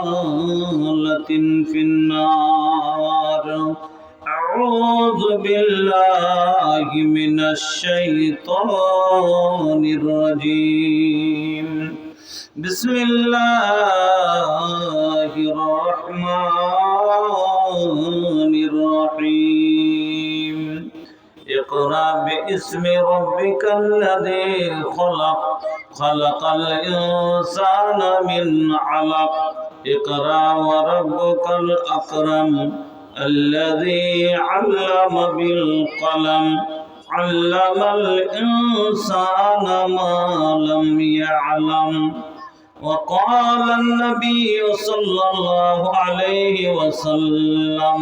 ضالة في النار. أعوذ بالله من الشيطان الرجيم. بسم الله الرحمن الرحيم. اقرأ باسم ربك الذي خلق خلق الإنسان من علق. اقرأ وربك الأكرم الذي علم بالقلم علم الإنسان ما لم يعلم. وقال النبي صلى الله عليه وسلم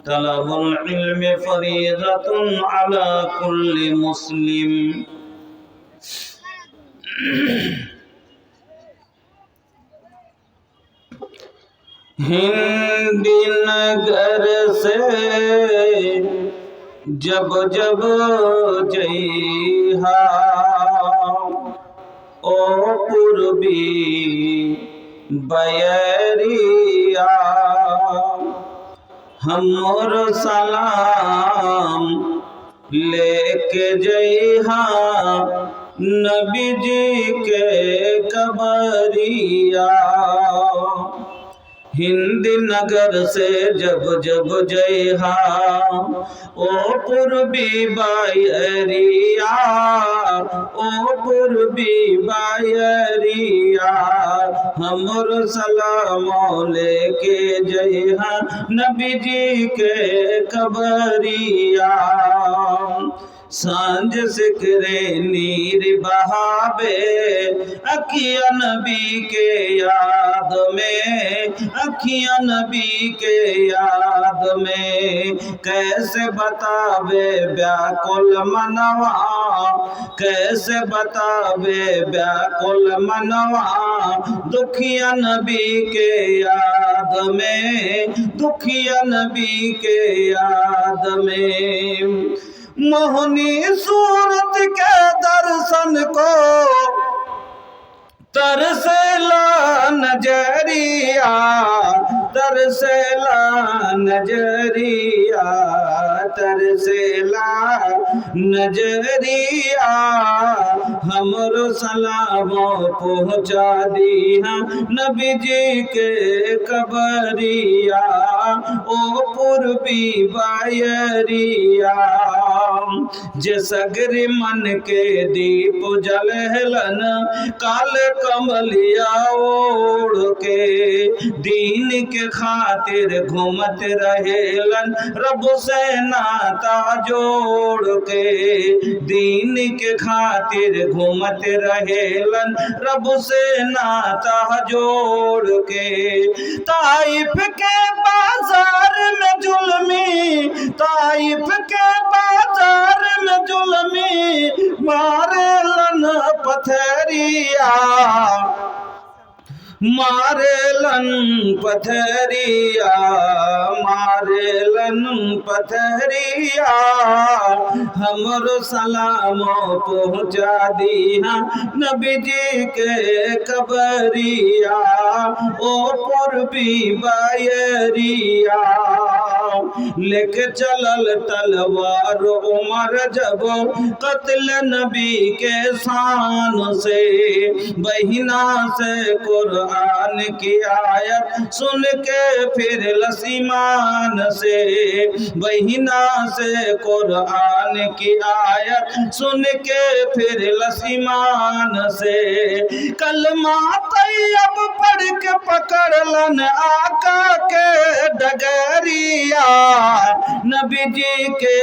طلب العلم فريضة على كل مسلم. हिंदी नगर से जब जब जइहा ओ पूर्वी बयरिया हमर सलाम लेके जइहा नबी जी के कबरिया। हिंदी नगर से जब जब जइहा ओ पूर्वी बयरिया ओ पूर्वी बयरिया हमर सलाम लेके जइहा नबी जी के कबरिया। सांझ सिकरे नीर बहावे अखिया नबी के याद में अखिया नबी के याद में कैसे बतावे व्याकुल मनवा कैसे बतावे व्याकुल मनवा दुखिया नबी के याद में दुखिया नबी के याद में। मोहनी सूरत के दर्शन को तरसेला नजरिया तरसेला नजरिया तरसेला नजरिया हमरो सलाम पहुँचा दिया नबी जी के कबरिया ओ पूर्वी बयरिया। जे सगरी मन के दीप जलहलन काल कमलिया ओढ़ के दीन के खातिर घूमत रहेलन रब से नाता जोड़ के दीन के खातिर घूमत रहेलन रब से नाता जोड़ के। ताइफ के बाजार में जुल्मी ताइफ के बाजार में जुल्मी मारेलन पथरिया मारेलन पथरिया मारेलन पथरिया हमरो सलाम पहुँचा दिया नबी जी के कबरिया ओ पूर्वी बयरिया। लेके चलल तलवार उमर जब कत्ल नबी के शान से बहिना से कुरान की आयत सुन के फिर लसीमान से बहिना से कुरान की आयत सुन के फिर लसीमान से कलमा तैयब पढ़ के पकड़लन आका के डगरिया नबी जी के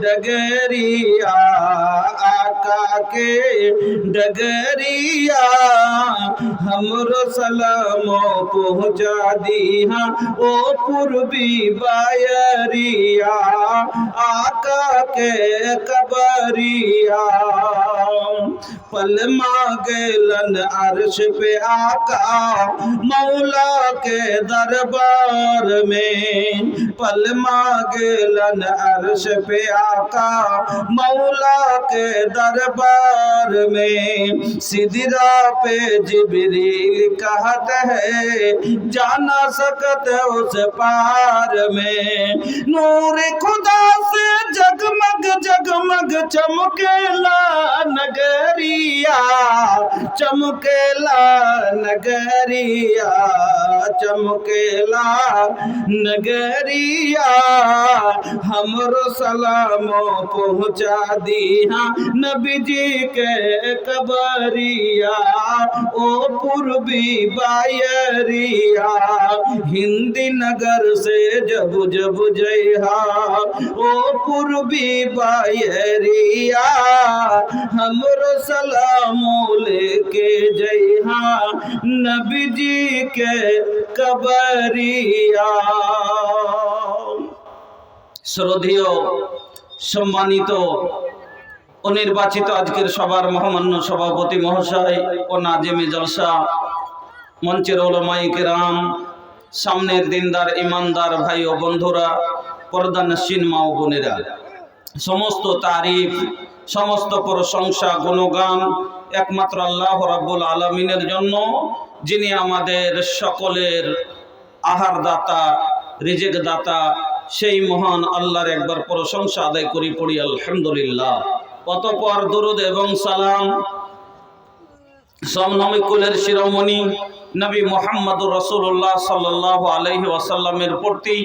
डगरिया आका के डगरिया हमरो सलाम पहुँचा दिया ओ पूर्वी बयरिया आका के कबरिया। पलमा गेलन अर्श पे आका मौला के दरबार में, पलमा गेलन अर्श पे आका मौला के दरबार में। सिदरा पे जिब्रील कहत है जाना सकत उस पार में। नूर खुदा से जगमग जगमग चमकेला नगरिया, चमकेला नगरिया, चमकेला नगरिया। हमरो सलामो पहुँचा दिया नबी जी के कबरिया, ओ पूर्वी बायरिया। हिंदी नगर से जब जब जइहा ओ पूर्वी बायरिया, हमरो सलामो लेके जइहा नबी जी के कबरिया। শ্রদ্ধেয় সম্মানিত ও নির্বাচিত আজকের সবার মহামান্য সভাপতি মহাশয় ও নাজেমে জলসা, মঞ্চের ওলামায়ে কেরাম, সামনের দিনদার ইমানদার ভাই ও বন্ধুরা, পর্দানশীন মা ও বোনেরা, সমস্ত তারিফ, সমস্ত প্রশংসা গুণগান একমাত্র আল্লাহ রাব্বুল আলামিনের জন্য, যিনি আমাদের সকলের আহার দাতা, রিজিক দাতা, সেই মহান আল্লাহর একবার প্রশংসা আদায় করি, পড়ি আলহামদুলিল্লাহ। অতঃপর দরুদ এবং সালাম সমনমিক কুলের শিরোমণি নবী মুহাম্মদুর রাসূলুল্লাহ সাল্লাল্লাহু আলাইহি ওয়াসাল্লামের প্রতি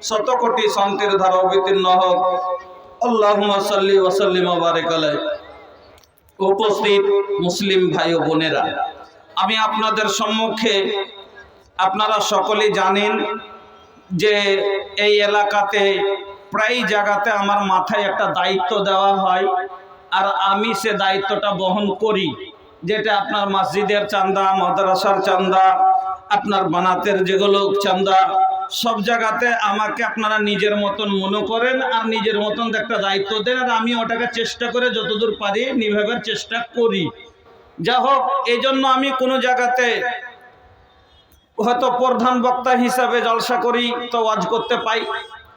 শত কোটি শান্তির ধারা অবতীর্ণ হোক। আল্লাহুম্মা সাল্লি ওয়া সাল্লিম ওয়া বারিক আলাইহি। উপস্থিত মুসলিম ভাই ও বোনেরা, আমি আপনাদের সম্মুখে, আপনারা সকলেই জানেন যে এই এলাকাতে প্রায় জায়গাতে আমার মাথায় একটা দায়িত্ব দেওয়া হয়, আর আমি সে দায়িত্বটা বহন করি, যেটা আপনার মসজিদের চাঁদা, মাদ্রাসার চাঁদা, আপনার বানাতের যেগুলো চাঁদা, সব জায়গাতে আমাকে আপনারা নিজের মতন মনে করেন আর নিজের মতন একটা দায়িত্ব দেন, আর আমি ওটাকে চেষ্টা করে যতদূর পারি নিভাবার চেষ্টা করি। যা হোক, এই জন্য আমি কোনো জায়গাতে হয়তো প্রধান বক্তা হিসাবে জলসা করি তো ওয়াজ করতে পাই,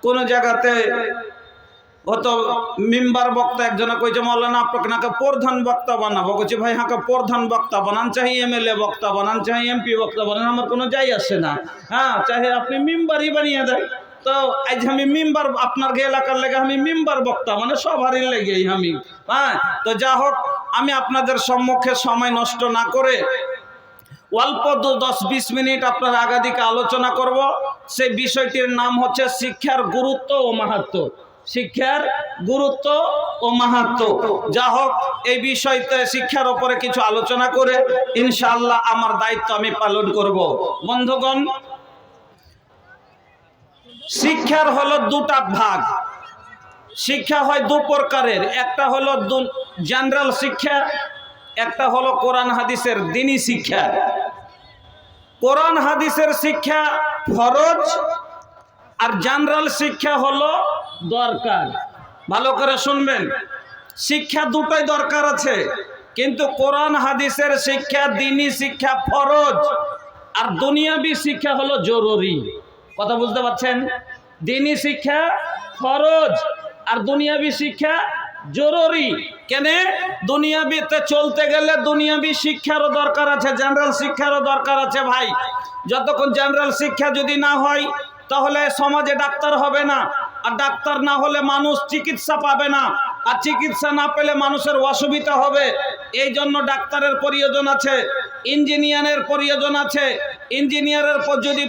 কোনো জায়গাতে হয়তো মেম্বার বক্তা একজনে কইছে মৌলানা আপনাকে নাকি প্রধান বক্তা বানাবো, বলছি ভাই হাঁকে প্রধান বক্তা বানান, চাই এমএলএ বক্তা বানান, চাই এমপি বক্তা বানান, আমার কোনো যাই আসে না। হ্যাঁ, চাহে আপনি মেম্বারই বানিয়ে দেয়। তো আজ আমি মেম্বার, আপনার এলাকার লেগে আমি মেম্বার বক্তা, মানে সবারই লেগেই আমি। হ্যাঁ, তো যা হোক, আমি আপনাদের সম্মুখে সময় নষ্ট না করে অল্প 10-20 মিনিট আপনার আগাদিকে আলোচনা করব। সেই বিষয়টির নাম হচ্ছে শিক্ষার গুরুত্ব ও মাহাত্ম্য। শিক্ষার গুরুত্ব ও মাহাত্ম্য। যা হোক, এই বিষয়তে শিক্ষার উপরে কিছু আলোচনা করে ইনশাআল্লাহ আমার দায়িত্ব আমি পালন করব। বন্ধুগণ, শিক্ষার হলো দুটা ভাগ। শিক্ষা হয় দু প্রকারের, একটা হলো জেনারেল শিক্ষা, একটা হলো কোরআন হাদিসের দ্বীনি শিক্ষা। কোরআন হাদিসের শিক্ষা ফরজ আর জেনারেল শিক্ষা হলো দরকার। ভালো করে শুনবেন, শিক্ষা দুটোই দরকার আছে, কিন্তু কোরআন হাদিসের শিক্ষা, দ্বীনি শিক্ষা ফরজ, আর দুনিয়াবি শিক্ষা হলো জরুরি। কথা বুঝতে পারছেন? দ্বীনি শিক্ষা ফরজ আর দুনিয়াবি শিক্ষা জরুরি। কেন? দুনিয়াবিতে চলতে গেলে দুনিয়াবি শিক্ষারও দরকার আছে, জেনারেল শিক্ষারও দরকার আছে। ভাই, যতক্ষণ জেনারেল শিক্ষা যদি না হয় তাহলে সমাজে ডাক্তার হবে না, আর ডাক্তার না হলে মানুষ চিকিৎসা পাবে না, আর চিকিৎসা না পেলে মানুষের অসুবিধা হবে। এই জন্য ডাক্তারের প্রয়োজন আছে, ইঞ্জিনিয়ারের প্রয়োজন আছে। ইঞ্জিনিয়ারের পর যদি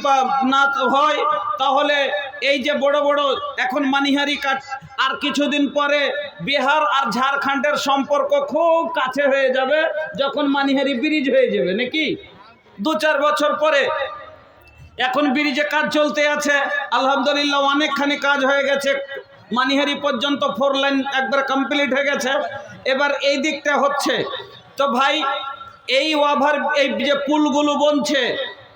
না হয় তাহলে এই যে বড় বড় এখন মানিহারি কাট, আর কিছুদিন পরে বিহার আর ঝাড়খণ্ডের সম্পর্ক খুব কাছে হয়ে যাবে যখন মানিহারি ব্রিজ হয়ে যাবে, নাকি 2-4 বছর পরে। এখন ব্রিজে কাজ চলতে আছে, আলহামদুলিল্লাহ অনেকখানি কাজ হয়ে গেছে, মানিহারি পর্যন্ত 4 লাইন একবার কমপ্লিট হয়ে গেছে, এবার এই দিকটা হচ্ছে। তো ভাই, এই এই যে পুলগুলো বনছে,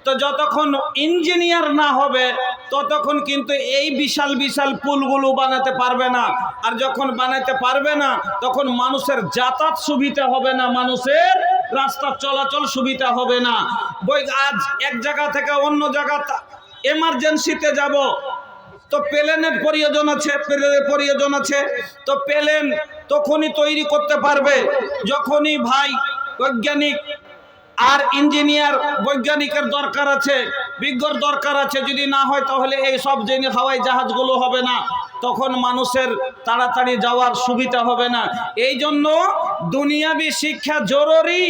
তো যতক্ষণ ইঞ্জিনিয়ার না হবে ততক্ষণ কিন্তু এই বিশাল বিশাল পুলগুলো বানাতে পারবে না। আর যখন বানাতে পারবে না তখন মানুষের যাতায়াত সুবিধা হবে না, মানুষের রাস্তা চলাচল সুবিধা হবে না। আজ এক জায়গা থেকে অন্য জায়গা এমার্জেন্সিতে যাব, তো প্লেনের প্রয়োজন আছে, তো প্লেন তখনই তৈরি করতে পারবে যখনই ভাই বৈজ্ঞানিক আর ইঞ্জিনিয়ার বৈজ্ঞানিকের দরকার আছে, বিজ্ঞর দরকার আছে। যদি না হয় তাহলে এই সব হাওয়াই জাহাজগুলো হবে না, তখন মানুষের তাড়াতাড়ি যাওয়ার সুবিধা হবে না। এই জন্য দুনিয়াবি শিক্ষা জরুরি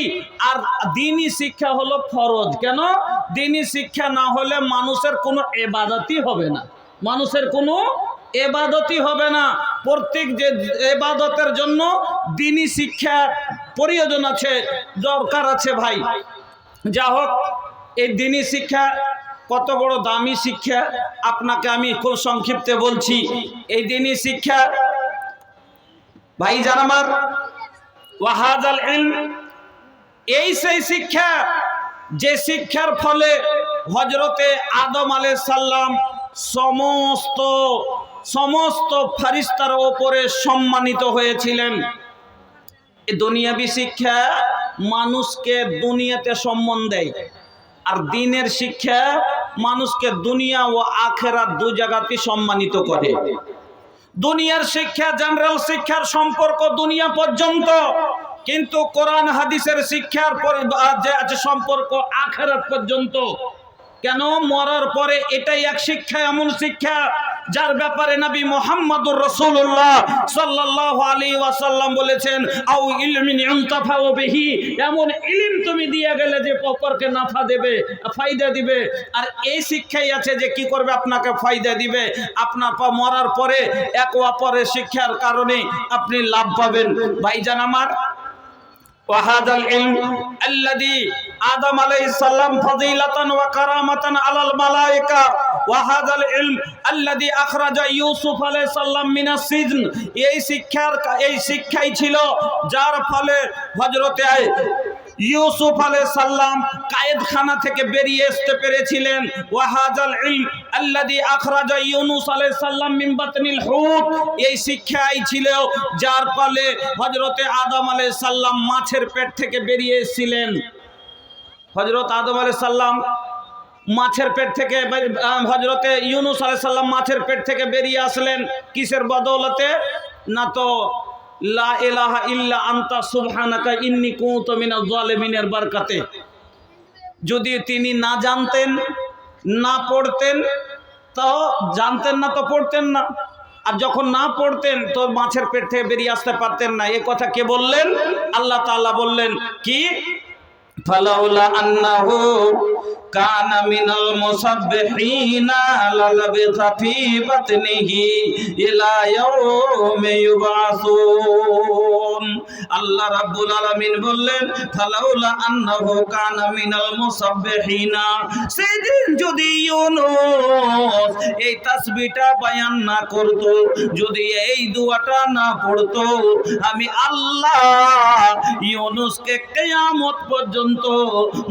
আর দ্বীনি শিক্ষা হলো ফরজ। কেন? দ্বীনি শিক্ষা না হলে মানুষের কোনো ইবাদতই হবে না, মানুষের কোনো এবাদতই হবে না। প্রত্যেক যে এবাদতের জন্য দ্বীনি শিক্ষা প্রয়োজন আছে, দরকার আছে ভাই। যা হোক, এই দ্বীনি শিক্ষা কত বড় দামি শিক্ষা আপনাকে আমি খুব সংক্ষিপ্তে বলছি। এই দ্বীনি শিক্ষা ভাইজান আমার, ওয়াহাদাল ইলম, এই সেই শিক্ষা যে শিক্ষার ফলে হযরতে আদম আলাইহিস সালাম সমস্ত ফেরেশতার উপরে সম্মানিত হয়েছিলেন। এই দুনিয়াবি শিক্ষা মানুষকে দুনিয়াতে সম্মান দেয়, আর দ্বীনের শিক্ষা মানুষকে দুনিয়া ও আখিরাত দু জায়গাতে সম্মানিত করে। দুনিয়ার শিক্ষা, জেনারেল শিক্ষার সম্পর্ক দুনিয়া পর্যন্ত, কিন্তু কোরআন হাদিসের শিক্ষার যে সম্পর্ক আখিরাত পর্যন্ত। কেন? মরার পরে এটাই এক শিক্ষা, এমন শিক্ষা যার ব্যাপারে নবী মুহাম্মদুর রাসূলুল্লাহ সাল্লাল্লাহু আলাইহি ওয়াসাল্লাম বলেছেন, আও ইলমিন ইনতাফাউ বিহি, এমন ইলম তুমি দিয়ে গেলে যে অপরকে নাফা দেবে, ফায়দা দিবে। আর এই শিক্ষাই আছে যে কি করবে, আপনাকে ফায়দা দিবে। আপনার মরার পরে এক অপরের শিক্ষার কারণে আপনি লাভ পাবেন। ভাইজান আমার, وهذا العلم الذي آدم عليه السلام فضيلة وكرامة على الملائكة، وهذا العلم الذي أخرج يوسف عليه السلام من السجن, এই শিক্ষাই ছিল যার ফলে হযরতে ইউসুফ আলাইহিস সালাম কায়েদখানা থেকে বেরিয়ে আসতে পেরেছিলেন। ওয়াহাদাল ইলম আল্লাযী আখরাজা ইউনুস আলাইহিস সালাম মিন বাতনিল হুত, এই শিক্ষাই ছিল যার ফলে হযরতে আদম আলাইহিস সালাম মাছের পেট থেকে বেরিয়ে এসেছিলেন। হযরত আদম আলাইহিস সালাম মাছের পেট থেকে, হযরতে ইউনুস আলাইহিস সালাম মাছের পেট থেকে বেরিয়ে আসলেন কিসের বদৌলতে? না তো লা ইলাহা ইল্লা আনতা সুবহানাকা ইন্নী কুনতু মিনাজ জালিমিনের বরকতে। যদি তিনি না জানতেন, না পড়তেন, তো জানতেন না তো পড়তেন না, আর যখন না পড়তেন তো মাছের পেট থেকে বেরিয়ে আসতে পারতেন না। এই কথা কে বললেন? আল্লাহ তাআলা বললেন কি? ফালাউলা আন্নাহু কানা মিনাল মুসাব্বিহিনা লালাবিথা ফি বাতনিহি ইলা ইয়াউমি ইউবাসুন। আল্লাহ রাব্বুল আলামিন বললেন, ফালাউলা আন্নাহু কানা মিনাল মুসাব্বিহিনা, সেদিন যদি ইউনুস এই তাসবিহটা বয়ান না করত, যদি এই দোয়াটা না পড়তো, আমি আল্লাহ ইউনুসকে কিয়ামত পর্যন্ত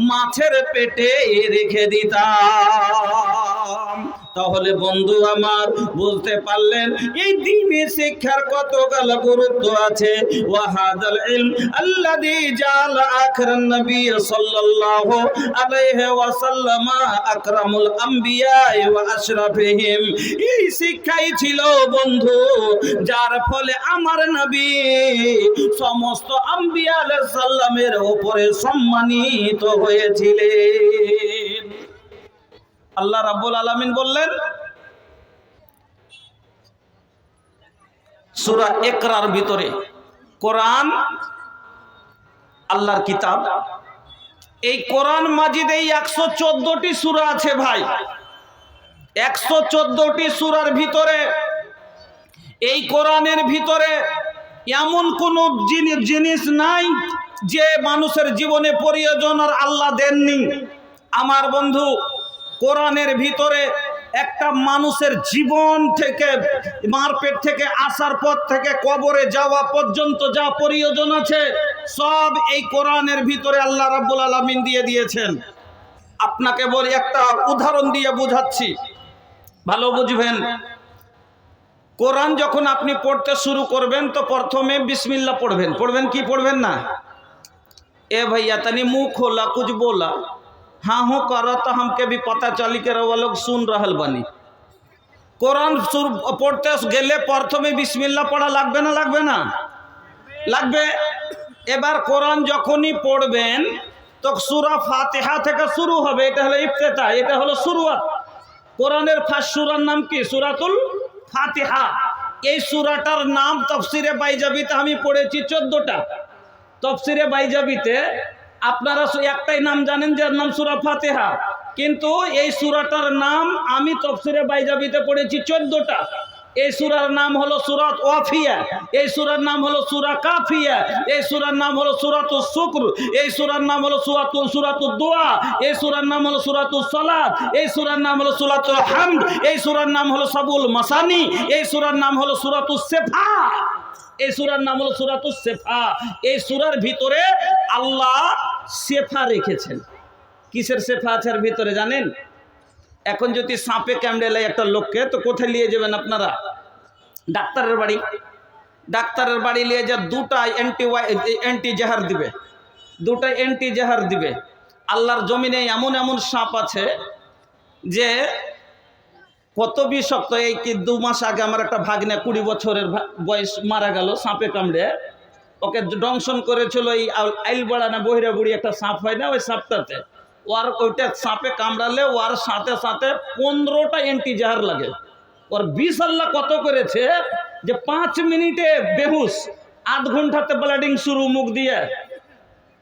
মাছের পেটে রেখে দিতাম। তাহলে বন্ধু আমার, বুঝতে পারলেন এই দ্বীনি শিক্ষার কতগুলো গুরুত্ব আছে। ওয়াহাদাল ইলম আল্লাযী জাআলা আখিরান নবী সাল্লাল্লাহু আলাইহি ওয়াসাল্লাম আকরামুল আম্বিয়া ওয়া আশরাফিহিম, এই শিক্ষাই ছিল বন্ধু যার ফলে আমার নবী সমস্ত আম্বিয়া আলাইহিস সালামের উপরে সম্মানিত হয়েছিলেন। আল্লাহ রাব্বুল আলামিন বললেন সূরা ইকরার ভিতরে, কোরআন আল্লাহর কিতাব, এই কোরআন মাজিদে 114টি সূরা আছে ভাই। 114টি সূরার ভিতরে, এই কোরআনের ভিতরে এমন কোন জিনিস নাই যে মানুষের জীবনে প্রয়োজন আর আল্লাহ দেননি। আমার বন্ধু, কোরআনের ভিতরে একটা মানুষের জীবন থেকে, মার পেট থেকে আসার পর থেকে কবরে যাওয়া পর্যন্ত যা প্রয়োজন আছে সব এই কোরআনের ভিতরে আল্লাহ রাব্বুল আলামিন দিয়ে দিয়েছেন। আপনাকে বলি, একটা উদাহরণ দিয়ে বোঝাচ্ছি। ভালো বুঝবেন। কোরআন যখন আপনি পড়তে শুরু করবেন তো প্রথমে বিসমিল্লাহ পড়বেন। পড়বেন কি পড়বেন না? ए भैया तनी मुंह खोला, कुछ बोला, हाँ हो करो तो हमके भी पता चली के रउआ लोग सुन रहल बनी। কোরআন পড়তে গেলে প্রথমে বিসমিল্লাহ পড়া লাগবে না লাগবে না? লাগবে। এবার কোরআন যখনই পড়বেন তো সূরা ফাতিহা থেকে শুরু হবে। এটা হলো ইফতিতাহ, এটা হলো শুরুয়াত। কোরআনের ফার্স্ট সূরার নাম কি? সূরাতুল ফাতিহা। এই সূরাটার নাম তাফসিরে বাইজাবিতে আমি পড়েছি 14টা। তাফসিরে বাইজাবিতে আপনারা একটাই নাম জানেন, যার নাম সূরা ফাতিহা, কিন্তু এই সূরাটার নাম আমি তাফসিরে বাইজাবিতে পড়েছি 14টা। এই সূরার নাম হলো সূরাত ওয়াফিয়া, এই সূরার নাম হলো সূরা কাফিয়া, এই সূরার নাম হলো সূরাতুস শুকর, এই সূরার নাম হলো সূরাতুদ দুআ, এই সূরার নাম হলো সূরাতুস সালাত, এই সূরার নাম হলো সূরাতুল হামদ, এই সূরার নাম হলো সাবুল মাসানি, এই সূরার নাম হলো সূরাতুস সেফা। এই সূরার নাম হলো সূরাতুস সেফা। এই সূরার ভিতরে আল্লাহ সেফা রেখেছেন। কিসের সেফা আছে এর ভিতরে জানেন? এখন যদি সাপে কামড়ে একটা লোককে, তো কোথায় নিয়ে যাবেন আপনারা? ডাক্তারের বাড়ি। ডাক্তারের বাড়ি নিয়ে যা দুটা অ্যান্টি জাহার দিবে, দুটা অ্যান্টি জাহার দিবে। আল্লাহর জমিনে এমন এমন সাপ আছে যে কত বিষাক্ত। এই কি 2 মাস আগে আমার একটা ভাগ্নে 20 বছরের বয়স মারা গেল সাপে কামড়ে। ওকে দংশন করেছিল এই আইলবাড়া না বহিরা বুড়ি একটা সাপ হয় না, ওই সাপটাতে। ওর ওইটা সাপে কামড়ালে ওর সাথে সাথে 15টা অ্যান্টি জাহার লাগে। ওর বিষ আল্লাহ কত করেছে যে 5 মিনিটে বেহুশ, 8 ঘন্টাতে ব্লিডিং শুরু মুখ দিয়ে।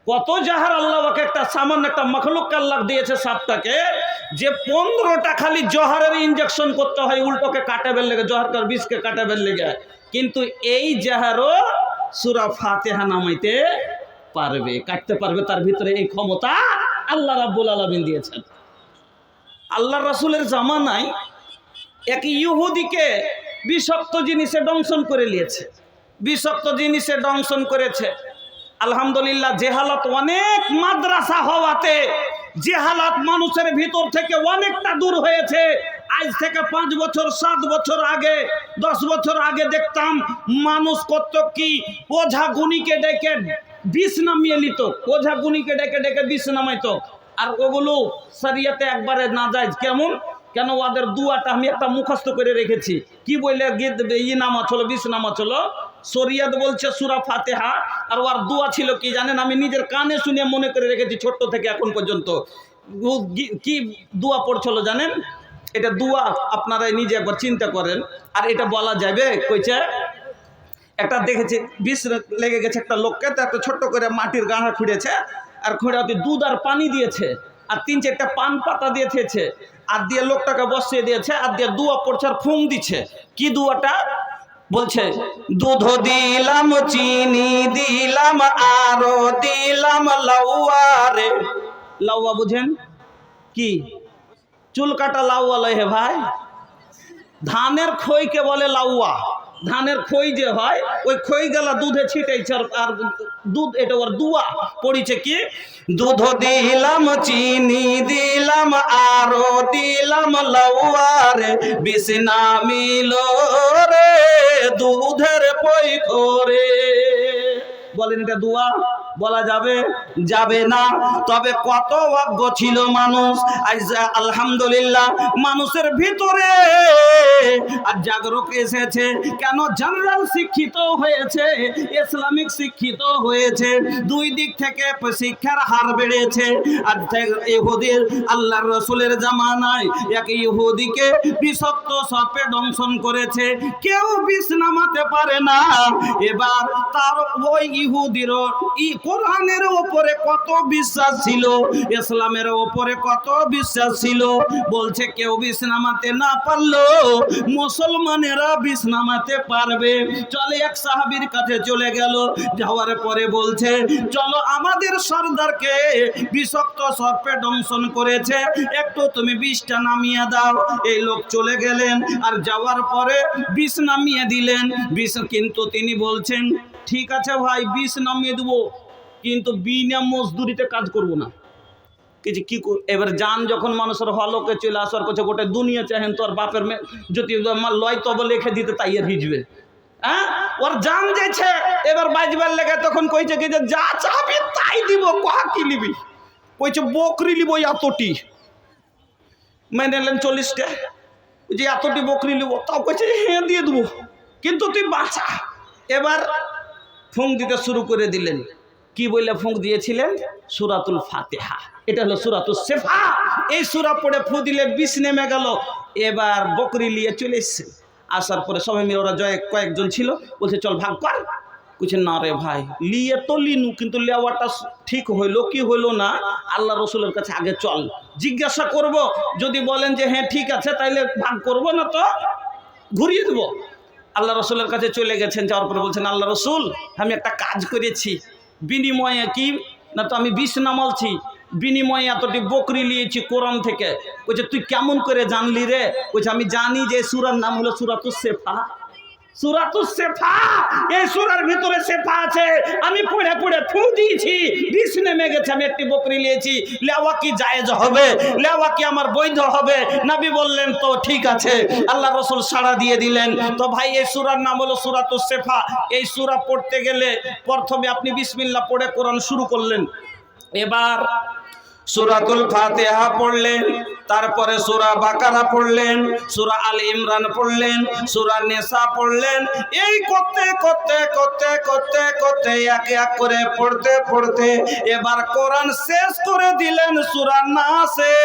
কত জাহার আল্লাহ ওকে একটা সামান্য একটা মখলুক আল্লাহ দিয়েছে সাপটাকে, যে 15টা খালি জহরের ইনজেকশন করতে হয় উল্টোকে কাটাবের লেগে, জহরকার বিষকে কাটাবের লেগে। কিন্তু এই জাহারও সূরা ফাতিহা নামাইতে পারবে, কাটতে পারবে। তার ভিতরে এই ক্ষমতা আল্লাহ রাব্বুল আলামিন দিয়েছেন। আল্লাহর রাসূলের জামানায় এক ইহুদিকে বিষাক্ত জিনিসে দংশন করে নিয়েছে, বিষাক্ত জিনিসে দংশন করেছে। আলহামদুলিল্লাহ জেহালাত অনেক মাদ্রাসা হওয়াতে জেহালাত মানুষের ভিতর থেকে অনেকটা দূর হয়েছে। আজ থেকে 5 বছর 7 বছর আগে 10 বছর আগে দেখতাম মানুষ কত কি ওঝা গুণীকে ডেকে বিষ নামিয়ে নিত, ওঝা গুণীকে ডেকে ডেকে বিষ নামাইতো। আর ওগুলো শরিয়তে একবারে নাজায়েজ। কেমন? কেন? ওদের দুয়াটা আমি একটা মুখস্থ করে রেখেছি। কি বলে নামাজ হলো, বিষ নামাজ হলো। শরিয়ত বলছে সূরা ফাতিহা, আর ওর দুয়া ছিল কি জানেন? আমি নিজের কানে শুনে মনে করে রেখেছি ছোট্ট থেকে এখন পর্যন্ত। কি দুয়া পড়ছিল জানেন? এটা দুয়া আপনারা নিজে একবার চিন্তা করেন। আর এটা বলা যাবে কইছে একটা দেখেছি বিষ লেগে গেছে একটা লোককে, তো একটা ছোট্ট করে মাটির গাঁড়া খুঁড়েছে, আর খুঁড়াতে দুধ আর পানি দিয়েছে, আর 3-4টা পান পাতা দিয়ে থেছে, আর দিয়ে লোকটাকে বসিয়ে দিয়েছে, আর দিয়ে দুয়া পড়ছে আর ফুং দিচ্ছে। কি দুয়াটা বলছে? দুধ দিলাম, চিনি দিলাম, আরো দিলাম লাউয়া রে। লাউয়া বুঝেন কি? চুল কাটা লাউয়া লয় হে ভাই। ধানের খইকে বলে লাউয়া। ধানের খই যে হয় ওই খই গেলা দুধে ছিটাইছে, আর দুধ এটা ওর দুয়া পড়িছে কি? দুধ দিলাম, চিনি দিলাম, আরো দিলাম লাউয়া রে, বিষ নামিলো রে দুধের পই করে। বলেন এটা দুয়া বলা যাবে? যাবে না। তবে কত অজ্ঞ ছিল মানুষ। আজ আলহামদুলিল্লাহ মানুষের ভিতরে আর জাগরক এসেছে। কেন? জেনারেল শিক্ষিত হয়েছে, ইসলামিক শিক্ষিত হয়েছে, দুই দিক থেকে শিক্ষার হার বেড়েছে। আর ইহুদির আল্লাহর রাসূলের জামানায় এক ইহুদিকে বিষাক্ত সাপে দংশন করেছে, কেউ বিষ নামাতে পারে না। এবার তার ওই ইহুদিরও কোরআনের উপরে কত বিশ্বাস ছিল, ইসলামের উপরে কত বিশ্বাস ছিল। বলছে কেউ বিষ নামাতে না পারলো মুসলমানেরা বিষ নামাতে পারবে। চলে এক সাহাবীর কাছে চলে গেল, যাওয়ার পরে বলছে চলো আমাদের সর্দারকে বিষাক্ত সর্পে দংশন করেছে, একটু তুমি বিষটা নামিয়ে দাও। এই লোক চলে গেলেন, আর যাওয়ার পরে বিষ নামিয়ে দিলেন। বিষ, কিন্তু তিনি বলছেন ঠিক আছে ভাই বিষ নামিয়ে দেবো, কিন্তু বিনা মজদুরিতে কাজ করব না। কিছু কি এবার জান যখন মানুষের হলকে চলে আসার কাছে গোটা দুনিয়া চাহেন তোর বাপের যদি লয় তবে লিখে দিতে তাই আর ভিজবে। হ্যাঁ, ওর জান যাইছে এবার বাজবার লেগে তখন কইছে কি যে যা চাবি তাই দিব, কহা কি নিবি? কইছে বকরি নিব এতটি, মেনে নেন 40টা, যে এতটি বকরি নিব, তাও কইছে হ্যাঁ দিয়ে দেবো কিন্তু তুই বাঁচা। এবার ফুঁক দিতে শুরু করে দিলেন। কি বলে ফুঁক দিয়েছিলেন? সূরাতুল ফাতিহা, এটা হলো সূরাতুস শিফা। এই সূরা পড়ে ফু দিলে বিষ নেমে গেল। এবার বকরি নিয়ে চলে এসছে। আসার পরে সবাই মিলে ওরা কয়েকজন ছিল, বলছে চল ভাগ কর। বলছে না রে ভাই, লিয়ে তো লিনু, কিন্তু লেওয়াটা ঠিক হইলো কি হইলো না আল্লাহ রসুলের কাছে আগে চল জিজ্ঞাসা করব। যদি বলেন যে হ্যাঁ ঠিক আছে তাইলে ভাগ করব, না তো ঘুরিয়ে দেবো। আল্লাহ রসুলের কাছে চলে গেছেন। যাওয়ার পরে বলছেন আল্লাহ রসুল আমি একটা কাজ করেছি, বিনিময়ে কি না তো আমি বিষ নামালছি, বিনিময়ে এতটি বকরি নিয়েছি কোরআন থেকে। বলছে তুই কেমন করে জানলি রে? বলছে আমি জানি যে সূরার নাম হলো সূরাতুস শিফা। সূরাতুস শিফা, এই সূরার ভিতরে শিফা আছে। আমি পড়ে পড়ে ফু দিয়েছি, বিষ নেমে গেছে, আমি একটি বকরি নিয়েছি। লেওয়া কি জায়েজ হবে? লেওয়া কি আমার বৈধ হবে? নবী বললেন তো ঠিক আছে। আল্লাহ রাসূল সাড়া দিয়ে দিলেন। তো ভাই এই সূরার নাম হলো সূরাতুস শিফা। এই সূরা পড়তে গেলে প্রথমে আপনি বিসমিল্লাহ পড়ে কোরআন শুরু করলেন। এবার সূরাতুল ফাতিহা পড়লেন, তারপরে সূরা বাকারা পড়লেন, সূরা আল ইমরান পড়লেন, সূরা নিসা পড়লেন। এই করতে করতে করতে করতে করতে এক এক করে পড়তে পড়তে এবার কোরআন শেষ করে দিলেন সূরা নাসে।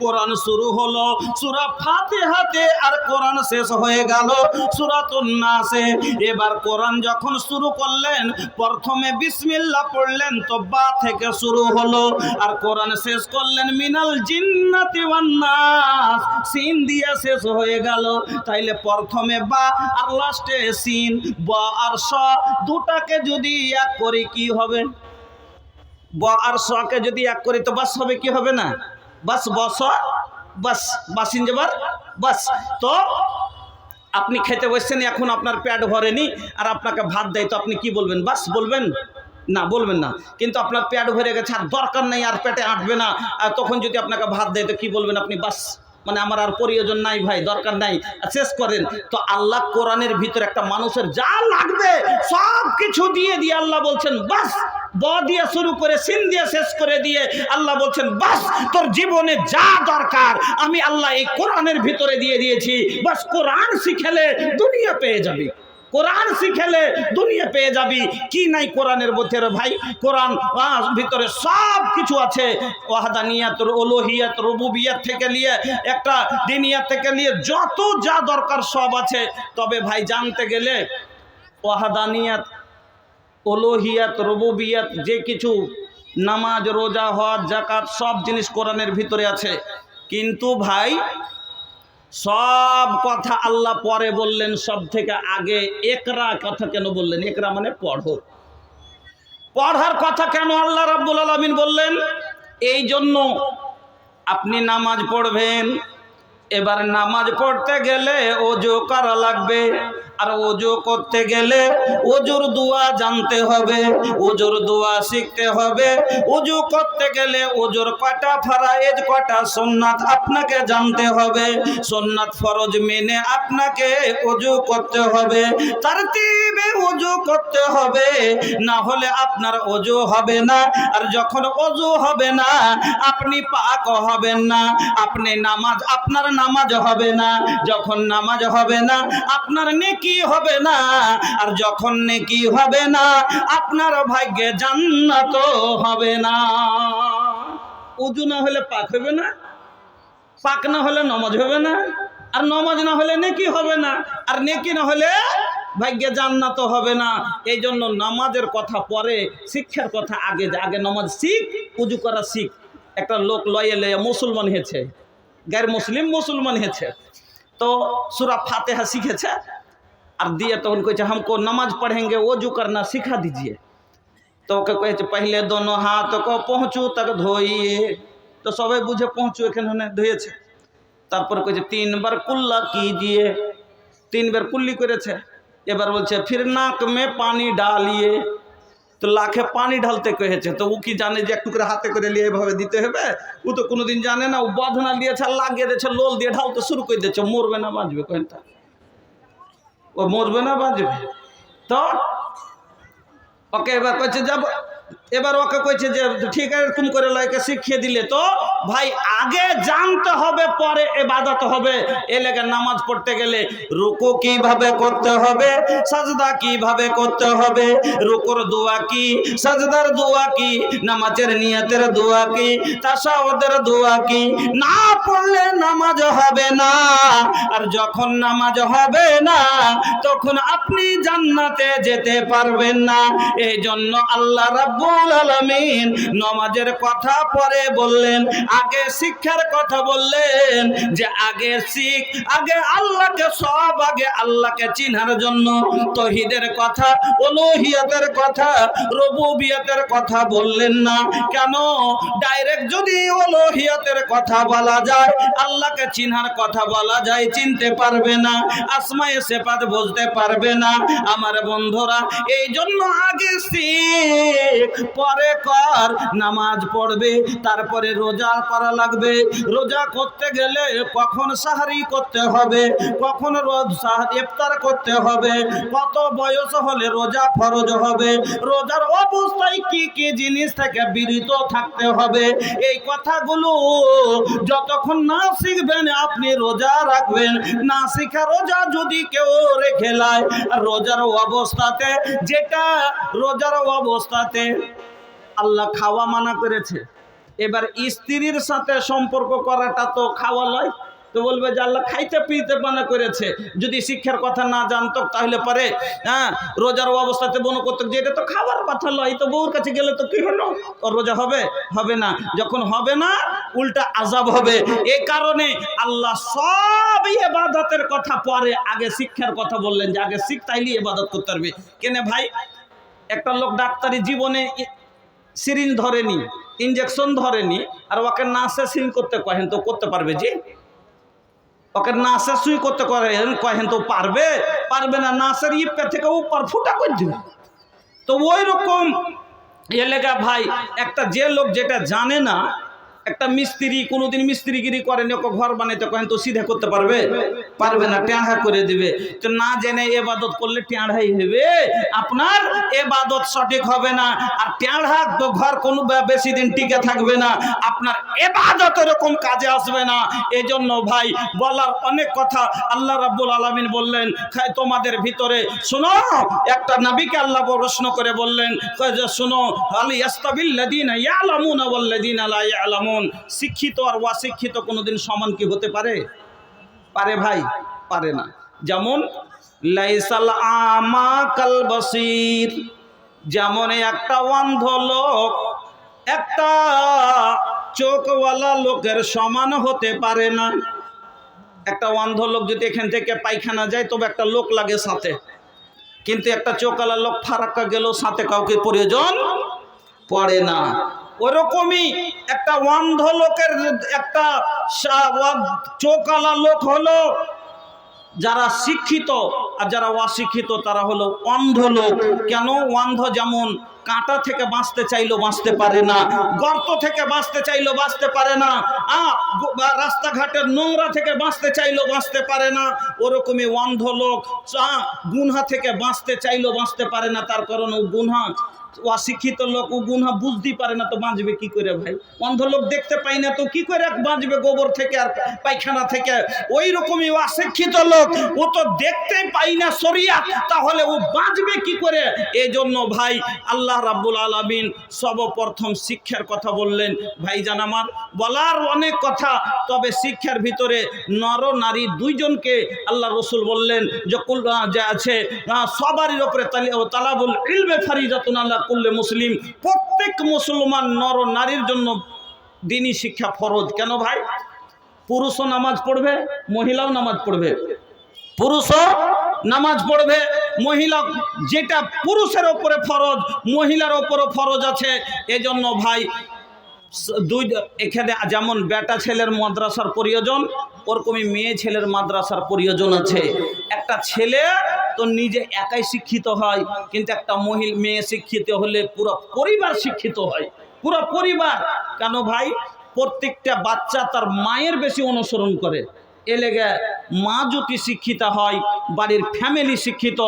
কোরআন শুরু হলো সূরা ফাতিহাতে আর কোরআন শেষ হয়ে গেল সূরাতুন নাসে। এবার কোরআন যখন শুরু করলেন প্রথমে বিসমিল্লাহ পড়লেন, তো বা থেকে শুরু হলো, আর কোরআন শেষ করলেন মিনাল জিন্নাতি ওয়ান নাস, সিন দিয়ে শেষ হয়ে গেল। তাইলে প্রথমে বা আর লাস্টে সিন, বা আর স দুটাকে যদি এক করি কি হবে? বা আর সকে যদি এক করি তো বাস হবে কি হবে না? বাস বস বাস বাসিন যাবার বাস। তো আপনি খেতে বসছেন, এখন আপনার পেট ভরেনি আর আপনাকে ভাত দেয়, তো আপনি কি বলবেন? বাস বলবেন না? বলবেন না। কিন্তু আপনার পেট ভরে গেছে আর দরকার নেই, আর পেটে আঁটবে না, আর তখন যদি আপনাকে ভাত দেয় তো কি বলবেন আপনি? বাস, মানে আমার আর প্রয়োজন নাই ভাই, দরকার নাই, শেষ করেন। তো আল্লাহ কোরআনের ভিতরে একটা মানুষের যা লাগবে সব কিছু দিয়ে দিয়ে আল্লাহ বলছেন বাস। ব দিয়ে শুরু করে সিন দিয়ে শেষ করে দিয়ে আল্লাহ বলছেন বাস, তোর জীবনে যা দরকার আমি আল্লাহ এই কোরআনের ভিতরে দিয়ে দিয়েছি। বাস কোরআন শিখেলে দুনিয়া পেয়ে যাবি, কোরআন শিখেলে দুনিয়া পেয়ে যাবি। কি নাই কোরআনের ভিতরে ভাই? কোরআন ভিতরে সব কিছু আছে। ওয়াহদানিয়াত, উলুহিয়াত, রুবুবিয়াত থেকে নিয়ে একটা দিনিয়াত থেকে নিয়ে যত যা দরকার সব আছে। তবে ভাই জানতে গেলে ওয়াহদানিয়াত, উলুহিয়াত, রুবুবিয়াত যে কিছু নামাজ, রোজা, হজ, যাকাত সব জিনিস কোরআনের ভিতরে আছে। কিন্তু ভাই সব কথা আল্লাহ পরে বললেন, সব থেকে আগে একরা কথা কেন বললেন? একরা মানে পড়ো, পড়ার কথা কেন আল্লাহ রাব্বুল আলামিন বললেন? এই জন্য আপনি নামাজ পড়বেন, এবার নামাজ পড়তে গেলে ওযু করা লাগবে, আর ওযু করতে গেলে ওযুর দোয়া জানতে হবে, ওযুর দোয়া শিখতে হবে। ওযু করতে গেলে ওযুর কয়টা ফরজ কয়টা সুন্নাত আপনাকে জানতে হবে। সুন্নাত ফরজ মেনে আপনাকে ওযু করতে হবে, তারতিবে ওযু করতে হবে, না হলে আপনার ওযু হবে না। আর যখন ওযু হবে না আপনি পাক হবেন না, আপনি নামাজ, আপনার নামাজ হবে না। যখন নামাজ হবে না আপনার নেকি হবে না, আর যখন নেকি হবে না আপনার ভাগ্যে জান্নাত হবে না। ওযু না হলে পাক হবে না, পাক না হলে নামাজ হবে না, আর নামাজ না হলে নেকি হবে না, আর নেকি না হলে ভাগ্যে জান্নাত হবে না। এই জন্য নামাজের কথা পরে, শিক্ষার কথা আগে। আগে নামাজ শিখ, ওযু করা শিখ। একটা লোক লয়ে লয়ে মুসলমান হয়েছে, গैर মুসলিম মুসলমান হয়েছে, তো সূরা ফাতিহা শিখেছে আর দিয়ে তখন কইছে हमको नमाज पढ़ेंगे वजू करना सिखा दीजिए। तो ओके कहे पहले दोनों हाथ को पहुँचू तक धोइए। तो सबाई बुझे पहुँचू एखाने धुएছে। তারপর কইছে 3 बार कुल्ला कीजिए, 3 बार कुल्ली करेছে। এবার বলছে फिर नाक में पानी डालिए। তো লাখে পানি ঢালতে কহেছে, তো ও কি জানে যে একটু করে হাতে করে নিয়ে এভাবে দিতে হবে? ও তো কোনোদিন জানে না। ও বধনা দিয়েছে, লাগিয়ে দিয়েছে, লোল দিয়ে ঢালতে শুরু করে দিয়েছে। মরবে না বাঁচবে কোনটা? ও মরবে না বাঁচবে? তো ওকে এবার কইছে যাব, এবার ওকে কইছে যে ঠিক আছে এরকম করে লয়কে শিখিয়ে দিলে। তো ভাই আগে জানতে হবে, পরে ইবাদত হবে। এ লেগে নামাজ পড়তে গেলে রুকু কিভাবে করতে হবে, সাজদা কিভাবে করতে হবে, রুকুর দোয়া কি, সাজদার দোয়া কি, নামাজের নিয়তের দোয়া কি, তাশাহুদের দোয়া কি, না পড়লে নামাজ হবে না। আর যখন নামাজ হবে না তখন আপনি জান্নাতে যেতে পারবেন না। এই জন্য আল্লাহ রাব্বুল আলামিন নামাজের কথা পরে বললেন, আগে শিক্ষার কথা বললেন যে আগে শিখ, আগে আল্লাহকে সব, আগে আল্লাহকে চিনার জন্য তাওহীদের কথা, উলুহিয়তের কথা, রুবুবিয়তের কথা বললেন না। কেন? ডাইরেক্ট যদি উলুহিয়তের কথা বলা যায়, আল্লাহকে চিনার কথা বলা যায়, চিনতে পারবে না, আসমায়ে সিফাত বুঝতে পারবে না আমার বন্ধুরা। এই জন্য আগে শিখ, পরে কর। নামাজ পড়বে, তারপরে রোজা করা লাগবে। রোজা করতে গেলে কখন সাহারি করতে হবে, কখন ইফতার করতে হবে, কত বয়স হলে রোজা ফরজ হবে, রোজার অবস্থায় কি কি জিনিস থেকে বিরত থাকতে হবে, এই কথাগুলো যতক্ষণ না শিখবেন আপনি রোজা রাখবেন না। শিখা রোজা যদি কেউ রেখে লায়, রোজার অবস্থাতে, যেটা রোজার অবস্থাতে আল্লাহ খাওয়া মানা করেছে, এবার স্ত্রীর সাথে সম্পর্ক করাটা তো খাওয়া লয়। তো বলবে যে আল্লাহ খাইতে পিতে মানা করেছে। যদি শিক্ষার কথা না জানতো তাহলে পরে রোজার অবস্থাতে বন করতো যে এটা তো খাওয়ার কথা লয়, তো বউর কাছে গেলে তো কি হলো, ওর রোজা হবে? হবে না। যখন হবে না উল্টা আযাব হবে। এই কারণে আল্লাহ সব ইবাদতের কথা পরে, আগে শিক্ষার কথা বললেন যে আগে শিখ, তাইলে ইবাদত করতে পারবে। কেন ভাই? একটা লোক ডাক্তারি জীবনে সিরিন ধরেনি, ইঞ্জেকশন ধরেনি, আর ওকে নাসে সিল করতে কহেন তো করতে পারবে? যে ওকে নাসে সুই করতে কহেন তো পারবে? পারবে না। নাসের ইপকা থেকে উপর ফুটা করে দিবে। তো ওই রকম এলাকা ভাই, একটা যে লোক যেটা জানে না, একটা মিস্ত্রি কোনোদিন মিস্ত্রিগিরি করেনি, ওকে ঘর বানাইতে কহেন তো সিধা করতে পারবে? পারবে না, টেঁড়া করে দিবে। তো না জেনে এবাদত করলে টেঁড়াই হবে, আপনার এবাদত সঠিক হবে না। আর টেঁড়া ঘর কোনো বেশি দিন টিকে থাকবে না, আপনার এবাদত এরকম কাজে আসবে না। এই জন্য ভাই বলার অনেক কথা। আল্লাহ রাব্বুল আলামিন বললেন তোমাদের ভিতরে শোনো, একটা নবীকে আল্লাহ প্রশ্ন করে বললেন যে শোনো, আলী ইয়াস্তাবিল্লাযীনা ইয়ালামুনা ওয়াল্লাযীনা লা ইয়ালামুন, শিক্ষিত আর অশিক্ষিত কোনোদিন সমান কি হতে পারে? পারে ভাই? পারে না। যেমন লাইসাল আমা কাল বসির, যেমন একটা অন্ধ লোক একটা চোখওয়ালা লোকের সমান হতে পারে না। একটা অন্ধ লোক যদি এখান থেকে পায়খানা যায় তবে একটা লোক লাগে সাথে, কিন্তু একটা চোখওয়ালা লোক ফারাক্কা গেল সাথে কাউকে প্রয়োজন পড়ে না। ওরকমই একটা অন্ধ লোকের একটা চোখওয়ালা লোক হলো যারা শিক্ষিত, আর যারা অশিক্ষিত তারা হলো অন্ধ লোক। কেন? অন্ধ যেমন কাঁটা থেকে বাঁচতে চাইলেও বাঁচতে পারে না, গর্ত থেকে বাঁচতে চাইলেও বাঁচতে পারে না, রাস্তাঘাটের নোংরা থেকে বাঁচতে চাইলেও বাঁচতে পারে না, ওরকমই অন্ধ লোক গুনহা থেকে বাঁচতে চাইলেও বাঁচতে পারে না। তার কারণ ও গুনহা, অশিক্ষিত লোক ও গুনহা বুঝতেই পারে না, তো বাঁচবে কি করে ভাই? অন্ধ লোক দেখতে পাই না তো কি করে বাঁচবে গোবর থেকে আর পায়খানা থেকে? ওই রকমই অশিক্ষিত লোক, ও তো দেখতেই পাই না শরিয়াত, তাহলে ও বাঁচবে কি করে? এই জন্য ভাই আল্লাহ রাব্বুল আলামিন সর্বপ্রথম শিক্ষার কথা বললেন। ভাইজান আমার, বলার অনেক কথা, তবে শিক্ষার ভিতরে নর নারী দুইজনকে আল্লাহ রসুল বললেন যে আছে সবারই উপরে তালাবুল ইলমে ফারিজাতুন আলা কুল্লি মুসলিম, প্রত্যেক মুসলমান নর নারীর জন্য দ্বীনি শিক্ষা ফরজ। কেন ভাই? পুরুষও নামাজ পড়বে, মহিলাও নামাজ পড়বে, পুরুষও নামাজ পড়বে, মহিলা, যেটা পুরুষের ওপরে ফরজ মহিলার ওপরও ফরজ আছে। এজন্য ভাই এখানে যেমন বেটা ছেলের মাদ্রাসার প্রয়োজন, ওরকমই মেয়ে ছেলের মাদ্রাসার প্রয়োজন আছে। একটা ছেলে তো নিজে একাই শিক্ষিত হয়, কিন্তু একটা মেয়ে শিক্ষিত হলে পুরো পরিবার শিক্ষিত হয়, পুরো পরিবার। কেন ভাই? প্রত্যেকটা বাচ্চা তার মায়ের বেশি অনুসরণ করে। এ লেগে মা যদি শিক্ষিত হয়, বাড়ির ফ্যামিলি শিক্ষিত।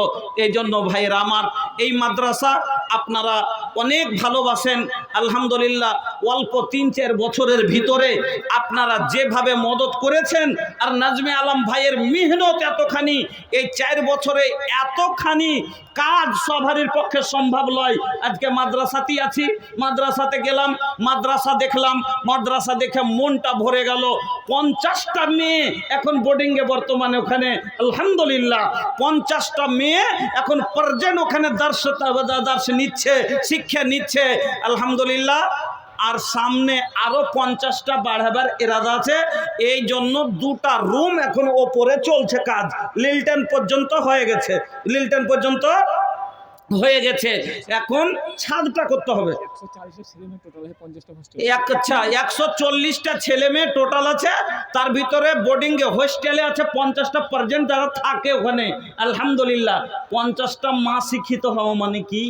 এই জন্য ভাইয়েরা আমার, এই মাদ্রাসা আপনারা অনেক ভালোবাসেন। আলহামদুলিল্লাহ, অল্প 3-4 বছরের ভিতরে আপনারা যেভাবে মদত করেছেন, আর নাজমে আলম ভাইয়ের মেহনত এতখানি, এই 4 বছরে এতখানি কাজ সবারই পক্ষে সম্ভব নয়। আজকে মাদ্রাসাতেই আছি, মাদ্রাসাতে গেলাম, মাদ্রাসা দেখলাম, মাদ্রাসা দেখে মনটা ভরে গেল। 50টা মেয়ে এখন বোর্ডিংয়ে বর্তমানে ওখানে, আলহামদুলিল্লাহ 50টা মেয়ে এখন প্রেজেন্ট ওখানে দার্স নিচ্ছে, শিক্ষা নিচ্ছে, আলহামদুলিল্লাহ। আর সামনে আরো 50টা বাড়াবার ইরাদা আছে। এই জন্য 2টা রুম এখন ওপরে চলছে কাজ, লিলটন পর্যন্ত হয়ে গেছে, লিলটন পর্যন্ত হয়ে গেছে। এখন ছাদটা করতে হবে। 140টা ছেলে মেয়ে টোটাল আছে, তার ভিতরে বোর্ডিংয়ে হোস্টেলে আছে 50টা প্রেজেন্ট যারা থাকে ওখানে, আলহামদুলিল্লাহ। 50টা মা শিক্ষিত হওয়া মানে কি?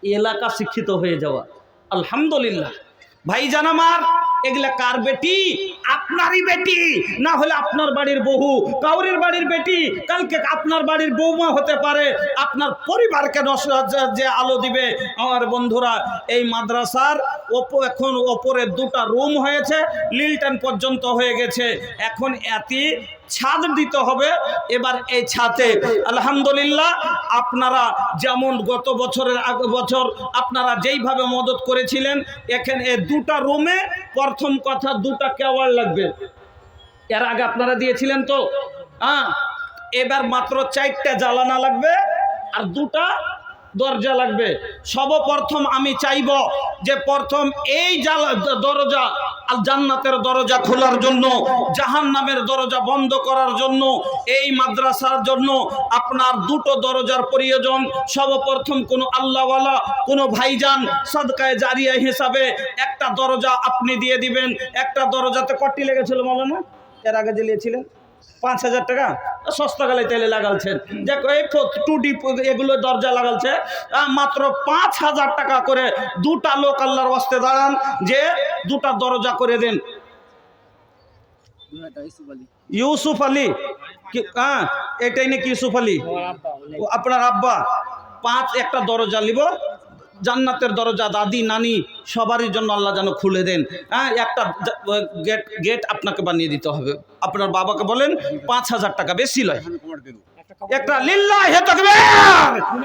এলাকা শিক্ষিত হয়ে যাওয়া, আলহামদুলিল্লাহ। ভাইজান আমার, এগুলা কার বেটি? আপনারই বেটি, না হলে আপনার বাড়ির বহু, কাউরির বাড়ির বেটি, কালকে আপনার বাড়ির বৌমা হতে পারে, আপনার পরিবারকে যে আলো দিবে। আমার বন্ধুরা, এই মাদ্রাসার এখন ওপরে 2টা রুম হয়েছে, লিলটন পর্যন্ত হয়ে গেছে। এখন এতি ছাদ দিতে হবে। এবার এই ছাদে আলহামদুলিল্লাহ আপনারা যেমন গত বছরের আগে বছর আপনারা যেইভাবে মদত করেছিলেন, এখানে এই 2টা রুমে প্রথম কথা 2টা কেওয়াল লাগবে। এর আগে আপনারা দিয়েছিলেন তো, হ্যাঁ। এবার মাত্র 4টা জ্বালানা লাগবে আর 2টা দরজা লাগবে। সর্বপ্রথম আমি চাইব যে প্রথম এই দরজা, আল জান্নাতের দরজা খোলার জন্য, জাহান্নামের দরজা বন্ধ করার জন্য, এই মাদ্রাসার জন্য আপনার 2টো দরজার প্রয়োজন। সর্বপ্রথম কোনো আল্লাহওয়ালা, কোনো ভাইজান সাদকায়ে জারিয়া হিসাবে একটা দরজা আপনি দিয়ে দিবেন। একটা দরজাতে কটি লেগেছিল মাওলানা? এর আগে দিয়েছিলেন 5000 টাকা, সস্তা গালে তেলে লাগালছেন। দেখো এই 2D এগুলো দরজা লাগালছে মাত্র 5000 টাকা করে। 2টা লোক আল্লাহর ওয়াস্তে দাঁড়ান যে 2টা দরজা করে দেন। ইউসুফ আলী, হ্যাঁ এটাই নাকি ইউসুফ আলী? আপনার আব্বা। একটা দরজা নিব, জান্নাতের দরজা দাদি নানি সবারই জন্য আল্লাহ যেন খুলে দেন। হ্যাঁ, একটা গেট আপনাকে বানিয়ে দিতে হবে। আপনার বাবাকে বলেন 5000 টাকা, বেশি লয়, একটা লিল্লাহি তাকবীর,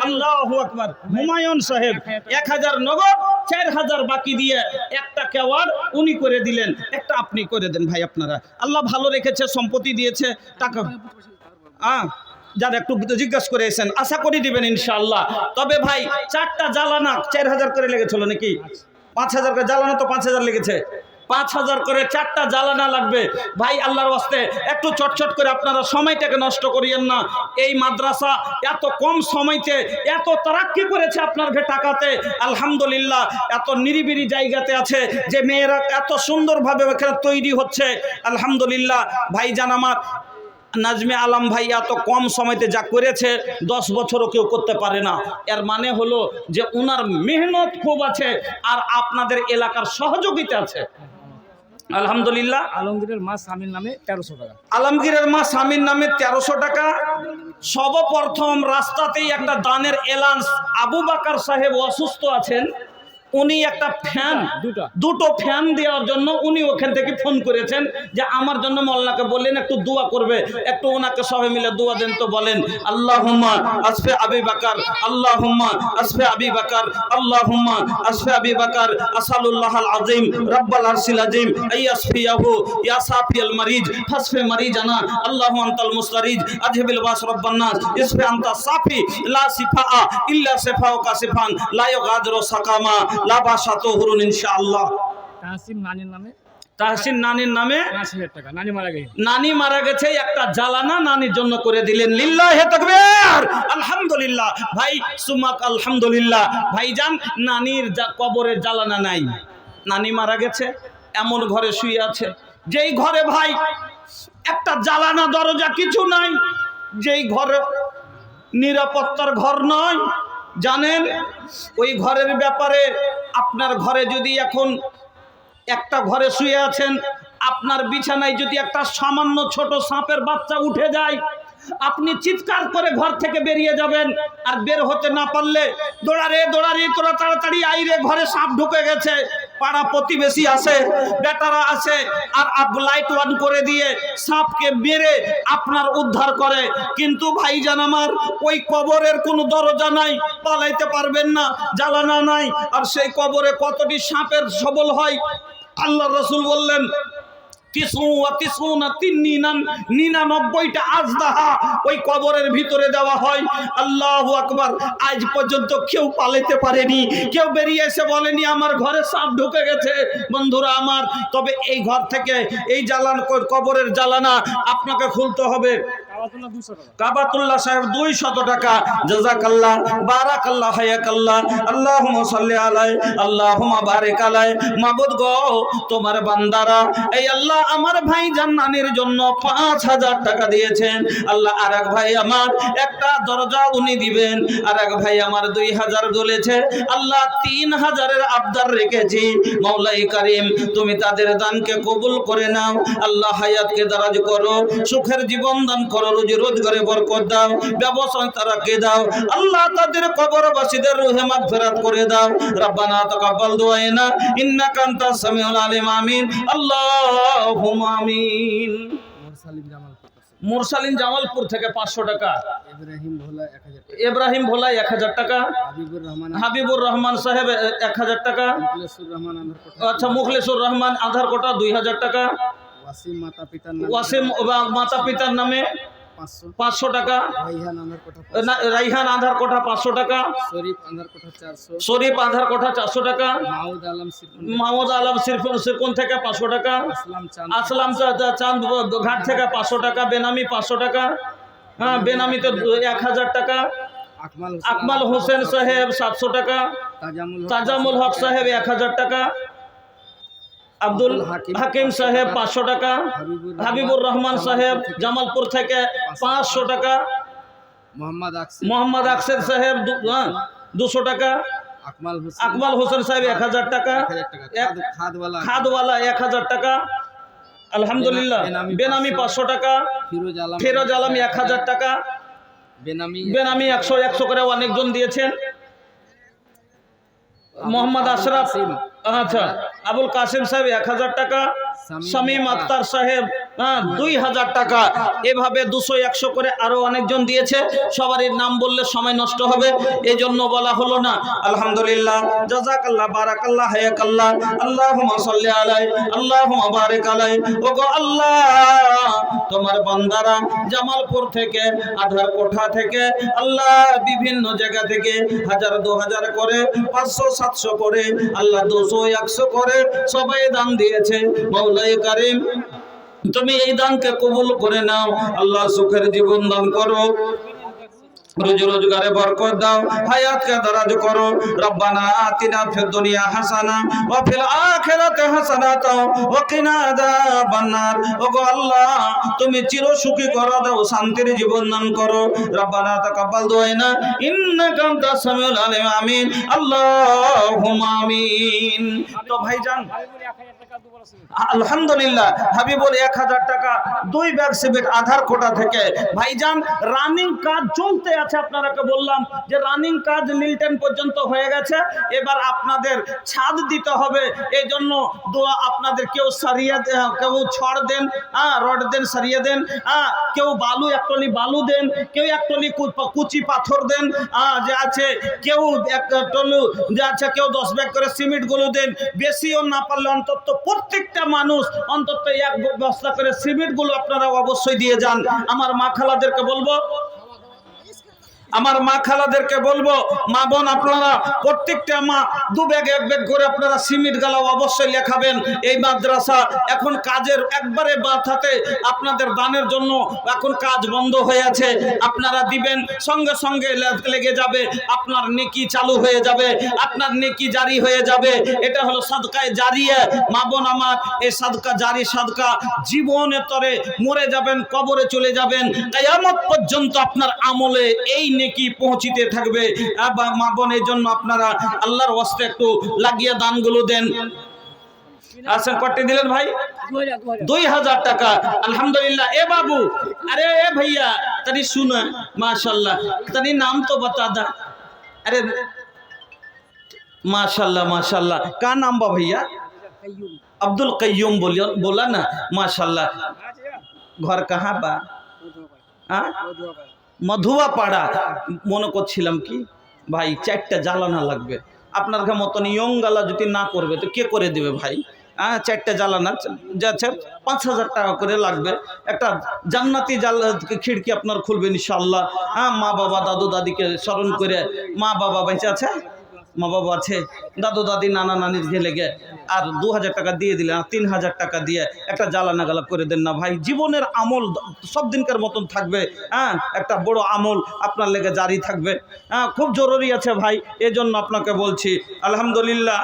আল্লাহু আকবার। হুমায়ুন সাহেব 1000 নগদ, 4000 বাকি দিয়ে একটা কেওয়ার উনি করে দিলেন, একটা আপনি করে দেন ভাই। আপনারা আল্লাহ ভালো রেখেছে, সম্পত্তি দিয়েছে, টাকা যারা একটু জিজ্ঞাসা করে এসেন, আশা করি দিবেন ইনশাআল্লাহ। তবে ভাই 4টা জ্বালানা 4000 করে লেগেছিল নাকি? 5000 করে জ্বালানা, তো 5000 লেগেছে। 5000 করে 4টা জ্বালানা লাগবে ভাই। আল্লাহর ওয়াস্তে একটু চটচট করে আপনারা সময়টাকে নষ্ট করিয়েন না। এই মাদ্রাসা এত কম সময়তে এত তারাক্কি করেছে আপনার টাকাতে, আলহামদুলিল্লাহ। এত নিরিবিলি জায়গাতে আছে যে মেয়েরা এত সুন্দরভাবে এখানে তৈরি হচ্ছে, আলহামদুলিল্লাহ। ভাইজান আমার, নাজমে আলম ভাই এত কম সময়তে যা করেছে 10 বছরও কেউ করতে পারে না। এর মানে হলো যে ওনার মেহনত খুব আছে আর আপনাদের এলাকার সহযোগিতা আছে, আলহামদুলিল্লাহ। আলমগীরের মা স্বামীর নামে 1300 টাকা। আলমগীরের মা স্বামীর নামে 1300 টাকা। সর্বপ্রথম রাস্তাতেই একটা দানের এলান, আবু বাকার সাহেব অসুস্থ আছেন, উনি একটা ফ্যান, 2টো ফ্যান দেওয়ার জন্য উনি ওখান থেকে ফোন করেছেন যে আমার জন্য মোল্লাকে বললেন একটু দোয়া করবে, একটু ওনাকে সবাই মিলে দোয়া দেন। তো বলেন আল্লাহুম্মা আসফে আবি বাকার, আল্লাহুম্মা আসফে আবি বাকার, আল্লাহুম্মা আসফে আবি বাকার, আসালুল্লাহাল আযীম রাব্বাল আরশিল আযীম আইয়াসফিয়াহু ইয়া সাফিয়াল মারিজ ফাসফে মারিজানা আল্লাহু আনতাল মুস্তারিজ আজহিবিল বাস রাব্বান নাস ইসফে আনতা সাফি লা সিফা ইল্লা সিফাউকা সিফান লা ইউগাদিরু সাকামা লাবাসাতো হুরুন ইনশাআল্লাহ। তাহসিন নানির নামে, তাহসিন নানির নামে 5000 টাকা। নানি মারা গেছে, একটা জ্বালানা নানির জন্য করে দিলেন। লিল্লাহি তাকবীর, আলহামদুলিল্লাহ। ভাই সুমাক আলহামদুলিল্লাহ। ভাইজান, নানির কবরের জ্বালানা নাই, নানি মারা গেছে, এমন ঘরে শুয়ে আছে যেই ঘরে ভাই একটা জ্বালানা দরজা কিছু নাই, যেই ঘরে নিরাপত্তার ঘর নয়। জানেন ওই ঘরের ব্যাপারে, আপনার ঘরে যদি এখন একটা ঘরে শুয়ে আছেন, আপনার বিছানায় যদি একটা সামান্য ছোট সাপের বাচ্চা উঠে যায়, আপনি চিৎকার করে ঘর থেকে বেরিয়ে যাবেন। আর বের হতে না পারলে দৌড়ারে তোরা তাড়াতাড়ি আইরে, ঘরে সাপ ঢুকে গেছে। পাড়া প্রতিবেশী আছে, বেটারা আছে, আর লাইট অন করে দিয়ে সাপকে মেরে আপনার উদ্ধার করে। কিন্তু ভাইজান আমার, ওই কবরের কোনো দরজা নাই, পালাইতে পারবেন না, জ্বালানা নাই। আর সেই কবরে কতটি সাপের সবল হয়। আল্লাহ রাসূল বললেন 99টা আজদাহা ওই কবরের ভিতরে দেওয়া হয়। আল্লাহু আকবার। আজ পর্যন্ত কেউ পালাতে পারেনি, কেউ বেরিয়ে এসে বলেনি আমার ঘরে সাপ ঢুকে গেছে। বন্ধুরা আমার, তবে এই ঘর থেকে এই কবরের জ্বালানা আপনাকে খুলতে হবে। কাবাতুল্লাহ সাহেব 200 টাকা। জাযাকাল্লাহ, বারাকাল্লাহ, হায়াকাল্লাহ, আল্লাহুম্মা সাল্লি আলাইহি, আল্লাহুম্মা বারিক আলাইহি। মাবুদ গো, তোমার বান্দারা এই আল্লাহ আমার ভাই জান্নাতের জন্য 5000 টাকা দিয়েছেন। আল্লাহ আরেক ভাই আমার একটা দরজা উনি দিবেন, আরেক ভাই আমার 2000 বলেছে। আল্লাহ 3000-এর আবদার রেখেছি। মাওলাই কারীম, তুমি তাদের দানকে কবুল করে নাও। আল্লাহ হায়াতকে দারাজ করো, সুখের জীবন দান করো, রুজি রোজগারে বরকত দাও, ব্যবসায় তারাকে দাও। আল্লাহ তাদের কবরবাসীদের রুহে মাগফিরাত করে দাও। রব্বানা তাকাব্বাল দুআনা ইন্নাকা আনতাস সামিউল আলিম। আমিন, আল্লাহুম্মা আমিন। মুরসালিন জামালপুর থেকে 500 টাকা। ইব্রাহিম ভোলা 1000 টাকা। হাবিবুর রহমান সাহেব 1000 টাকা। আচ্ছা, মুখলেসুর রহমান আধারকোটা 2000 টাকা। ওয়াসিম মাতা পিতার নামে 500 টাকা। রাইহান আধারকোটা 500 টাকা। শরীফ আধারকোটা 400 টাকা। মাহমুদ আলম সিরকুন থেকে 500 টাকা। আসলাম চাঁদ ঘাট থেকে 500 টাকা। বেনামি 500 টাকা। হ্যাঁ, বেনামিতে 1000 টাকা। আকমাল হোসেন সাহেব 700 টাকা। তাজামুল হক সাহেব 1000 টাকা। আব্দুল হাকিম সাহেব 500 টাকা। হাবিবুর রহমান সাহেব জামালপুর থেকে 500 টাকা। মোহাম্মদ আকসের সাহেব 200 টাকা। আকমাল হোসেন সাহেব 1000 টাকা। খাদওয়ালা 1000 টাকা। আলহামদুলিল্লাহ। বেনামি 500 টাকা। ফিরোজ আলম 1000 টাকা। বেনামি 100 করে অনেকজন দিয়েছেন। মোহাম্মদ আশরাফ, আচ্ছা, আবুল কাসিম সাহেব 1000 টাকা। শামীম আক্তার সাহেব 2000 টাকা। এভাবে 200 100 করে আরো অনেকজন দিয়েছে। সবারই নাম বললে সময় নষ্ট হবে, এই জন্য বলা হলো না। আলহামদুলিল্লাহ, জাযাকাল্লাহ, বারাকাল্লাহ, হায়াকাল্লাহ, আল্লাহুম্মা সাল্লি আলাইহি, আল্লাহুম্মা বারিক আলাইহি। ওগো আল্লাহ, তোমার বান্দারা জামালপুর থেকে, আধারকোঠা থেকে, আল্লাহ বিভিন্ন জায়গা থেকে 1000 2000 করে, 500 700 করে, আল্লাহ 200 100 করে সবাই দান দিয়েছে। মাওলাই কারীম, তুমি এই দানকে কবুল করে নাও। আল্লাহ সুখের জীবন দান করো, রুজি রোজগারে বরকত দাও, হায়াতকে দারাজ করো। রব্বানা আতিনা ফিদ দুনিয়া হাসানা ওয়া ফিল আখিরাতি হাসানাতাও ওয়া কিনা আযাবান নার। ওগো আল্লাহ, তুমি চির সুখী করে দাও, শান্তির জীবন দান করো। রব্বানা তাকাব্বাল দুআনা ইন্নাকা আনতাস সামিউল আলিম। আমিন, আল্লাহুম্মা আমিন। তো ভাইজান, আলহামদুলিল্লাহ, হাবিবুল 1000 টাকা, 2 ব্যাগ সিমেন্ট আধারকোটা থেকে। ভাইজান, রানিং কাজ চলতে আছে। আপনারাকে বললাম যে রানিং কাজ লিলটেন পর্যন্ত হয়ে গেছে। এবার আপনাদের ছাদ দিতে হবে। এই জন্য দোয়া আপনাদের, কেউ সারিয়ে, কেউ ছড় দেন, রড দেন, সারিয়ে দেন, কেউ বালু, 1 টলি বালু দেন, কেউ 1 টলি কুচি পাথর দেন, যে আছে কেউ 1 টলু, যে আছে কেউ 10 ব্যাগ করে সিমেন্ট গুলো দেন। বেশিও না পারলে অন্তত প্রত্যেকটা মানুষ অন্তত 1 বস্তা করে সিমেন্ট গুলো আপনারা অবশ্যই দিয়ে যান। আমার মা খালাদেরকে বলবো, মা বোন, আপনারা প্রত্যেকটা মা 2 ব্যাগ 1 ব্যাগ করে আপনারা সিমেন্ট গালা অবশ্যই লেখাবেন। এই মাদ্রাসা এখন কাজের একবারে বাধাতে, আপনাদের দানের জন্য এখন কাজ বন্ধ হয়ে আছে। আপনারা দিবেন, সঙ্গে সঙ্গে লেগে যাবে, আপনার নেকি চালু হয়ে যাবে, আপনার নেকি জারি হয়ে যাবে। এটা হলো সাদকায়ে জারিয়া। মা বোন আমার, এই সাদকা জারি, সাদকা জীবনে তরে মরে যাবেন, কবরে চলে যাবেন, কিয়ামত পর্যন্ত আপনার আমলে এই নেকি পৌঁছিতে থাকবে। মা বোন, এই জন্য আপনারা আল্লাহর ওয়াস্তে একটু লাগিয়ে দানগুলো দেন। আচ্ছা, কটে দিলেন ভাই? 2000 টাকা। আলহামদুলিল্লাহ। এ বাবু, अरे ए भैया तनी सुन, माशाल्लाह, तनी नाम तो बता दा। अरे माशाल्लाह माशाल्लाह, का नाम बा भैया? अब्दुल कय्यूम बोला ना, माशाल्लाह। घर कहाँ बा? मधुआ पाड़ा। মনে করছিলাম কি ভাই, 4টা জ্বালানা লাগবে। আপনার মতন ইয়ং গালা যদি না করবে তো কে করে দেবে ভাই? 4টা জ্বালানা যাচ্ছে 5000 টাকা করে লাগবে। একটা জান্নাতি খিড়কি আপনার খুলবেন ইনশাআল্লাহ। মা বাবা দাদু দাদিকে স্মরণ করে, মা বাবা বেঁচে আছে? মা বাবা আছে, দাদু দাদি নানা নানির ঘেলে গে আর 2000 টাকা দিয়ে দিলেন, 3000 টাকা দিয়ে একটা জ্বালানা গালা করে দেন না ভাই। জীবনের আমল সব দিনকার মতন থাকবে। একটা বড় আমল আপনার লেগে জারি থাকবে। খুব জরুরি আছে ভাই, এজন্য আপনাকে বলছি। আলহামদুলিল্লাহ।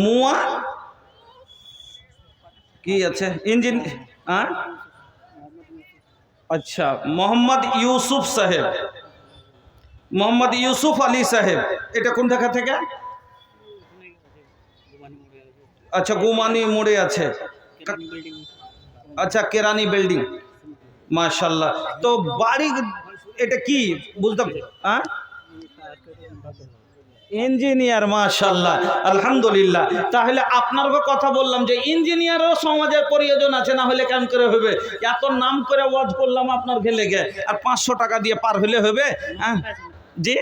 মুয়া কি আছে? ইঞ্জিন আচ্ছা, মোহাম্মদ ইউসুফ সাহেব, মোহাম্মদ ইউসুফ আলী সাহেব। এটা কোন ঢাকা থেকে? আচ্ছা, গুমানি মোড়ে আছে। আচ্ছা, কেরানি বিল্ডিং। মাশাআল্লাহ। তো বাড়ি এটা কি বুঝতে? ইঞ্জিনিয়ার। মাশাআল্লাহ, আলহামদুলিল্লাহ। তাহলে আপনার কথা বললাম যে ইঞ্জিনিয়ারও সমাজের প্রয়োজন আছে, না হলে কেন করে হবে? এত নাম করে ওয়াজ করলাম আপনার ঘেলে গে, আর 500 টাকা দিয়ে পার হলে হবে? জি,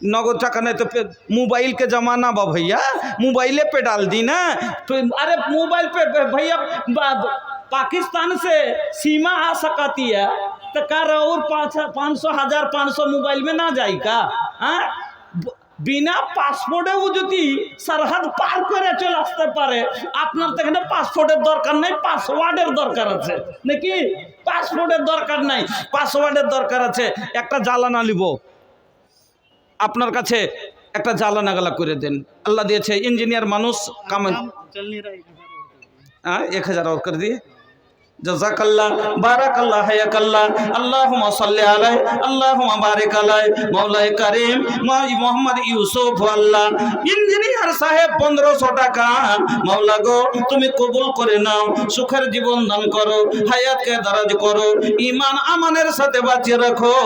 नगद टाका नहीं तो मोबाइल के जमाना बा भैया, मोबाइले पे डाल दी ना। अरे मोबाइल पे भैया पाकिस्तान से सीमा आ सकती है तो कर और 500 1000 500 मोबाइल में ना जाए का? बिना पासपोर्टे वो যদি सरहद पार করে চলে আসতে পারে, আপনার তো এখানে পাসপোর্টের দরকার নাই, পাসওয়ার্ডের দরকার আছে নাকি? পাসপোর্টের দরকার নাই, পাসওয়ার্ডের দরকার আছে। একটা জ্বালানা নিব, আপনার কাছে একটা জ্বালানা গালা করে দেন। আল্লাহ দিয়েছে ইঞ্জিনিয়ার মানুষ, কামান 1000 और कर दिए। जज़ाकल्लाह, बारकल्लाह, हयाकल्लाह, अल्लाहुम्मा सल्ली अलैहि, अल्लाहुम्मा बारिक अलैहि। मौलाए करीम मोहम्मद यूसुफ আল্লাহ ইঞ্জিনিয়ার সাহেব 1500 টাকা মাওলা গো তুমি কবুল করে নাও, সুখের জীবন দান করো, হায়াতকে দারাজ করো, ঈমান আমানের সাথে বাঁচিয়ে রাখো।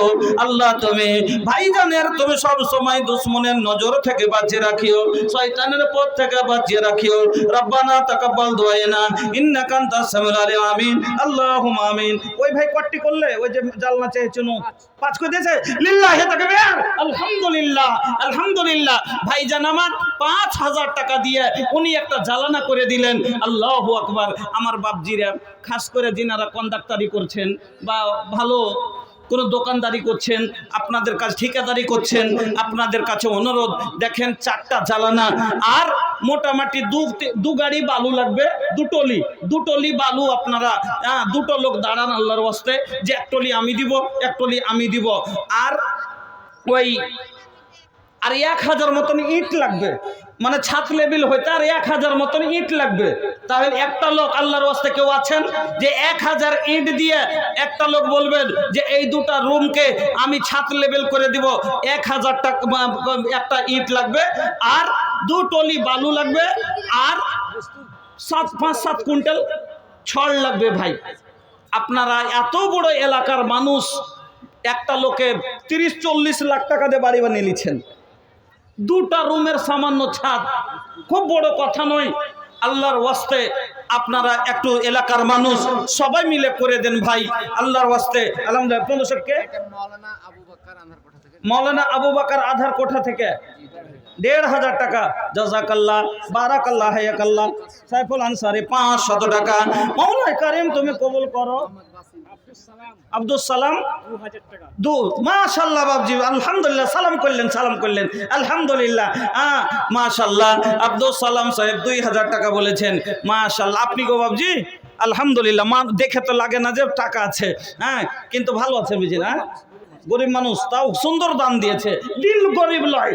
আল্লাহ তুমি ভাইজানের তুমি সব সময় দুশমনের নজর থেকে বাঁচিয়ে রাখিও, শয়তানের পথ থেকে বাঁচিয়ে রাখিও। রব্বানা তাকাব্বাল দুআনা ইন্নাকা আনতাস সামিউল আলিম। আমিন, আল্লাহুম্মা আমিন। ওই ভাই কট্টি করলে ওই যে জালনা চেয়েছিল 5 করে দিয়েছে। লিল্লাহি তাকবীর, আলহামদুলিল্লাহ, আলহামদুলিল্লাহ। ভাইজান আমার 5000 টাকা দিয়ে উনি একটা জ্বালানা করে দিলেন। আল্লাহু আকবার। আমার বাপজিরা খাস করে যিনারা কন্ডাক্টরি করছেন বা ভালো কোনো দোকানদারি করছেন, আপনাদের কাছে ঠিকাদারি করছেন, আপনাদের কাছে অনুরোধ, দেখেন 4টা জ্বালানা আর মোটামুটি 2 গাড়ি বালু লাগবে, 2 টলি বালু। আপনারা 2টো লোক দাঁড়ান আল্লাহর ওয়াস্তে, যে 1 টলি আমি দিব, 1 টলি আমি দিব। আর ওই 1000 মতন ইট লাগবে, মানে ছাদ লেভেল হইতে আর 1000 মতন ইট লাগবে। তাহলে একটা লোক আল্লাহর ওয়াস্তে কেউ আছেন যে 1000 ইট দিয়ে একটা লোক বলবেন যে এই 2টা রুমকে আমি ছাদ লেভেল করে দিব, 1000 টাকা একটা ইট লাগবে, আর 2 টলি বালু লাগবে, আর 5-7 কুইন্টাল ছড় লাগবে। ভাই আপনারা এত বড় এলাকার মানুষ, একটা লোকে 30-40 লাখ টাকা দিয়ে বাড়ি বানিয়ে নিচ্ছেন, 2টা রুমের সামান্য ছাদ, খুব বড় কথা নয়। আল্লাহর ওয়াস্তে আপনারা একটু এলাকার মানুষ সবাই মিলে করে দেন ভাই, আল্লাহর ওয়াস্তে। আলহামদুলিল্লাহ। 1500 কে মৌলানা আবু বকর আধার কোঠা থেকে 1500 টাকা। জাযাকাল্লাহ, বারাকাল্লাহ, হায়াকাল্লাহ। সাইফুল আনসারী 500 টাকা। মৌলায়ে কারীম তুমি কবুল করো। আব্দুল সালাম 2000 টাকা। মাশাআল্লাহ বাবজি, আলহামদুলিল্লাহ। সালাম করলেন, আলহামদুলিল্লাহ। মাশাআল্লাহ। আব্দুল সালাম সাহেব 2000 টাকা বলেছেন। মাশাআল্লাহ। আপনি গো বাবজি, আলহামদুলিল্লাহ। দেখে তো লাগে না যে টাকা আছে, কিন্তু ভালো আছে বুঝি না। গরিব মানুষ, তাও সুন্দর দান দিয়েছে। দিল গরিব লয়,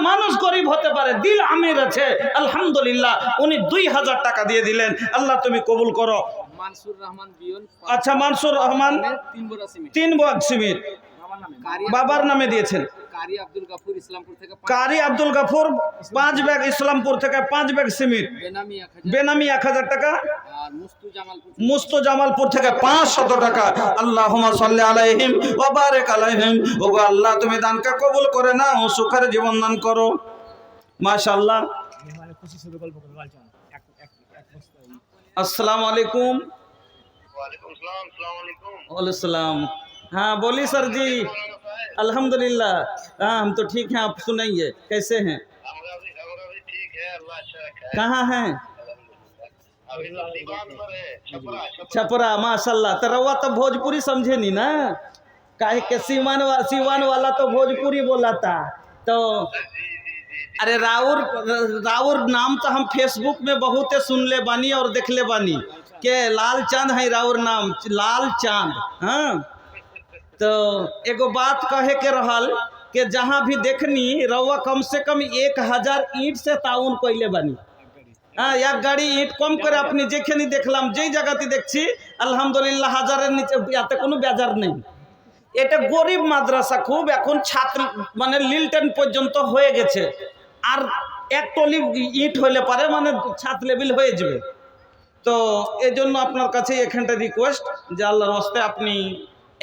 মানুষ গরিব হতে পারে, দিল আমির আছে। আলহামদুলিল্লাহ, উনি 2000 টাকা দিয়ে দিলেন। আল্লাহ তুমি কবুল করো। মানসুর রহমান বিয়ন, আচ্ছা, মানসুর রহমান 3 বড়া সিমেন্ট, 3 বগ সিমেন্ট বাবার নামে দিয়েছেন। কারি আব্দুল গাফুর ইসলামপুর থেকে কারি আব্দুল গাফুর 5 ব্যাগ, ইসলামপুর থেকে 5 ব্যাগ সিমেন্ট, বেনামি 1000 টাকা, আর মুস্তু জামালপুর থেকে 500 টাকা। আল্লাহুম্মা সাল্লি আলাইহিম ওয়া বারিক আলাইহিম। ওগো আল্লাহ, তুমি দানকে কবুল করে নাও, সুখের জীবন দান করো। মাশাআল্লাহ। अस्सलाम वालेकुम। वालेकुम सलाम। अस्सलाम वालेकुम। वालेकुम सलाम। हाँ बोलिए सर जी। अल्हम्दुलिल्लाह, हाँ हम तो ठीक हैं, आप सुनाइए कैसे हैं? हमरा भी ठीक है, अल्लाह अच्छा रखा है। कहाँ हैं? अभी तो दीवान पर है, छपरा। छपरा, माशाल्लाह। तो रउआ तो भोजपुरी समझे नहीं ना, काहे के सीवान वाला तो भोजपुरी बोला था। तो अरे राउर नाम तो हम फेसबुक में बहुत सुनले बानी और देखले बानी के लाल चांद है राउर नाम, लाल चांद। हाँ, तो एगो बात कहे के रहल कि जहाँ भी देखनी रउआ कम से कम 1000 ईंट से ताउन कइले बानी। हाँ, एक गाड़ी ईंट कम करे अपनी जेखनी देखलाम, যেই জায়গাতে দেখছি আলহামদুলিল্লাহ হাজারের নিচে ইয়াতে কোনো বেজার নেই। এটা গরিব মাদ্রাসা, খুব এখন ছাত্র মানে লিলটেন পর্যন্ত হয়ে গেছে, আর এক টলি ইট হইলে পারে মানে ছাত্র লেভেল হয়ে যাবে। তো এই জন্য আপনার কাছে এখানটা রিকোয়েস্ট যে আল্লাহর রাস্তে আপনি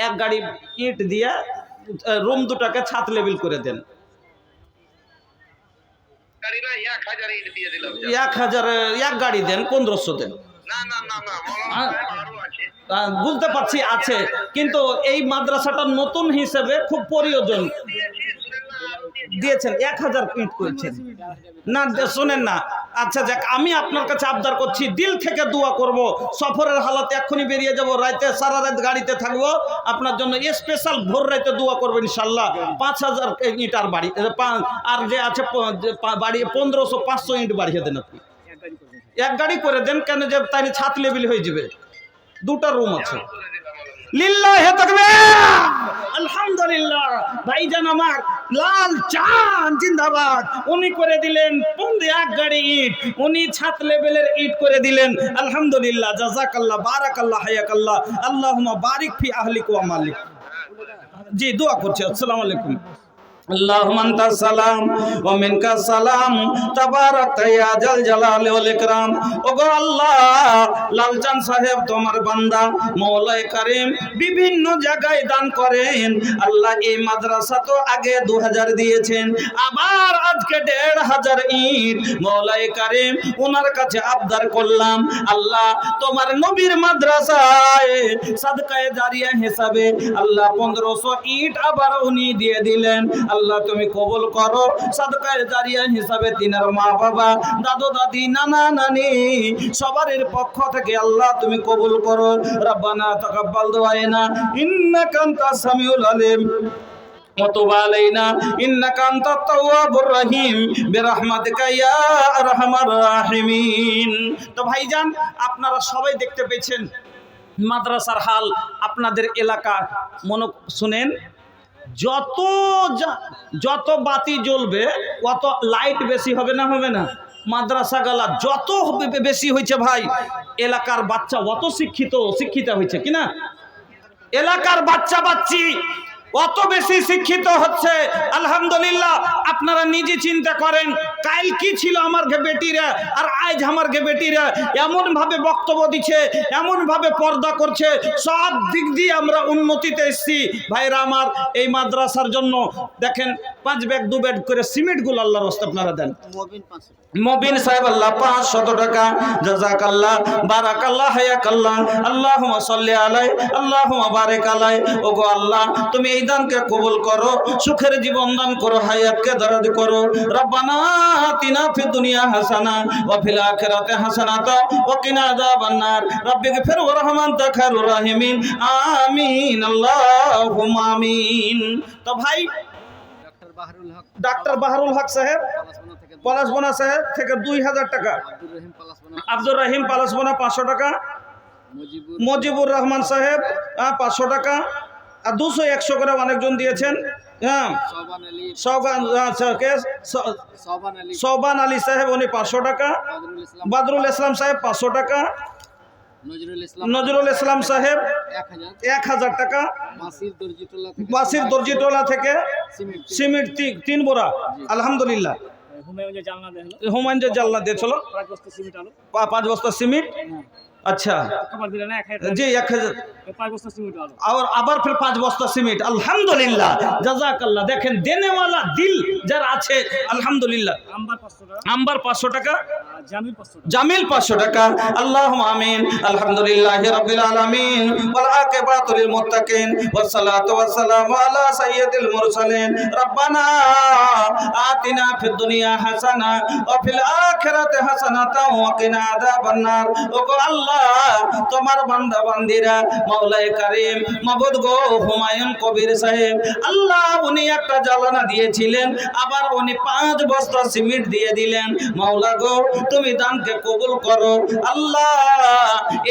এক গাড়ি ইট দিয়ে রুম দুটাকে ছাদ লেভেল করে দেন। গাড়ি না 1000 ইট দিয়ে দিলাম। 1000 এক গাড়ি দেন, 1500 দেন। না না না না, মৌলানা আরো আছে। বুঝতে পারছি আছে, কিন্তু এই মাদ্রাসাটা নতুন হিসেবে খুব প্রয়োজন দিয়েছেন। 1000 ইট করেছেন না, শোনেন না। আচ্ছা যাক, আমি আপনার কাছে আবদার করছি, দিল থেকে দোয়া করব। সফরের হালাতে এক্ষুনি বেরিয়ে যাব, রাতে সারা রাত গাড়িতে থাকবো, আপনার জন্য স্পেশাল ভোর রাতে দোয়া করবো ইনশাল্লাহ। 5000 ইটার বাড়ি, আর যে আছে বাড়ি 1500 500 ইট বাড়িয়ে দেন আপনি। এক গাড়ি করে দেন, কেন যে তাই ছাদ লেভেল হয়ে যাবে। 2টা রুম আছে। লিল্লাহি তাকবীর, আলহামদুলিল্লাহ। ভাইজান আমার লাল চাঁদ জিন্দাবাদ, উনি করে দিলেন 1 গাড়ি ইট, উনি ছাদ লেভেলের ইট করে দিলেন। আলহামদুলিল্লাহ, জাযাকাল্লাহ, বারাকাল্লাহ, হায়াকাল্লাহ, আল্লাহুম্মা বারিক ফি আহলিক ওয়া মালিক। জি, দোয়া করছি। আসসালামু আলাইকুম। আল্লাহুম্মা আনতাস সালাম ওয়া মিনকাস সালাম, তাবারাকতা ইয়া জাল জালালি ওয়াল ইকরাম। ওগো আল্লাহ, লালচান সাহেব তোমার বান্দা, মওলাই কারীম বিভিন্ন জায়গায় দান করেন। আল্লাহ, এই মাদ্রাসা তো আগে 2000 দিয়েছেন, আবার আজকে 1500 ইট। মওলাই কারীম ওনার কাছে আবদার করলাম, আল্লাহ তোমার নবীর মাদ্রাসায় সাদকায়ে জারিয়া হিসাবে আল্লাহ 1500 ইট আবার উনি দিয়ে দিলেন। আল্লাহ তুমি কবুল করো, সাদকায়ে জারিয়া হিসাবে তিনার মা বাবা, দাদু দাদি, নানা নানি সবার পক্ষ থেকে আল্লাহ তুমি কবুল করো। রব্বানা তাকাব্বাল দুআনা ইন্নাকা আনতাস সামিউল আলিম ওয়া তুব আলাইনা ইন্নাকা আনতাত তাওয়াবুর রহিম বিরহমাতিকা ইয়া আরহামার রাহিমিন। তো ভাইজান, আপনারা সবাই দেখতে পেয়েছেন মাদ্রাসার হাল। আপনাদের এলাকা মনে শুনেন, যত বাতি জ্বলবে অত লাইট বেশি হবে না, হবে না? মাদ্রাসা গালা যত বেশি হয়েছে ভাই, এলাকার বাচ্চা অত শিক্ষিত হয়েছে কিনা? এলাকার বাচ্চি অত বেশি শিক্ষিত হচ্ছে। আলহামদুলিল্লাহ, আপনারা নিজে চিন্তা করেন, কাল কি ছিল আমার বেটিরা আর আজ আমার বেটিরা এমন ভাবে বক্তব্য দিচ্ছে, এমন ভাবে পর্দা করছে, সব দিক দিয়ে আমরা উন্নতিতে এসেছি। ভাইরা আমার, এই মাদ্রাসার জন্য দেখেন 5 ব্যাগ 2 ব্যাগ করে সিমেন্টগুলো আল্লাহর রাস্তায় আপনারা দেন। মবিন সাহেব আল্লাহ 500 টাকা, জাযাকাল্লাহ, বারাকাল্লাহ, হায়াকাল্লাহ, আল্লাহুম্মা সাল্লি আলাইহি, আল্লাহুম্মা বারিক আলাইহি। ওগো আল্লাহ, তুমি এই দানকে কবুল করো, সুখের জীবন দান করো, হায়াতকে দারাজ করো। রব্বানা আতিনা ফিদ দুনিয়া হাসানা ওয়া ফিল আখিরাতি হাসানাতা ওয়া কিনা আযাবান নার। রাব্বিগফির ওয়ারহাম আনতা খায়রুর রাহিমিন। আমিন, আল্লাহুম্মা আমিন। তো ভাই, ডাক্তার বাহারুল হক সাহেব পলাশবনা সাহেব থেকে 2000 টাকা, আব্দুর রহিম পালাসবনা 500 টাকা, মুজিবুর রহমান সাহেব 500 টাকা, আর 200 100 করে অনেকজন দিয়েছেন। হ্যাঁ, সোবান আলী, সোবান আলী, সোবান আলী সাহেব উনি 500 টাকা, বদরুল ইসলাম, বদরুল ইসলাম সাহেব 500 টাকা, নজরুল ইসলাম, নজরুল ইসলাম সাহেব 1000, 1000 টাকা, বাসির দর্জিটোলা থেকে, বাসির দর্জিটোলা থেকে সিমেন্ট, সিমেন্ট 3 বোরা। আলহামদুলিল্লাহ। হুমায়ুনের জালনা দেন, হুমায়ুনের জাল্লা দিয়েছিল 5 বস্তা সিমেন্ট আলো, 5 বস্তা সিমেন্ট। अच्छा খবর দিলেন না 1000, जी 1000 5 বস্তা সিমেন্ট আলো, और আবার फिर 5 বস্তা সিমেন্ট। আলহামদুলিল্লাহ, জাযাকাল্লাহ। দেখেন দেনেওয়ালা দিল যার আছে, আলহামদুলিল্লাহ। আম্বার 500 টাকা, আম্বার 500 টাকা, জামিল 500 টাকা, জামিল 500 টাকা। আল্লাহুম্মা আমিন। আলহামদুলিল্লাহি রাব্বিল আলামিন ওয়াল আকিবাতু লিল মুত্তাকিন ওয়াস সালাতু ওয়াস সালামু আলা সাইয়্যিদিল মুরসালিন। রব্বানা আতিনা ফিদ দুনিয়া হাসানা ওয়া ফিল আখিরাতি হাসানাতাও ওয়া কিনা আযাবান নার। ওগো আল্লাহ, তোমার বান্দা বান্দিরা, মাওলায়ে কারীম, মাবুদ গো, হুমায়ুন কবির সাহেব আল্লাহ উনি একটা জ্বালানা দিয়েছিলেন, আবার উনি 5 বস্তা সিমেন্ট দিয়ে দিলেন। মাওলা গো, তুমি দানকে কবুল করো। আল্লাহ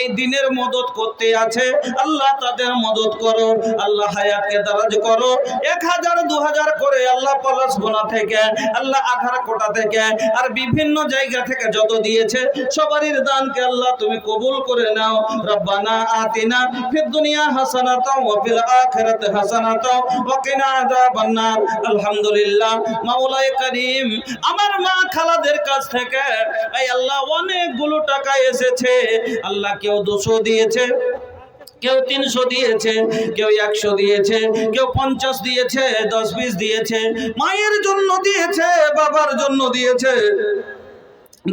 এই দিনের মদত করতে আছে, আল্লাহ তাদের মদত করো। আল্লাহ হায়াতকে দারাজ করো। 1000 2000 করে আল্লাহ পলাশবোনা থেকে, আল্লাহ আধার কোটা থেকে, আর বিভিন্ন জায়গা থেকে যত দিয়েছে সবারই দানকে আল্লাহ তুমি কবুল করে নাও। রব্বানা আতিনা ফিদ দুনিয়া হাসানাতাও ওয়া ফিল আখিরাতি হাসানাতাও ওয়া কিনা আযাবান নার। আলহামদুলিল্লাহ। মাওলায়ে কারীম, আমার মা খালাদের কাছ থেকে এই আল্লাহ অনেকগুলো টাকা এসেছে। আল্লাহ কেউ 200 দিয়েছে, কেউ 300 দিয়েছে, কেউ 100 দিয়েছে, কেউ 50 দিয়েছে, 10-20 দিয়েছে। মায়ের জন্য দিয়েছে, বাবার জন্য দিয়েছে,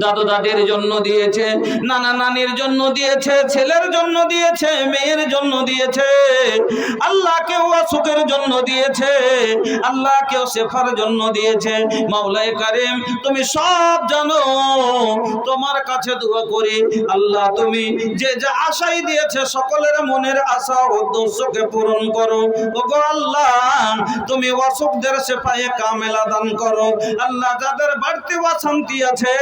দাদু দাদির জন্য দিয়েছে, নানা নানির জন্য দিয়েছে, ছেলের জন্য দিয়েছে, মেয়ের জন্য দিয়েছে। আল্লাহ কেউ অসুখের জন্য দিয়েছে, আল্লাহ কেউ শেফার জন্য দিয়েছে। মাওলায়ে কারীম, তুমি সব জানো। তোমার কাছে দোয়া করি, আল্লাহ তুমি যে যা আশাই দিয়েছে সকলের মনের আশা ও উদ্দেশ্যকে পূরণ করো। ওগো আল্লাহ, তুমি অসুখদের শেফায়ে কামেলা দান করো। আল্লাহ যাদের বাড়তি অশান্তি আছে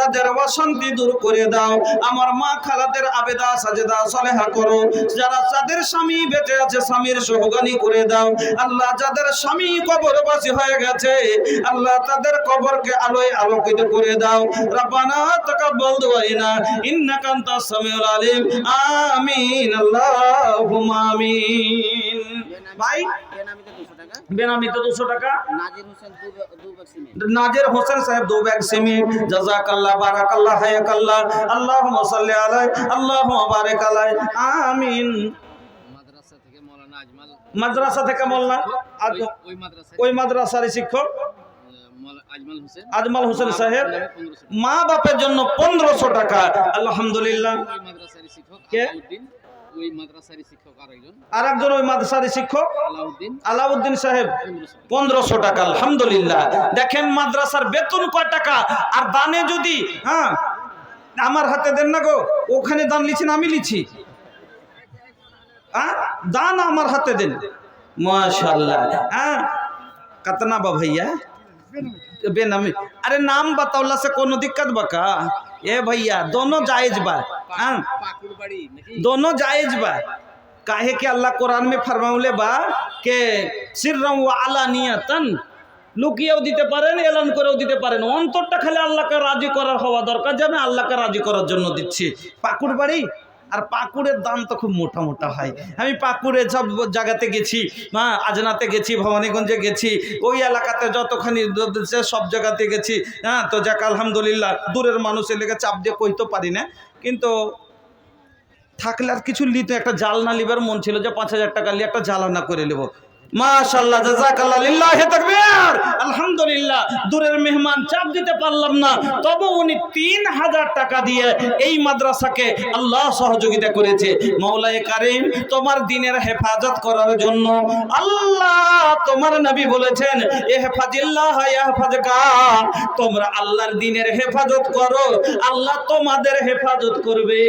তাদের অশান্তি দূর করে দাও। আমার মা খালাদের আবেদা সাজেদা সালেহা করো। যারা যাদের স্বামী বেঁচে আছে স্বামীর সোহাগানি করে দাও। আল্লাহ যাদের স্বামী কবরবাসী হয়ে গেছে আল্লাহ তাদের কবরকে আলোয় আলোকিত করে দাও। রব্বানা তাকাব্বাল দুআইনা ইন্নাকা আনতাস সামিউল আলিম। আমিন আল্লাহুম্মা আমিন। ভাই বেনামিতে 200 টাকা, নাজির হোসেন সাহেব 2 ব্যাগ সিমেন্ট। জাযাকাল্লাহ, বারাকাল্লাহ, হায়াকাল্লাহ। আল্লাহুম্মা সাল্লি আলাইহি, আল্লাহুম্মা বারিক আলাইহি। আমিন। মাদ্রাসা থেকে মাওলানা আজমাল, মাদ্রাসা থেকে মোল্লা ওই মাদ্রাসার শিক্ষক আজমাল হোসেন, আজমাল হোসেন সাহেব মা বাপের জন্য 1500 টাকা। আলহামদুলিল্লাহ। ওই মাদ্রাসার শিক্ষক কে? আলাউদ্দিন, ওই মাদ্রাসার শিক্ষক আরেকজন ওই মাদ্রাসার শিক্ষক আলাউদ্দিন, আলাউদ্দিন সাহেব 1500 টাকা। আলহামদুলিল্লাহ। দেখেন মাদ্রাসার বেতন কয় টাকা, আর দানে যদি আমার হাতে দেন না গো, ওখানে দান লিছেন আমি লিছি, दान हमार हाथे दिन माशाल्लाह। कतना बा भैया बेनामी? अरे नाम बतावला से कोनो दिक्कत बा का? ए भैया दोनों जायज बा, दोनों जायज बा। काहे कि अल्लाह कुरान में फरमाउले बा के सिर्रम व अलानियतन लुकिয়েও দিতে পারেন এলান করেও দিতে পারেন। অন্তরটা খালি আল্লাহকে রাজি করার হওয়া দরকার যে আমি আল্লাহকে রাজি করার জন্য দিচ্ছি। পাকুড় বাড়ি আর পাকুড়ের দাম তো খুব মোটা মোটা হয়। আমি পাকুড়ে সব জায়গাতে গেছি, আজনাতে গেছি, ভবানীগঞ্জে গেছি, ওই এলাকাতে যতখানি সব জায়গাতে গেছি। তো যাক আলহামদুলিল্লাহ, দূরের মানুষের লেগে চাপ দিয়ে কইতে পারি না, কিন্তু থাকলে আর কিছু নিতে একটা জালনা লিবার মন ছিল যে 5000 টাকা নিয়ে একটা জালনা করে নেব। মাশাআল্লাহ, জাযাকাল্লাহ, লিল্লাহি তাকবীর, আলহামদুলিল্লাহ। দূরের মেহমান চাপ দিতে পারলাম না, তবে উনি 3000 টাকা দিয়ে এই মাদ্রাসাকে আল্লাহ সহযোগিতা করেছে। মাওলায়ে কারীম, তোমার দ্বীনের হেফাজত করার জন্য আল্লাহ তোমার নবী বলেছেন ইহফাজিল্লাহ ইয়াহফাজকা, তোমরা আল্লাহর দ্বীনের হেফাজত করো, আল্লাহ তোমাদের হেফাজত করবে।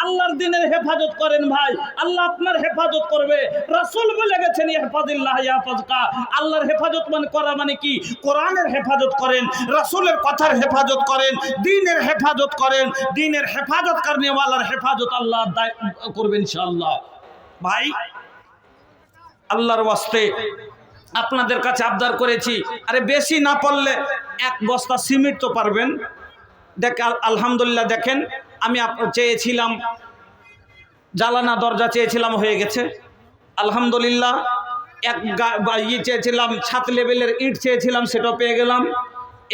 আল্লাহর দ্বীনের হেফাজত করেন ভাই, আল্লাহ আপনার হেফাজত করবে। রাসূল বলে গেছেন ইহফাজিল্লাহ ইয়াহফাজকা। আল্লাহর হেফাজত মানে করা মানে কি? কোরআনের হেফাজত করেন, রাসূলের কথার হেফাজত করেন, দ্বীনের হেফাজত করেন। দ্বীনের হেফাজত করনে ওয়ালার হেফাজত আল্লাহ করবেন ইনশাআল্লাহ। ভাই আল্লাহর ওয়াস্তে আপনাদের কাছে আবদার করেছি, আরে বেশি না পারলে 1 বস্তা সিমেন্ট তো পারবেন। আলহামদুলিল্লাহ দেখেন, আমি চেয়েছিলাম জালানা দরজা চেয়েছিলাম, হয়ে গেছে আলহামদুলিল্লাহ। চেয়েছিলাম ছাদ লেভেলের ইট চেয়েছিলাম, সেটাও পেয়ে গেলাম।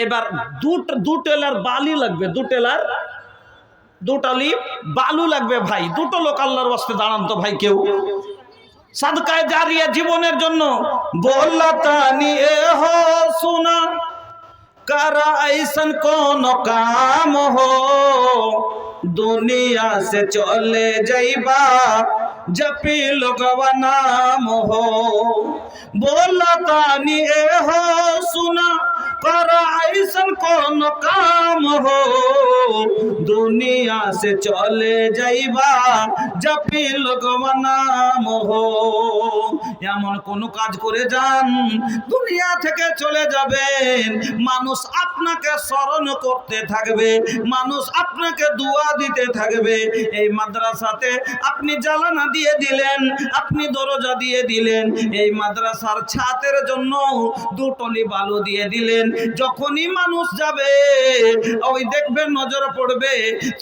এবার দু টেলার বালি লাগবে, 2 ট্রলি বালু লাগবে ভাই। 2টো লোক আল্লাহর ওয়াস্তে দাঁড়ান তো ভাই, কেউ সাদকায়ে জারিয়া জীবনের জন্য। बोलता निये हो सुना करा ऐसन कौन काम हो, दुनिया से चले जाइबा जपी लोगवा नाम हो। बोलता निये हो सुना करा ऐसन कौन काम हो, दुनिया से चले जाइबा जपी लोगवा नाम हो। এমন কোন কাজ করে যান, দুনিয়া থেকে চলে যাবেন, মানুষ আপনাকে স্মরণ করতে থাকবে, মানুষ আপনাকে দোয়া দিতে থাকবে। এই মাদ্রাসাতে আপনি জালানা দিয়ে দিলেন, আপনি দরজা দিয়ে দিলেন, এই মাদ্রাসার ছাদের জন্য 2 টলি বালু দিয়ে দিলেন। যখনই মানুষ যাবে ওই দেখবেন নজর পড়বে,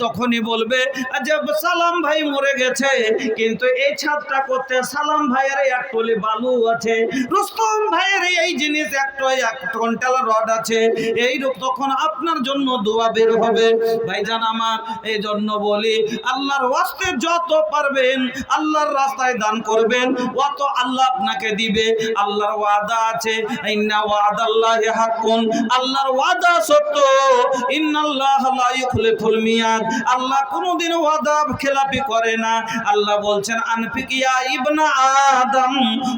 তখনই বলবে যে সালাম ভাই মরে গেছে, কিন্তু এই ছাদটা করতে সালাম ভাইয়ের 1 টলি বালু আছে, রুস্তম ভাইয়ের এই জিনিস 1 কুইন্টাল রড আছে। এই রূপ তখন আপনার জন্য দোয়া বের হবে। ভাইজান আমার, এই জন্য বলি আল্লাহর ওয়াস্তে যত পারবেন আল্লাহর রাস্তায় দান করবেন, অত আল্লাহ আপনাকে দিবে। আল্লাহর ওয়াদা আছে, ইন্না ওয়াদাল্লাহি হাক্কুন, আল্লাহর ওয়াদা সত্য। ইন্নাল্লাহা লা ইউখলিফুল মিয়াদ, আল্লাহ কোনোদিন ওয়াদা খেলাপি করে না। আল্লাহ বলছেন আনফিকিয়া ইবনা আদম,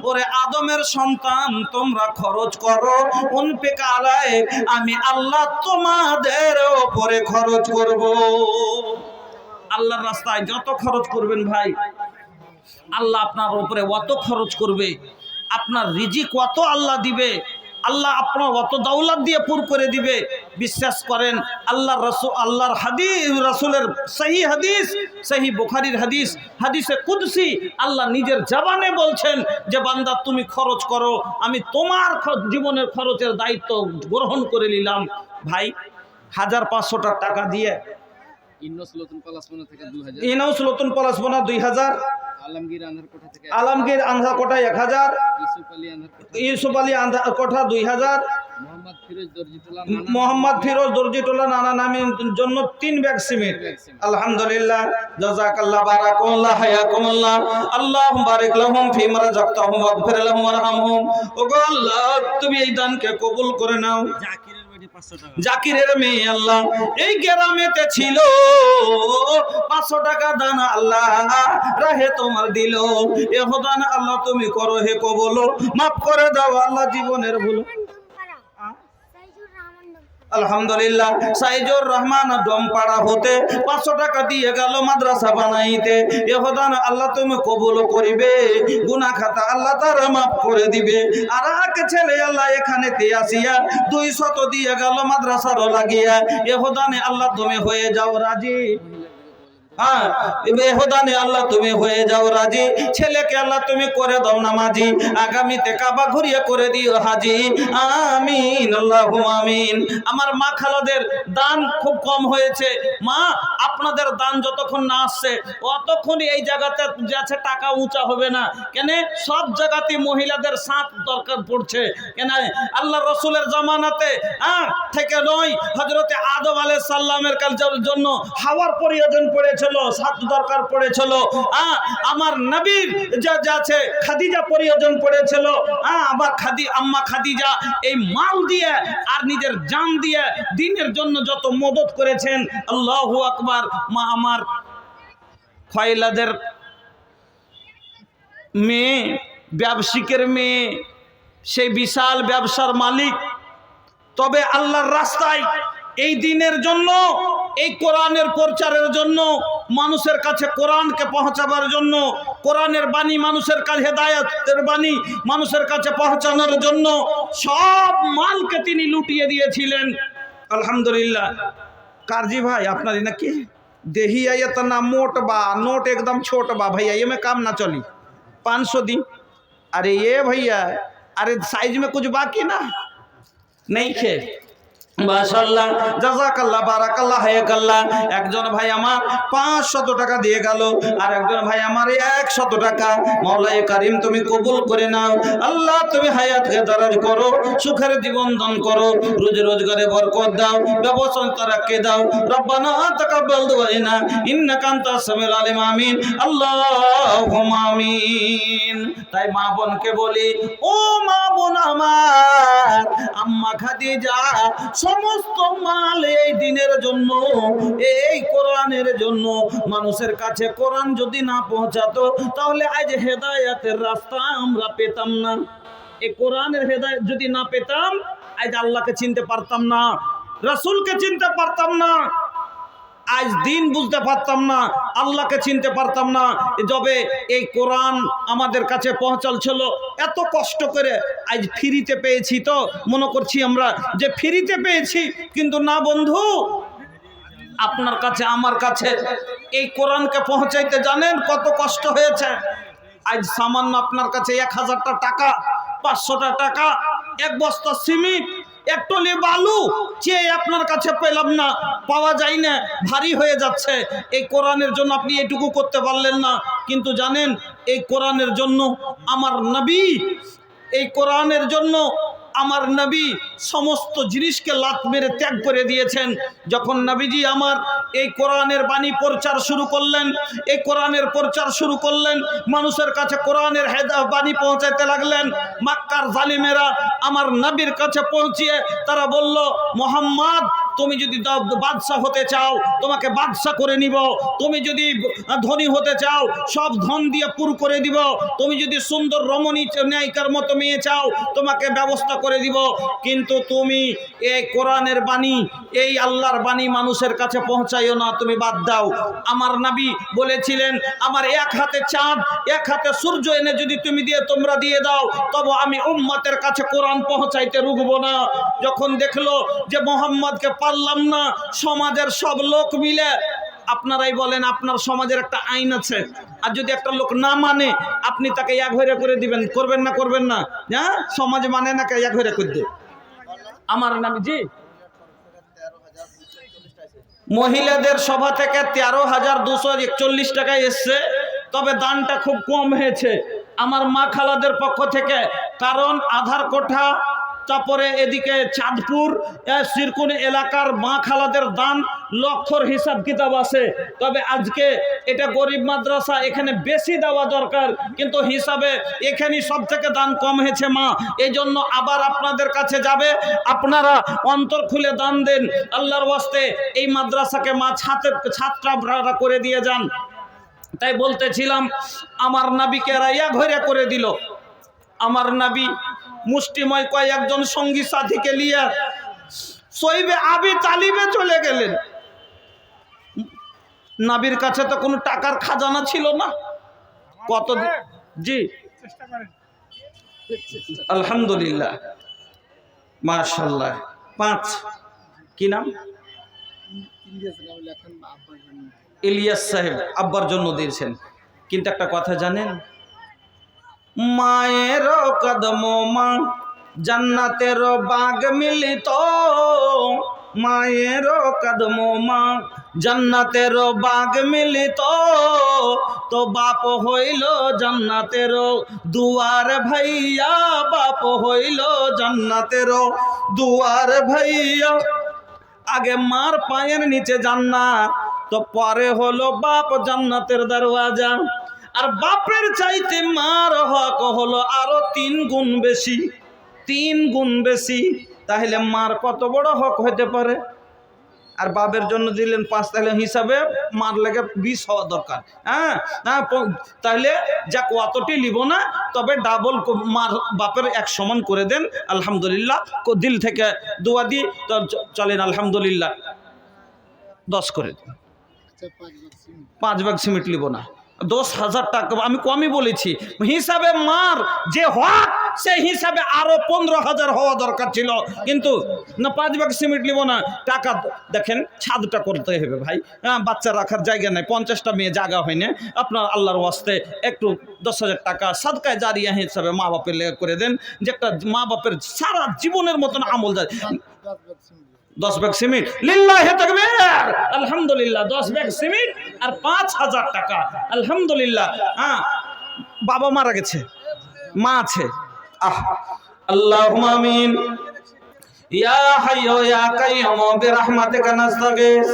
ওরে আদমের সন্তান তোমরা খরচ করো, উনফিক আলাইক, আমি আল্লাহ তোমাদের উপরে খরচ করব। আল্লাহর রাস্তায় যত খরচ করবেন ভাই, আল্লাহ আপনার উপরে অত খরচ করবে, আপনার রিজিক অত আল্লাহ দিবে, আল্লাহ আপনার অত দৌলত দিয়ে পুর করে দিবে। বিশ্বাস করেন, আল্লাহর হাদিস, রাসূলের সহি হাদিস, সহি বুখারীর হাদিস, হাদিসে কুদসি, আল্লাহ নিজের জবানে বলছেন যে বান্দা তুমি খরচ করো, আমি তোমার জীবনের খরচের দায়িত্ব গ্রহণ করে নিলাম। ভাই 1500 টাকা দিয়ে ইনস লতুন পলাশমোনা থেকে 2000, ইনস লতুন পলাশমোনা 2000, আলমগীর আন্ধারকোটা থেকে আলমগীর আন্ধারকোটা 1000, ইউসুফ আলী ইউসুফ আলী আন্ধারকোটা, আন্ধারকোটা 2000, মোহাম্মদ ফিরোজ দর্জিটোলা নানা নামের জন্য 3 ব্যাগ সিমেন্ট। আলহামদুলিল্লাহ, জাযাকাল্লাহ, বারাকাল্লাহ, হায়াকুমুল্লাহ, আল্লাহুম্মা বারিক লাহুম ফিমা রাযাকতাহুম ওয়াগফির লাহুম ওয়ারহামহুম। ওগো আল্লাহ, তুমি এই দানকে কবুল করে নাও। জাকিরের মেয়ে আল্লাহ এই গ্রামেতে ছিল, 500 টাকা দান আল্লাহ রাহে তোমার দিল। এ দান আল্লাহ তুমি করো হে কবুল, মাফ করে দাও আল্লাহ জীবনের ভুল। আলহামদুলিল্লাহ, সাইজুর রহমান ডোমপাড়া হতে 500 টাকা দিয়ে গেল মাদ্রাসা বানাইতে। এ দান আল্লাহ তুমি কবুল করিবে, গুনাহ খাতা আল্লাহ তারা মাফ করে দিবে। আর এক ছেলে আল্লাহ এখানেতে আসিয়া 200 দিয়ে গেল মাদ্রাসার লাগিয়া। এ দানে আল্লাহ তুমি হয়ে যাও রাজি। হ্যাঁ, বেহুদানে আল্লাহ তুমি হয়ে যাও রাজি। ছেলেকে আল্লাহ তুমি করে দাও নামাজি, আগামীতে কাবা ঘুরিয়ে করে দিও হাজি। আমিন, আল্লাহুম্মা আমিন। আমার মা খালাদের দান খুব কম হয়েছে। মা, আপনাদের দান যতক্ষণ না আসছে অতক্ষণই এই জায়গাতে যাচ্ছে টাকা উঁচা হবে না। কেন? সব জায়গাতে মহিলাদের সাথ দরকার পড়ছে। কেন? আল্লাহ রসুলের জামানাতে থেকে নয়, হযরতে আদম আলাইহিস সালামের জন্য হাওয়ার প্রয়োজন পড়েছিল, সাথ দরকার পড়েছিল। আমার নবীর যা আছে খাদিজা প্রয়োজন পড়েছিল। আবার আম্মা খাদিজা এই মাল দিয়ে আর নিজের জান দিয়ে দ্বীনের জন্য যত মদত করেছেন, আল্লাহু আকবার। মা আমার খয়লাদের মেয়ে, ব্যবসায়িকের মেয়ে, সেই বিশাল ব্যবসার মালিক। তবে আল্লাহর রাস্তায় এই দিনের জন্য, এই কোরআনের প্রচারের জন্য, মানুষের কাছে কোরআনকে পৌঁছাবার জন্য, কোরআনের বাণী মানুষের কাছে, হেদায়েতের বাণী মানুষের কাছে পৌঁছানোর জন্য সব মালকে তিনি লুটিয়ে দিয়েছিলেন। আলহামদুলিল্লাহ। কারজি ভাই আপনার নাকি देही है इतना मोट बा, नोट एकदम छोट बा भैया, ये में काम ना चली। 500 दी अरे ये भैया, अरे साइज में कुछ बाकी ना नहीं खे। মাশাআল্লাহ, জাযাকাল্লাহ, বারাকাল্লাহ, হায়াকাল্লাহ। একজন ভাই আমার 500 টাকা দিয়ে গেল, আর একজন ভাই আমার 100 টাকা। মওলাই কারীম তুমি কবুল করে নাও আল্লাহ, তুমি হায়াতকে দারাজ করো, সুখের জীবন দান করো, রুজি রোজগারে বরকত দাও, ব্যবসা রাখে দাও। রব্বানা তাকাব্বাল দুআনা ইন্নাকা আনতাস সামিউল আলিম। আমিন, আল্লাহুম্মা আমিন। তাই মা বোনকে বলি, ও মা বোন আমার, আম্মা খাদিজা সমস্ত মাল এই দিনের জন্য, এই কোরআনের জন্য। মানুষের কাছে কোরআন যদি না পৌঁছাতো তাহলে আজ হেদায়েতের রাস্তা আমরা পেতাম না। এই কোরআনের হেদায়েত যদি না পেতাম আজ আল্লাহকে চিনতে পারতাম না, রাসূলকে চিনতে পারতাম না, আজ দিন বুঝতে পারতাম না, আল্লাহকে চিনতে পারতাম না। যবে এই কোরআন আমাদের কাছে পৌঁছাল ছিল এত কষ্ট করে, আজ ফ্রিতে পেয়েছি তো মনে করছি আমরা যে ফ্রিতে পেয়েছি, কিন্তু না বন্ধু, আপনার কাছে আমার কাছে এই কোরআনকে পৌঁছাইতে জানেন কত কষ্ট হয়েছে। আজ সামান্য আপনার কাছে 1000টা টাকা, 500টা টাকা, এক বস্তা সিমেন্ট, এক টলি বালু চেয়ে আপনার কাছে পেলাম না, পাওয়া যায় না, ভারী হয়ে যাচ্ছে। এই কোরআনের জন্য আপনি এটুকু করতে পারলেন না, কিন্তু জানেন এই কোরআনের জন্য আমার নবী, এই কোরআনের জন্য আমার নবী সমস্ত জিনিসকে লাত মেরে ত্যাগ করে দিয়েছেন। যখন নবীজি আমার এই কোরআনের বাণী প্রচার শুরু করলেন, এই কোরআনের প্রচার শুরু করলেন, মানুষের কাছে কোরআনের বাণী পৌঁছাতে লাগলেন, মক্কার জালিমেরা আমার নবীর কাছে পৌঁছিয়ে তারা বলল, মোহাম্মদ তুমি যদি বাদশা হতে চাও তোমাকে বাদশা করে নিব, তুমি যদি ধনী হতে চাও সব ধন দিয়ে পুর করে দিব, তুমি যদি সুন্দর রমণী নায়িকার মতো মেয়ে চাও তোমাকে ব্যবস্থা করে দিব, কিন্তু তুমি এই কোরআনের বাণী, এই আল্লাহর বাণী মানুষের কাছে পৌঁছাইও না, তুমি বাদ দাও। আমার নবী বলেছিলেন, আমার এক হাতে চাঁদ এক হাতে সূর্য এনে যদি তুমি তোমরা দিয়ে দাও, তবে আমি উম্মতের কাছে কোরআন পৌঁছাইতে রুকবো না। যখন দেখলো যে মোহাম্মদকে পারলাম না, সমাজের সব লোক মিলে, আপনারাই বলেন আপনার সমাজের একটা আইন আছে, আর যদি একটা লোক না মানে আপনি তাকে এক হইরে করে দিবেন, করবেন না? করবেন না? হ্যাঁ, সমাজ মানে না, এক হইরে করে দেবে। আমার নাম জি মহিলাদের সভা থেকে 13,241 টাকায় এসছে, তবে দানটা খুব কম হয়েছে আমার মা খালাদের পক্ষ থেকে, কারণ আধার কোঠা, তারপরে এদিকে চাঁদপুর শিরকুন এলাকার মা খালাদের দান লক্ষর হিসাব কিতাব আছে। তবে আজকে এটা গরিব মাদ্রাসা, এখানে বেশি দেওয়া দরকার, কিন্তু হিসাবে এখানেই সব থেকে দান কম হয়েছে মা, এই জন্য আবার আপনাদের কাছে যাবে, আপনারা অন্তর খুলে দান দেন আল্লাহর ওয়াস্তে। এই মাদ্রাসাকে মা ছাত্রা করে দিয়ে যান। তাই বলতেছিলাম, আমার নবীকে এরা এক হইরে করে দিল। আমার নবী মুষ্টিময় কয়েকজন সঙ্গী সাথীকে নিয়ে সইবে আবি তালিবে চলে গেলেন। নবীর কাছে তো কোনো টাকার খাজানা ছিল না। কত জি আলহামদুলিল্লাহ, মাশাআল্লাহ। 5 কি নাম? ইলিয়াস সাহেব আব্বার জন্য দিয়েছেন। কিন্তু একটা কথা জানেন, মায়ের কদম মা জান্নাতের বাগ মিলিত, মায়ের কদম মা জান্নাতের বাগ মিলিত, তো বাপ হইল জান্নাতের দুয়ার ভাইয়া, বাপ হইল জান্নাতের দুয়ার ভাইয়া। আগে মার পায়ের নিচে জান্নাত, তো পরে হলো বাপ জান্নাতের দরওয়াজা। আর বাপের চাইতে মার হক হলো আরো 3 গুণ বেশি, 3 গুণ বেশি। তাহলে মার কত বড় হক হতে পারে? আর বাপের জন্য দিলেন 5, তাহলে হিসাবে মার লেগে 20 হওয়া দরকার। হ্যাঁ, তাহলে যাক অতটি লিব না, তবে ডাবল মার বাপের এক সমান করে দেন। আলহামদুলিল্লাহ, দিল থেকে দোয়া দিই তো চলেন। আলহামদুলিল্লাহ 10 করে দেন। 5 ভাগ সিমেন্ট লিব না, 10,000 টাকা আমি কমই বলেছি, হিসাবে মার যে হক সেই হিসাবে আরো 15,000 হওয়া দরকার ছিল, কিন্তু না 5 ব্যাগ সিমেন্ট নিব না, টাকা দেখেন ছাদটা করতে হবে ভাই, হ্যাঁ বাচ্চা রাখার জায়গা নাই, 50টা মেয়ে জায়গা হয় না, আপনার আল্লাহর ওয়াস্তে একটু 10,000 টাকা সাদকায় জারিয়া হিসাবে মা বাপের লেগে করে দেন, যে একটা মা বাপের সারা জীবনের মতন আমল যায়। 10 ব্যাগ সিমেন্ট লিল্লাহি তাকবীর, আলহামদুলিল্লাহ, 10 ব্যাগ সিমেন্ট আর 5,000 টাকা, আলহামদুলিল্লাহ। হ্যাঁ বাবা মারা গেছে, মা আছে, আল্লাহুম্মা আমিন। ইয়া হাইয়্যু ইয়া কাইয়্যুম বিরহমাতিকা নাস্তাগীস,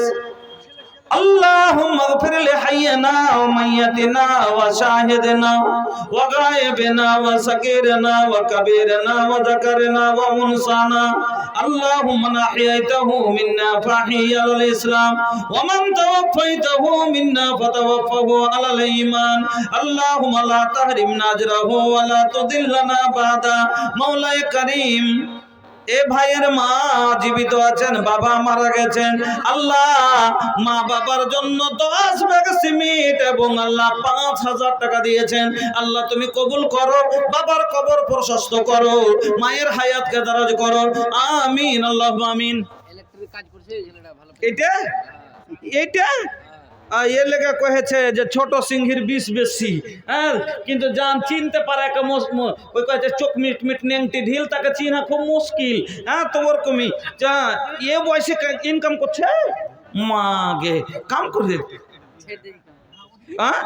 اللهم اغفر لحينا وميتنا وشاهدنا وغائبنا وصغيرنا وكبيرنا وذكرنا وانثانا، اللهم من احييته منا فاحيه على الاسلام ومن توفيته منا فتوفه على الايمان، اللهم لا تحرمنا اجره ولا تضلنا بعد مولاي كريم। এ ভাইয়ের মা জীবিত আছেন, বাবা মারা গেছেন, আল্লাহ মা বাবার জন্য 10 ব্যাগ সিমেন্ট এবং আল্লাহ 5,000 টাকা দিয়েছেন, আল্লাহ তুমি কবুল করো, বাবার কবর প্রশস্ত করো, মায়ের হায়াতকে দারাজ করো, আমিন আল্লাহুম্মা আমিন। ইলেকট্রিক কাজ করছে এই ছেলেটা ভালো। এইটা এর লেগে কহেছে যে ছোট সিংহির বিষ বেশি, হ্যাঁ কিন্তু যান চিনতে পারে ওই কয়েছে চোখ মিট মিট নেংটি ঢিল, তাকে চিনা খুব মুশকিল, হ্যাঁ তো ওরকমই যা এ বয়সে ইনকাম করছে, মাগে কাম করে, হ্যাঁ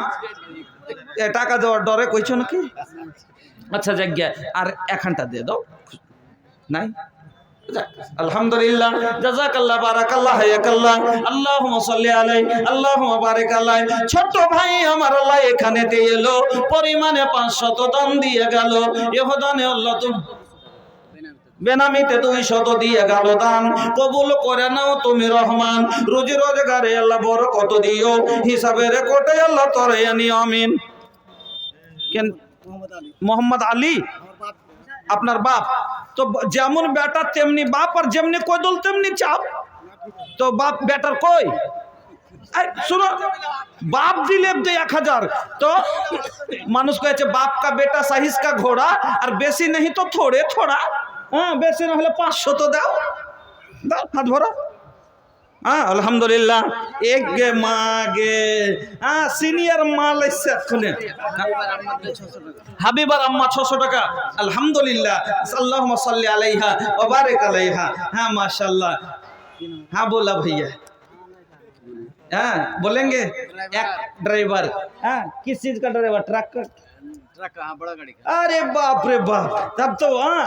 টাকা দেওয়ার ডরে কইছো নাকি? আচ্ছা জায়গা আর 1 দিয়ে দাও, নাই আলহামদুলিল্লাহ, জাযাকাল্লাহ, বারাকাল্লাহ, হায়াকাল্লাহ, আল্লাহুম্মা সাল্লি আলাইহি, আল্লাহুম্মা বারিক আলাইহি। ছোট ভাই আমার আল্লাহ এখানেতে এলো, পরিমাণে 500 দান দিয়ে গেল, ইহদানে আল্লাহ তুমি বেনামিতে 200 দিয়ে গেল দান, কবুল করে নাও তুমি রহমান, রুজি রোজগারে আল্লাহ বরকত দিও, হিসাবে রেকর্ডে আল্লাহ তোরে নিও, আমিন। কেন মোহাম্মদ আলী আপনার বাপ? তো যেমন বেটা তেমনি বাপ, আর যেমনি কদল তেমনি চাপ, তো বাপ বেটার কই? सुनो बाप दिले 1000 तो मानुष कहे बाप का बेटा साहिस का घोड़ा और बेसी नहीं तो थोड़े थोड़ा, हाँ बेसी ना हले 500 तो दाओ दाओ हाथ भरो, हाँ अल्हम्दुलिल्लाह। एक गे मागे हाँ सीनियर माल से खुने হাবিবার আম্মা 600 টাকা, আলহামদুলিল্লাহ, আল্লাহুম্মা সাল্লি আলাইহা ওয়া বারিক আলাইহা। हाँ माशाल्लाह, हाँ बोला भैया, हाँ बोलेंगे। एक ड्राइवर, हाँ किस चीज का ड्राइवर? ट्रक का? ट्रक हाँ बड़ा गाड़ी का। अरे बाप रे बाप, तब तो हाँ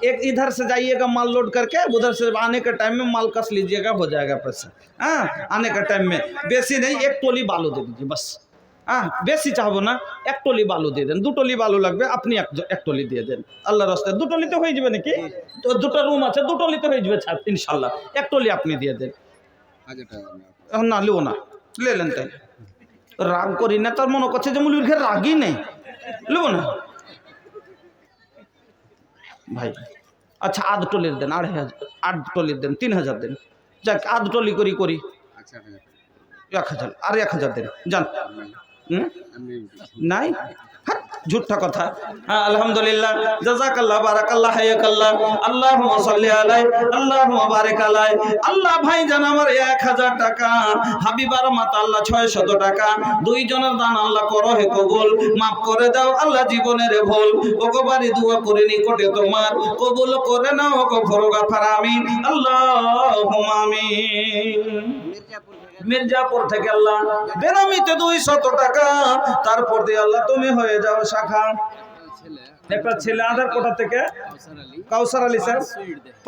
एक इधर से जाइएगा माल लोड करके, उधर से आने के टाइम में माल कस लीजिएगा, हो जाएगा पैसा। हाँ आने के टाइम में बेसी नहीं, 1 टोली बालू दे दीजिए बस। हाँ बेसी चाहबो ना, 1 टोली बालू दे दें, 2 टोली बालू লাগবে, আপনি 1 টলি দিয়ে দেন আল্লাহর রাস্তায়। 2 টলিতে হয়ে যাবে নাকি? তো 2টা রুম আছে, 2 টলিতে হয়ে যাবে ছাদ ইনশাআল্লাহ। 1 টলি আপনি দিয়ে দেন। না লিও না, ले लें তাই রাগ করি না, তার মনে করছে যে মুলির ঘরে রাগই নেই, লিব না ভাই। আচ্ছা আধ টলির দেন, 2,500, 8 টলির দেন, 3,000 দেন, যাক আধ টলি করি 1,000 আর 1,000 দেন যান। নাই झूठा कथा। हाँ अल्हम्दुलिल्लाह, जज़ाकल्लाह, बाराकाल्लाह, हयाकाल्लाह, अल्लाहुम्मा सल्ली अलैहि, अल्लाहुम्मा बारिक अलैहि। अल्लाह भाई जान আমার 1000 টাকা, হাবিবার মাতা আল্লাহ 600 টাকা, 2 জনের দান আল্লাহ করো হে কবুল, maaf করে দাও আল্লাহ জীবনের ভুল, ওগো বাড়ি দোয়া করে নিকটে তোমার, কবুল করে নাও ওগো ফরগাফার, আমিন আল্লাহুম্মা আমিন। মির্জাপুর থেকে আল্লাহ বেনামিতে 200 টাকা, তারপর দিয়ে আল্লাহ তুমি হয়ে যাও শাখা। একটা ছেলে আধার কোটা থেকে কাউসার আলী স্যার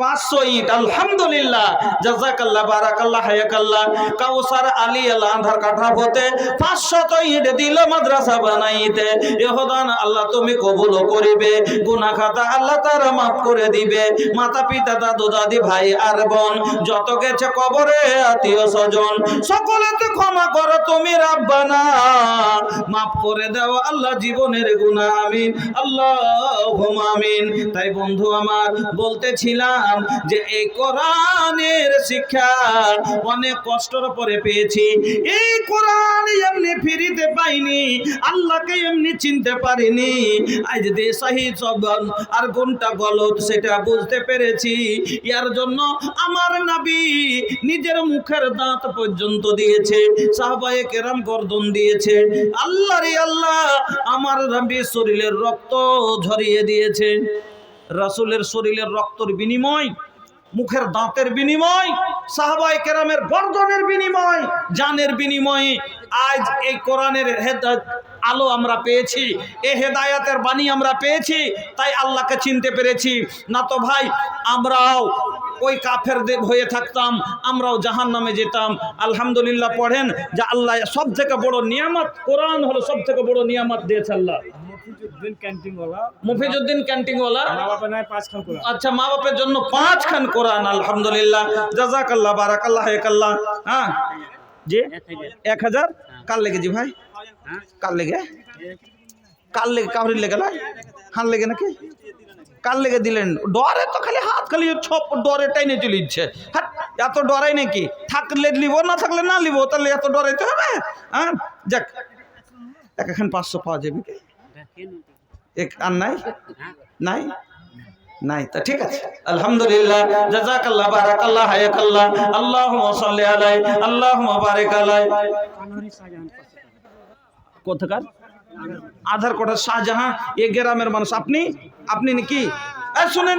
500 ইট, আলহামদুলিল্লাহ, জাযাকাল্লাহ, বারাকাল্লাহ, হায়াকাল্লাহ। কাউসার আলী আধার কাঠা হতে 500 ইট দিল মাদ্রাসা বানাইতে, ইহদান আল্লাহ তুমি কবুল করিবে, গুনাহ খাতা আল্লাহ তার maaf করে দিবে, মাতা পিতা দাদু দাদি ভাই আর বোন যত গেছে কবরে আত্মীয় স্বজন সকলেতে ক্ষমা করো তুমি রাব্বানা, maaf করে দাও আল্লাহ জীবনের গুনাহ, আমিন আল্লাহ আল্লাহুম্মা আমিন। তাই বন্ধু আমার বলতেছিলাম যে এই কোরআনের শিক্ষা অনেক কষ্টের পরে পেয়েছি। এই কোরআন এমনি ফিরিতে পাইনি, আল্লাহকে এমনি চিনতে পারিনি। আজ যে সহি জবান আর কোনটা গলত সেটা বুঝতে পেরেছি। এর জন্য আমার নবী নিজের মুখের দাঁত পর্যন্ত দিয়েছে, সাহাবায়ে কেরাম গর্দন দিয়েছে। আল্লাহ রে আল্লাহ, আমার নবী শরীরের রক্ত ঝরিয়ে দিয়েছে। রাসূলের শরীরের রক্তের বিনিময়, মুখের দাঁতের বিনিময়, সাহাবায়ে কেরামের গর্দনের বিনিময়, জানের বিনিময়ে আজ এই কোরআনের হেদায়েত আলো আমরা পেয়েছি, এই হেদায়েতের বাণী আমরা পেয়েছি। তাই আল্লাহকে চিনতে পেরেছি। না তো ভাই আমরাও ওই কাফেরদের হয়ে থাকতাম, আমরাও জাহান্নামে যেতাম। আলহামদুলিল্লাহ পড়েন যে আল্লাহ সব থেকে বড় নিয়ামত, কোরআন হলো সব থেকে বড় নিয়ামত দিয়েছে আল্লাহ। মুফিজউদ্দিন ক্যান্টিনওয়ালা, আচ্ছা, মা বাপের জন্য 5 খান কোরআন। আলহামদুলিল্লাহ, জাযাকাল্লাহ, বারাকাল্লাহ, হেকাল্লাহ। হ্যাঁ জি, 1000 কার লেগে জি ভাই? কার লেগে? কার লেগে? কাউরির লেগে না? হান লেগে নাকি? কার লেগে দিলেন? ডরে তো খালি হাত, খালি ছপ ডরে টাইনে চলে ইচ্ছে। হ্যাঁ, এত ডরাই নাকি? থাকলে লিব, না থাকলে না লিব, তাহলে এত ডরাইতে হবে? হ্যাঁ, যাক, এখন 500 পাওয়া যাবে কি? এক আর নাই? নাই নাই, তা ঠিক আছে। আলহামদুলিল্লাহ, জাযাকাল্লাহ, বারাকাল্লাহ, হায়াকাল্লাহ, আল্লাহুম্মা সাল্লি আলাইহি, আল্লাহুম্মা বারিক আলাইহি। কোথাকার? আধার কোটা শাহজাহান, এ গ্রামের মানুষ। আপনি আপনি নাকি? শুনেন,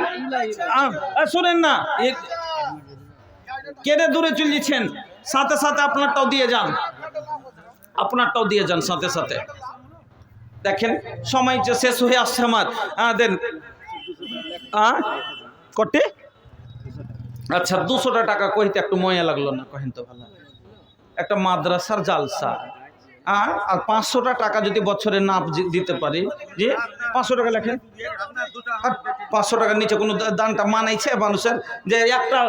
শুনেন না, কেটে দূরে চলে যাচ্ছেন, সাথে সাথে আপনারটাও দিয়ে যান, আপনারটাও দিয়ে যান সাথে সাথে। দেখেন সময় যে শেষ হয়ে আসছে আমার। দেন কটে? আচ্ছা, 200 টাকা কইতে একটু ময়া লাগলো না, কহেন তো ভালো। একটা মাদ্রাসার জালসা, আর 500 টাকা যদি বছরে না দিতে পারি, যে 500 টাকা লেখেন, আর 500 টাকার নিচে কোনো দানটা মানাইছে মানুষের? যে একটা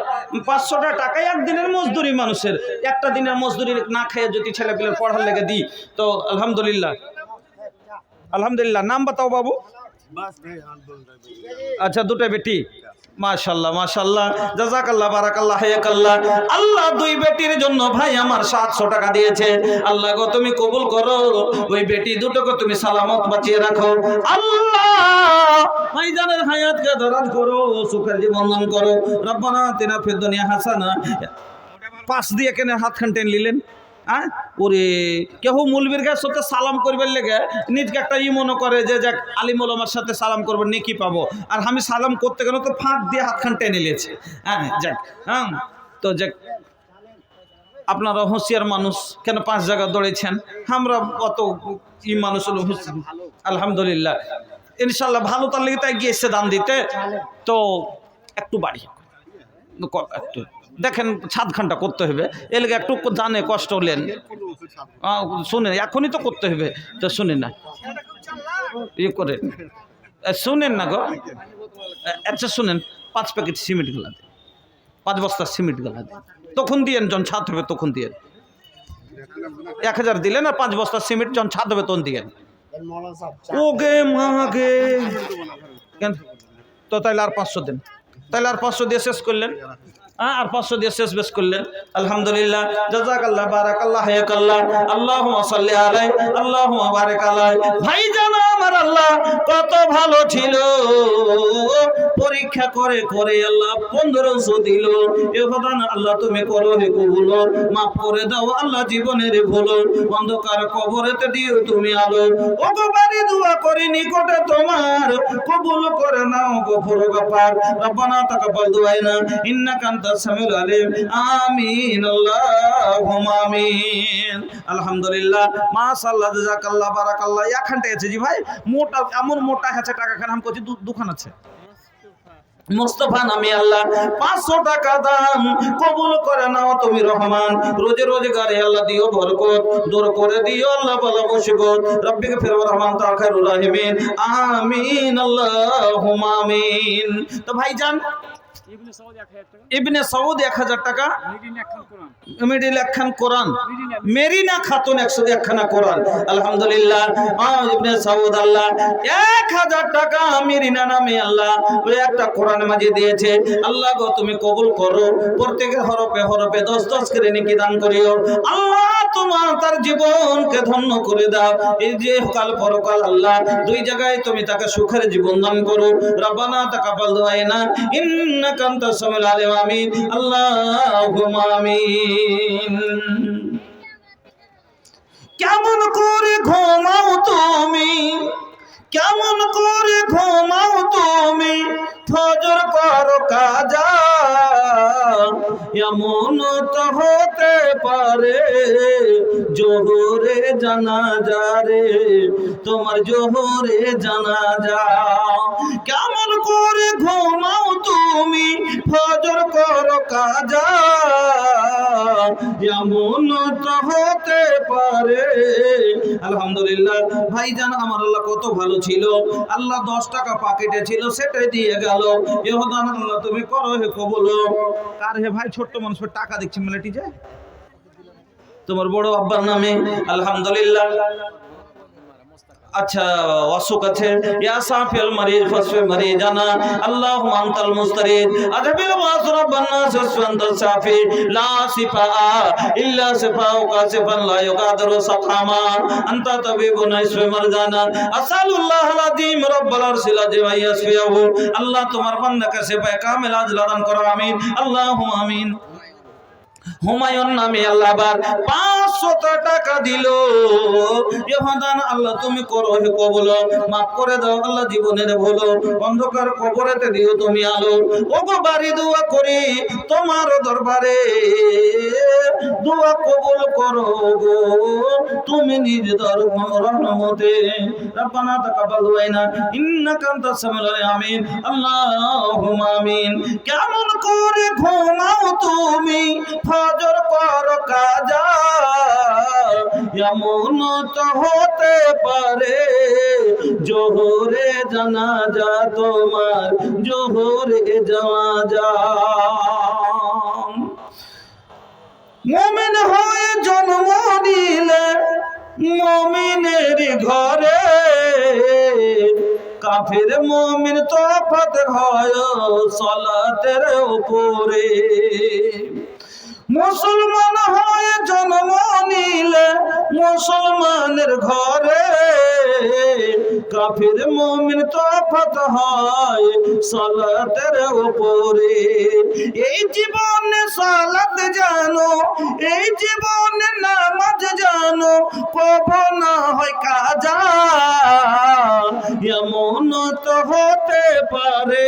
500 টাকায় একদিনের মজদুরি, মানুষের একটা দিনের মজদুরি না খেয়ে যদি ছেলেপিলের পড়ার লেগে দিই, তো আলহামদুলিল্লাহ। আলহামদুলিল্লাহ। নাম বাতাও বাবু। আচ্ছা, 2টা বেটি। মাশাআল্লাহ, মাশাআল্লাহ, জাযাকাল্লাহ, বারাকাল্লাহ, হায়াকাল্লাহ। আল্লাহ 2 বেটির জন্য ভাই আমার 700 টাকা দিয়েছে। আল্লাহ গো, তুমি কবুল করো, ওই বেটি দুটোকে তুমি সালামত বাঁচিয়ে রাখো। আল্লাহ ভাইজানের হায়াতকে দারাজ করো, সুখের জীবন দান করো। রব্বানা আতিনা ফিদ দুনিয়া হাসানা। পাশ দিয়ে কেন হাতখান টেন নিলেন? ওরে কেউ মৌলবীর গায়ের সাথে সালাম করবার লেগে নিজকে একটা মনে করে যে যাক আলিম ওলামার সাথে সালাম করবো, নেকি পাবো। আর আমি সালাম করতে গেলে তো ফাঁক দিয়ে হাতখান টেনে নিয়েছে। যাক, তো যাক, আপনারা হুঁশিয়ার মানুষ, কেন 5 জায়গা দৌড়েছেন? আমরা অত মানুষ হলো আলহামদুলিল্লাহ, ইনশাল্লাহ ভালো। তার লেগে তাই গিয়েছে দান দিতে, তো একটু বাড়ি একটু দেখেন, 7 ঘন্টা করতে হবে, এলাকা একটু জানে কষ্ট হলেন, শুনেন এখনই তো করতে হবে, তো শুনেন না, করে শুনেন না গো। আচ্ছা শুনেন, 5 প্যাকেট সিমেন্ট গেলা দেন, 5 বস্তা সিমেন্ট গেলা দেন, তখন দিয়েন যখন ছাদ হবে তখন দিয়েন। 1000 দিলেন, আর 5 বস্তা সিমেন্ট যখন ছাদ হবে তখন দিয়েন। ওগে মাগে কেন? তো তাইলে আর 500 দেন, তাইলে আর 500 দিয়ে শেষ করলেন। আর 500 দিয়ে শেষ বেশ করলেন। আলহামদুলিল্লাহ, জাযাকাল্লাহ, বারাকাল্লাহ, হায়াকাল্লাহ, আল্লাহুম্মা সাল্লি আলাইহি, আল্লাহুম্মা বারিক আলাইহি। ভাইজান আমার আল্লাহ কত ভালো ছিল, পরীক্ষা করে করে আল্লাহ 1500 দিল। এ প্রদান আল্লাহ তুমি করো হে কবুল, মাফ করে দাও আল্লাহ জীবনের ভুল, অন্ধকার কবরেতে দিও তুমি আলো। ওগো বাড়ি দোয়া করি নিকটে তোমার, কবুল করে নাও গফুর গফার। রব্বানা তাকাব্বাল দুআনা ইন্নাকা আনতাস সামিউল আলিম। আমিন, আল্লাহুম্মা আমিন। আলহামদুলিল্লাহ, মাশাআল্লাহ, জাযাকাল্লাহ, বারাকাল্লাহ। একখানটা আছে জি ভাই, মোটা, এমন মোটা আছে টাকা খান, আমি করছি দুখান আছে। মুস্তাফা নামে আল্লাহ 500 টাকা দাম, কবুল করে নাও তুমি রহমান। রোজে রোজগারে আল্লাহ দিও বরকত, দূর করে দিও আল্লাহ বালা মুসিবত। রব্বিকে ফির রহমান তা খায়রুর রাহিমিন। আমিন, আল্লাহুম্মা আমিন। তো ভাইজান ইবনে সৌদ 1000 টাকা, মিডিল একখান কোরআন, মেরিনা খাতুন 101খানা কোরআন আলহামদুলিল্লাহ। ইবনে সাউদ আল্লাহ 1000 টাকা মেরিনা নামে আল্লাহ ওই একটা কোরআন মাজিদ দিয়েছে। আল্লাহ গো তুমি কবুল করো, প্রত্যেকের হরফে হরফে 10 করে নেকি দান করিও। আল্লাহ তোমার তার জীবনকে ধন্য করে দাও। এই যে কাল পরকাল আল্লাহ দুই জায়গায় তুমি তাকে সুখের জীবন দান করো। রব্বানা তাকাব্বাল দুআনা ইন্নাকা আনতাস সামিউল আলিম। আমিন আল্লাহুম্মা আমিন। কেমন করে ঘুমাও তুমি, কেমন করে ঘুমাও তুমি, ফজর করো কাজা, এমন তো হতে পারে জোহরে জানাজা রে, তোমার জোহরে জানাজা। কেমন করে ঘুমাও তুমি, ফজর করো কাজা, এমন তো হতে পারে। আলহামদুলিল্লাহ ভাইজান আমার আল্লাহ কত ভালো ছিল। আল্লাহ 10 টাকা পকেটে ছিল সেটাই দিয়ে গেল। ইহদান আল্লাহ তুমি করো হে কবুল। কার হে ভাই ছোট্ট মানুষের টাকা দেখছি মিলেটি যায় তোমার বড় আব্বার নামে আলহামদুলিল্লাহ। আচ্ছা অসুখ আছে, ইয়া সাফিল মারিজ ফাসফি মারিজানা আল্লাহুম্মা আনতাল মুস্তারিদ আযবিল ওয়াস রাব্বানা সাসফান্তাস সাফি লা সিফা ইল্লা সিফাউকা সিফান লা ইউগাদিরু সাকামা আনতা তাবিবুনা ইসফি মারজানা আসালুল্লাহ আযীম রাব্বুল আরশিল আযীম ইয়াসফিহু। আল্লাহ তোমার বান্দাকে সিফায়ে কামিল আজল দান করো। আমিন আল্লাহুম্মা আমিন। হুমায়ুন নামে আল্লাহ আবার 500 টাকা দিল। ইহদান আল্লাহ তুমি করো হে কবুল, মাফ করে দাও আল্লাহ জীবনের ভুল, অন্ধকার কবরেতে দিও তুমি আলো। ওগো বাড়ি দোয়া করি তোমার দরবারে, দোয়া কবুল করো গো তুমি নিজ রহমতে। রব্বানা তাকাব্বাল দুআনা ইন্নাকা আনতাস সামিউল আলিম। আমিন আল্লাহুম্মা আমিন। কেমন করে ঘুমাও তুমি, ফজর করো কাজা, এমন তো হতে পারে জোহরে জানাজা, তোমার জোহরে জানাজা। মুমিন হয়ে জন্ম নিলে মুমিনের ঘরে, কাফির মুমিন তফাৎ হয় সালাতের উপরে। মুসলমান হয়ে জন্ম নিলে মুসলমানের ঘরে, কাফির মুমিন তফাৎ হয় সালাতের উপরে। এই জীবনে সালাত জানো, এই জীবনে নামাজ জানো, কবর না হয় কাজা, এমন তো হতে পারে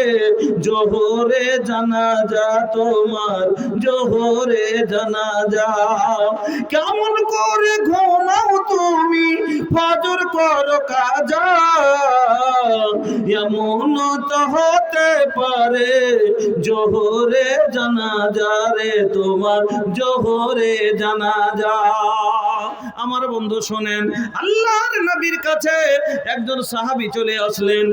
জোহরে জানাজা, তোমার জোহরে জানাজা। কেমন করে ঘুমাও তুমি, ফজর করো কাজা, এমন তো হতে পারে জোহরে জানাজা রে, তোমার জোহরে জানাজা। আমার বন্ধু শোনেন, আল্লাহর নবীর কাছে একজন সাহাবী চলে আসলেন।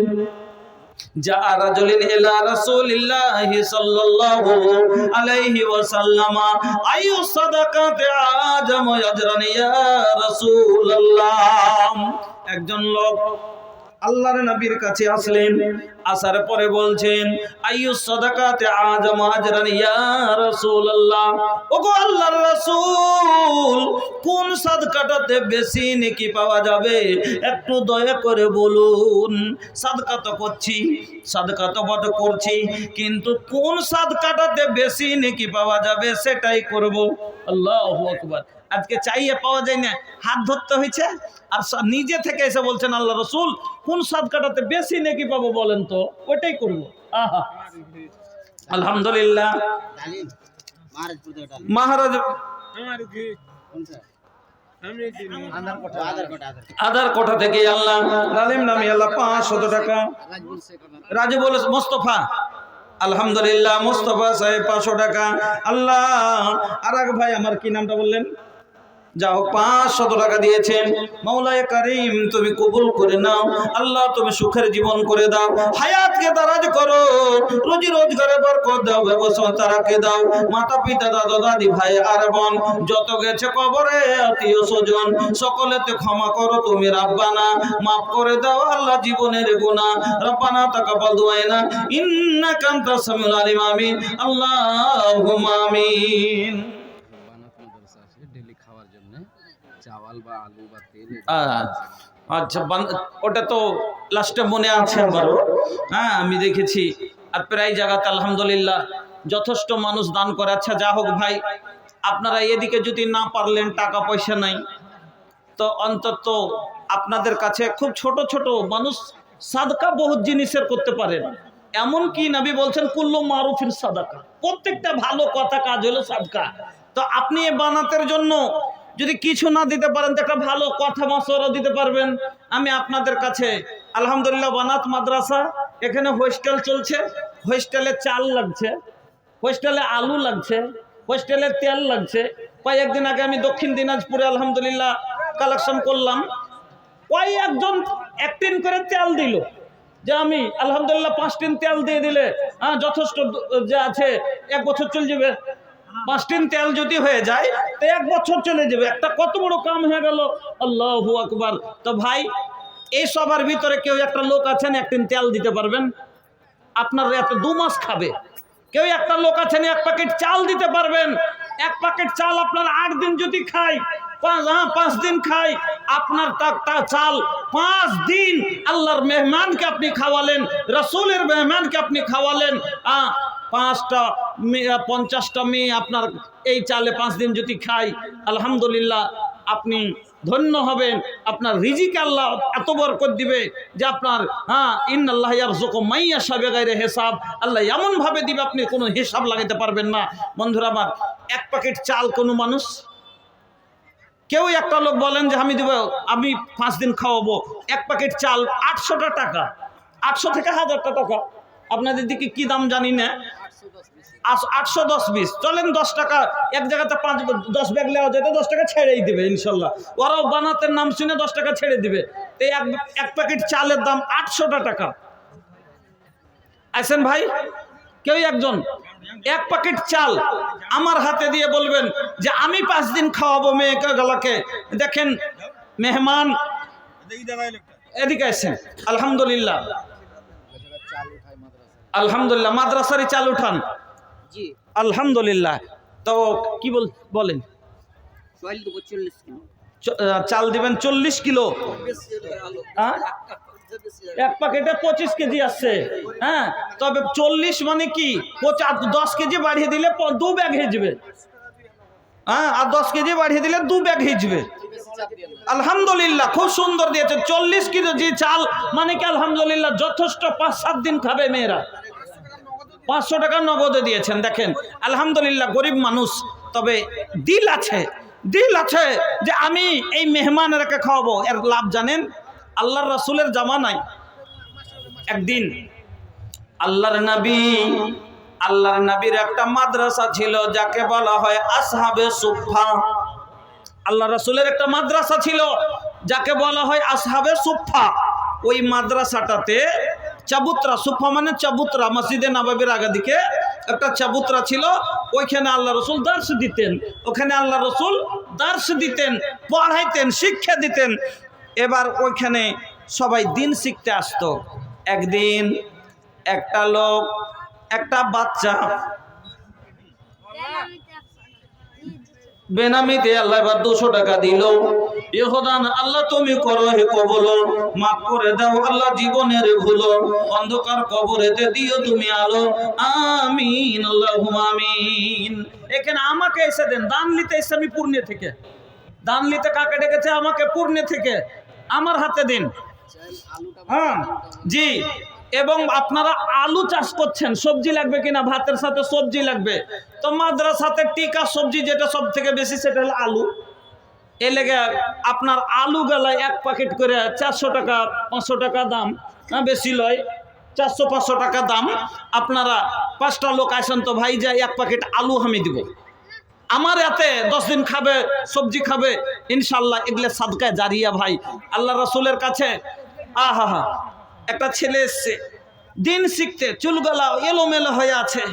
যা রাজুলিন ইলা রাসূলিল্লাহি সাল্লাল্লাহু আলাইহি ওয়াসাল্লাম আইয়ু সাদাকাতি আযামু আজরান ইয়া রাসূলুল্লাহ। একজন লোক আল্লাহর নবীর কাছে আসলেন, আসার পরে বলছেন আইয়ু সাদাকাতি আযামু আজরান ইয়া রাসূলুল্লাহ। ওগো আল্লাহর রাসূল, কোন সাদকাটাতে বেশি নেকি পাওয়া যাবে একটু দয়া করে বলুন। সাদকা তো করছি, সাদকা তো বড় করছি, কিন্তু কোন সাদকাটাতে বেশি নেকি পাওয়া যাবে সেটাই করব। আল্লাহু আকবার। আজকে চাইয়ে পাওয়া যায় না, হাত ধরতে হয়েছে, আর নিজে থেকে এসে বলছেন আল্লাহ রসুল কোন সাদকাটাতে বেশি নেকি পাবো বলেন তো, ওইটাই করবো। আহা আলহামদুলিল্লাহ। মহারাজ আধার কোঠা থেকে আল্লাহ রালিম নামে আল্লাহ 500 টাকা। রাজু বলে মোস্তফা, আলহামদুলিল্লাহ মোস্তফা সাহেব 500 টাকা। আল্লাহ আর এক ভাই আমার কি নামটা বললেন, যা হোক 500 টাকা দিয়েছেন, মাওলায়ে কারীম তুমি কবুল করে নাও আল্লাহ, তুমি সুখের জীবন করে দাও, হায়াতকে দারাজ করো, রুজি রোজগারে বরকত দাও, ব্যবস্থা রাখে দাও, মাতা পিতা দাদা দাদি ভাই আর বোন যত গেছে কবরে আত্মীয় স্বজন সকলেতে ক্ষমা করো তুমি রাব্বানা, মাফ করে দাও আল্লাহ জীবনের গুনাহ, রাব্বানা তাকাব্বাল দুআনা ইন্নাকা আনতাস সামিউল আলিম, আমিন আল্লাহুম্মা আমিন। বানাত মাদ্রাসা আছে ডেইলি খাওয়ার জন্য চাওয়াল বা আলু বা তেল আচ্ছা, ওটা তো লাস্টে মনে আছে আমারও, হ্যাঁ আমি দেখেছি, আর প্রায় জায়গাতে আলহামদুলিল্লাহ যথেষ্ট মানুষ দান করে। আচ্ছা যা হোক ভাই, আপনারা এদিকে যদি না পারলেন, টাকা পয়সা নাই, তো অন্তত আপনাদের কাছে খুব ছোট ছোট মানুষ সাদকা বহুত জিনিসের করতে পারেন, এমন কি নবী বলছেন কুল্লু মারুফির সাদাকা, প্রত্যেকটা ভালো কথা কাজ হলো সাদকা। তো আপনি এই বানাতের জন্য যদি কিছু না দিতে পারেন তো একটা ভালো কথা মাসওয়ারা দিতে পারবেন। আমি আপনাদের কাছে আলহামদুলিল্লাহ বানাত মাদ্রাসা, এখানে হোস্টেল চলছে, হোস্টেলে চাল লাগছে, হোস্টেলে আলু লাগছে, হোস্টেলে তেল লাগছে। কয়েকদিন আগে আমি দক্ষিণ দিনাজপুরে আলহামদুলিল্লাহ কালেকশন করলাম, কয়েকজন 1 টিন করে তেল দিল, যে আমি আলহামদুলিল্লাহ 5 টিন তেল দিয়ে দিলে যথেষ্ট যে আছে 1 বছর চলে যাবে। 5 টিন তেল যদি হয়ে যায় তো 1 বছর চলে যাবে, একটা কত বড় কাম হয়ে গেল, আল্লাহু আকবার। তো ভাই এই সবার ভিতরে কেউ একটা লোক আছেন 1 টিন তেল দিতে পারবেন, আপনার এত 2 মাস খাবে। কেউ একটা লোক আছেন 1 প্যাকেট চাল দিতে পারবেন, 1 প্যাকেট চাল আপনার 8 দিন যদি খাই, 5 দিন খাই, আপনার চাল 5 দিন আল্লাহর মেহমানকে আপনি খাওয়ালেন, রাসূলের মেহমানকে আপনি খাওয়ালেন। 50টা মেয়ে আপনার এই চালে 5 দিন যদি খাই, আলহামদুলিল্লাহ আপনি ধন্য হবেন, আপনার রিজিকে আল্লাহ এত বরকত দিবে যে আপনার ইন্নাল্লাহ ইয়ারযুকু মান ইয়াশা বিগাইরি হিসাব, আল্লাহ এমন ভাবে দিবে আপনি কোনো হিসাব লাগাতে পারবেন না। বন্ধুরা আমার, 1 প্যাকেট চাল কোনো মানুষ, কেউ একটা লোক বলেন যে আমি দেব, আমি 5 দিন খাওয়াবো, 1 প্যাকেট চাল 800 টাকা, 800 থেকে 1000 টাকা, আপনাদের দিকে কি দাম জানি না, 810-20 চলেন, 10 টাকা এক জায়গাতে 10 ব্যাগ নেওয়া যেত, 10 টাকা ছেড়েই দিবে ইনশাল্লাহ, ওরাও বানাতের নাম শুনে 10 টাকা ছেড়ে দিবে। এই 1 প্যাকেট চালের দাম 800 টাকা। আছেন ভাই কেউ একজন 1 প্যাকেট চাল আমার হাতে দিয়ে বলবেন যে আমি 5 দিন খাওয়াবো মেয়েকে গলাকে। দেখেন মেহমান এদিকে আসেন, আলহামদুলিল্লাহ আলহামদুলিল্লাহ মাদ্রাসারই চাল উঠান, জি আলহামদুলিল্লাহ। তো কি বলেন, চাল দিবেন 40 কিলো, 1 প্যাকেটে 25 কেজি আসছে, হ্যাঁ, তবে 40 মানে কি 10 কেজি বাড়িয়ে দিলে 2 ব্যাগ হয়ে যাবে, আর 10 কেজি বাড়িয়ে দিলে 2 ব্যাগ হয়ে যাবে। আলহামদুলিল্লাহ খুব সুন্দর দিয়েছে, 40 কেজি চাল মানে কি আলহামদুলিল্লাহ যথেষ্ট 5-7 দিন খাবে মেয়েরা। 500 টাকা নগদে দিয়েছেন, দেখেন আলহামদুলিল্লাহ গরিব মানুষ, তবে দিল আছে, দিল আছে যে আমি এই মেহমানকে খাওয়াবো। এর লাভ জানেন, আল্লাহর রাসূলের জামানায় একদিন আল্লাহর নবীর একটা মাদ্রাসা ছিল যাকে বলা হয় আসহাবে সুফফা। আল্লাহ রাসূলের একটা মাদ্রাসা ছিল যাকে বলা হয় আসহাবে সুফফা। ওই মাদ্রাসাটাতে চাবুত্রা, সুফফা মানে চাবুত্রা, মসজিদে নববীর আগে দিকে একটা চাবুত্রা ছিল, ওইখানে আল্লাহ রাসূল দার্স দিতেন, ওখানে আল্লাহ রাসূল দার্স দিতেন, পড়াইতেন, শিক্ষা দিতেন। এবার ওইখানে সবাই দিন শিখতে আসতো। একদিন একটা লোক, একটা বাচ্চা বেনামিতে আল্লাহ এবার 200 টাকা দিল, ইহদান আল্লাহ তুমি করো হে কবুল, মাফ করে দাও আল্লাহ জীবনের ভুল, অন্ধকার কবরেতে দিও তুমি আলো, আমিন আল্লাহুম্মা আমিন। এখানে আমাকে এসে দেন, দান নিতে এসে আমি পূর্ণে থেকে, দান নিতে কাকে ডেকেছে, আমাকে পূর্ণে থেকে আমার হাতে দিন। হ্যাঁ জি, এবং আপনারা আলু চাষ করছেন, সবজি লাগবে কিনা, ভাতের সাথে সবজি লাগবে, তো মাদ্রাসাতে টিকা সবজি যেটা সব থেকে বেশি সেটা হলো আলু। এ লেগে আপনার আলু গেলায় 1 প্যাকেট করে 400 টাকা 500 টাকা দাম, বেশি লয়, 400-500 টাকা দাম। আপনারা 5টা লোক আসেন তো ভাই, যায় 1 প্যাকেট আলু আমি দিব, আমার এতে 10 দিন খাবে, সবজি খাবে, ইনশাল্লাহ এগুলো সাদকায়ে জারিয়া ভাই। আল্লাহ রাসূলের কাছে আহা একটা ছেলে এসছে দিন শিখতে, চুলগুলা এলোমেলো হয়ে আছে,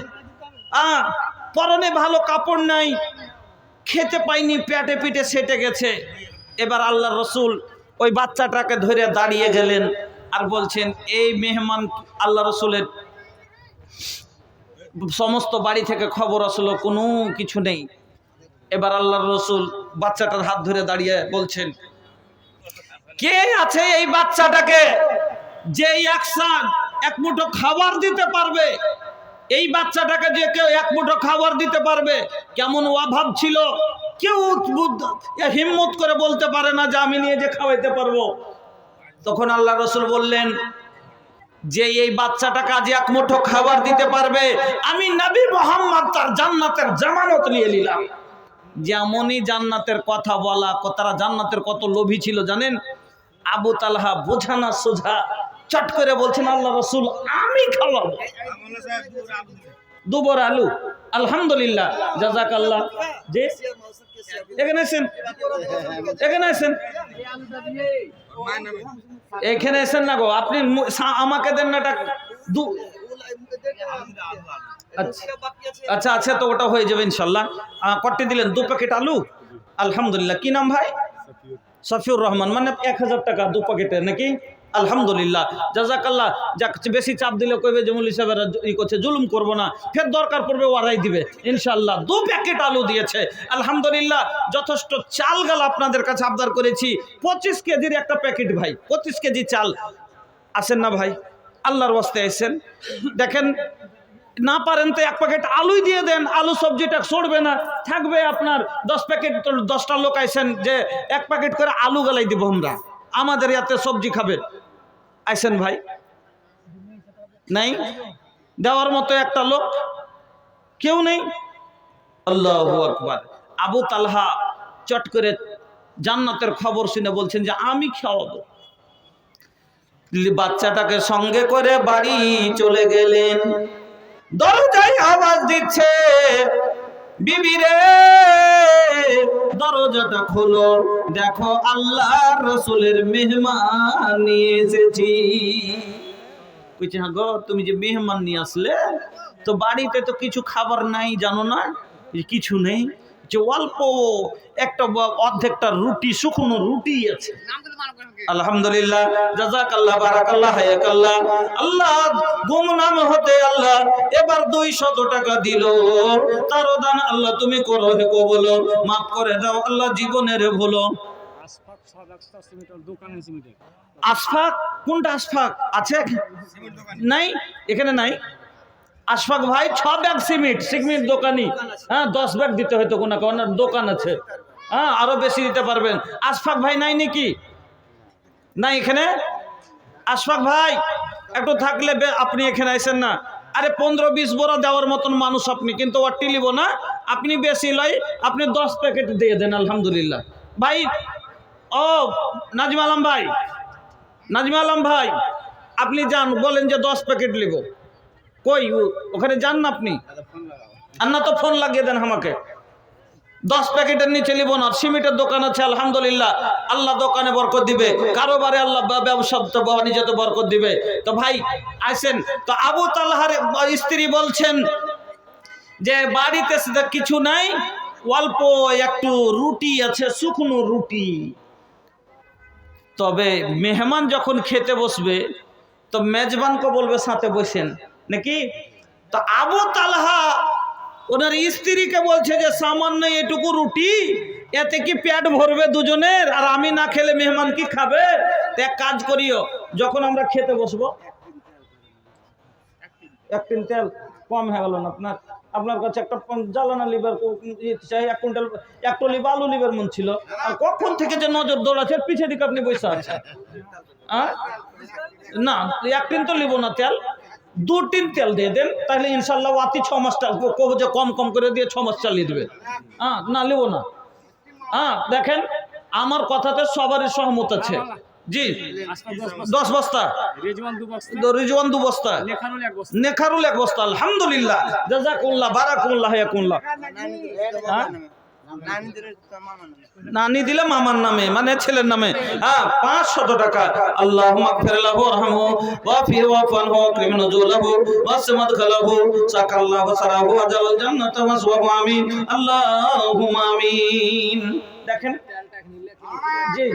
পরনে ভালো কাপড় নাই, খেতে পাইনি, পেটে পিঠে সেটে গেছে। এবার আল্লাহ রসুল ওই বাচ্চাটাকে ধরে দাঁড়িয়ে গেলেন আর বলছেন, এই মেহমান আল্লাহ রসুলের সমস্ত বাড়ি থেকে খবর আসলো কোনো কিছু নেই। এবার আল্লাহ রসুল বাচ্চাটার হাত ধরে দাঁড়িয়ে বলছেন, কে আছে এই বাচ্চাটাকে যে এক মুঠো খাবার দিতে পারবে? এই বাচ্চাটাকে যে কেউ এক মুঠো খাবার দিতে পারবে? কেমন অভাব ছিল, কেউ হিম্মত করে বলতে পারে না যে আমি নিয়ে যে খাওয়াইতে পারবো। তখন আল্লাহ রসুল বললেন, যে এই বাচ্চাটাকে আজ এক মুঠো খাবার দিতে পারবে, আমি নবী মুহাম্মদ তার জান্নাতের জামানত নিয়ে নিলাম। যেমনই জান্নাতের কথা বলা, তারা জান্নাতের কত লোভী ছিল জানেন? আবু তালহা বোঝানা সোজা চট করে বলছেন, আল্লাহ রসুল আমি খাওয়াবো। দুবর আলু, আলহামদুলিল্লাহ, জাযাকাল্লাহ। যে এখানে আছেন, এখানে আছেন, এখানে আছেন না গো, আপনি আমাকে দেন না। আচ্ছা আচ্ছা, তো ওটা হয়ে যাবে ইনশাল্লাহ। কটে দিলেন 2 প্যাকেট আলু, আলহামদুলিল্লাহ। কি নাম ভাই? সফিউর রহমান, মানে 1000 টাকা 2 প্যাকেটের নাকি? আলহামদুলিল্লাহ, জাযাকাল্লাহ। যাক, বেশি চাপ দিলে কইবে যে মৌলভী সাহেবেরা ই করছে, জুলুম করবো না, ফের দরকার পড়বে ওরাই দিবে ইনশাল্লাহ। 2 প্যাকেট আলু দিয়েছে, আলহামদুলিল্লাহ। যথেষ্ট চাল গাল আপনাদের কাছে আবদার করেছি, 25 কেজির একটা প্যাকেট ভাই, 25 কেজি চাল। আসেন না ভাই, আল্লাহর ওয়াস্তে আছেন, দেখেন না পারেন তো 1 প্যাকেট আলুই দিয়ে দেন, আলু সবজিটা সরবে না, থাকবে আপনার 10 প্যাকেট। 10টা লোক আইসেন যে 1 প্যাকেট করে আলু গালাই দিব আমরা, আমাদের ইয়াতে সবজি খাবে। আইসেন ভাই, নাই দেওয়ার মতো একটা লোক কেউ নেই। আল্লাহু আকবার। আবু তালহা চট করে জান্নাতের খবর শুনে বলছেন যে আমি খাওয়াবো। বাচ্চাটাকে সঙ্গে করে বাড়ি চলে গেলেন। দরজায় আওয়াজ দিচ্ছে, বিবি রে দরজাটা খোলো, দেখো আল্লাহর রাসূলের মেহমান নিয়ে এসেছি। কইছে, হ্যাঁ গো, তুমি যে মেহমান নিয়ে আসলে, তো বাড়িতে তো কিছু খাবার নাই জানো না? কিছু নেই, যে অল্প একটা অর্ধেকটা রুটি, শুকনো রুটি আছে। আলহামদুলিল্লাহ, জাযাকাল্লাহ, বারাকাল্লাহ, হায়াকাল্লাহ। আল্লাহ গুমনাম হতে আল্লাহ এবার 200 টাকা দিল, তারও দান আল্লাহ তুমি করো হে কবুল, মাফ করে দাও আল্লাহ জীবনের ভুল। আশফাক, কোনটা আশফাক আছে? নাই, এখানে নাই। আশফাক ভাই 6 ব্যাগ সিমেন্ট দোকানি, হ্যাঁ 10 ব্যাগ দিতে হয়তো কোনো ওনার দোকান আছে, হ্যাঁ আরো বেশি দিতে পারবেন। আশফাক ভাই নাই নাকি? নাই এখানে? আশফাক ভাই একটু থাকলে আপনি এখানে আইসেন না। আরে 15-20 বড় দেওয়ার মতন মানুষ আপনি, কিন্তু ওটি লিব না, আপনি বেশি লয়, আপনি 10 প্যাকেট দিয়ে দেন। আলহামদুলিল্লাহ ভাই। ও নাজমা আলম ভাই, নাজমা আলম ভাই, আপনি যান, বলেন যে 10 প্যাকেট লিব। কই ওখানে যান না আপনি, আর না তো ফোন লাগিয়ে দেন আমাকে। 10 প্যাকেটের নিচে লিব না। সিমেন্টের দোকান আছে, আলহামদুলিল্লাহ, আল্লাহ দোকানে বরকত দিবে, কারোবারে আল্লাহ ব্যবসা বাণিজ্যতে বরকত দিবে। তো ভাই আইসেন। তো আবু তালহার স্ত্রী বলছেন যে বাড়িতে কিছু নাই, অল্প একটু রুটি আছে, শুকনো রুটি। তবে মেহমান যখন খেতে বসবে তো মেজবানকে বলবে সাথে বসেন নাকি? তো আবু তালহা ওনার স্ত্রীকে বলছে যে সামান্য এটুকু রুটি, এতে কি পেট ভরবে দুজনের? আর আমি না খেলে মেহমান কি খাবে? তো এক কাজ করিও, যখন আমরা খেতে বসবো, 1 টিন তেল কম হয়ে গেল না আপনার? আপনার কাছে একটা জ্বালানা লিভার চাই, 1 কুইন্টাল 1 টলি আলু লিভার মন ছিল, আর কখন থেকে যে নজর দৌড়াচ্ছে পিছে দিকে আপনি বসে আছেন। না 1 টিন তো লিব না তেল, 2 টিন তেল দিয়ে দেন, তাহলে ইনশাল্লাহ আতি 6 মাসটা কব যে কম কম করে দিয়ে 6 মাস চালিয়ে দেবে। না লিব না। দেখেন আমার কথাতে সবারই সহমত আছে, জি আজকে 10 বস্তা, 10 বস্তা, রেজওয়ান 2 বস্তা, রিজওয়ান 2 বস্তা, নেখারুল 1 বস্তা। নেখারুল 1 বস্তা। আলহামদুলিল্লাহ, জাযাকুল্লাহ, বারাকুল্লাহ ইয়াকুল্লাহ। নানি দিলে মামার নামে, মানে ছেলের নামে। হ্যাঁ, 500 টাকা। আল্লাহুম্মা গফির লাহু ওয়ারহামহু ওয়াফির ওয়াফানহু ওয়াকরিম নুজুলাহু ওয়াসমাদ খালাহু সাকাল্লাহু সারাহু ওয়াজাল জান্নাতা মাসওয়াহু। আমিন, আল্লাহুম্মা আমিন। দেখেন জি,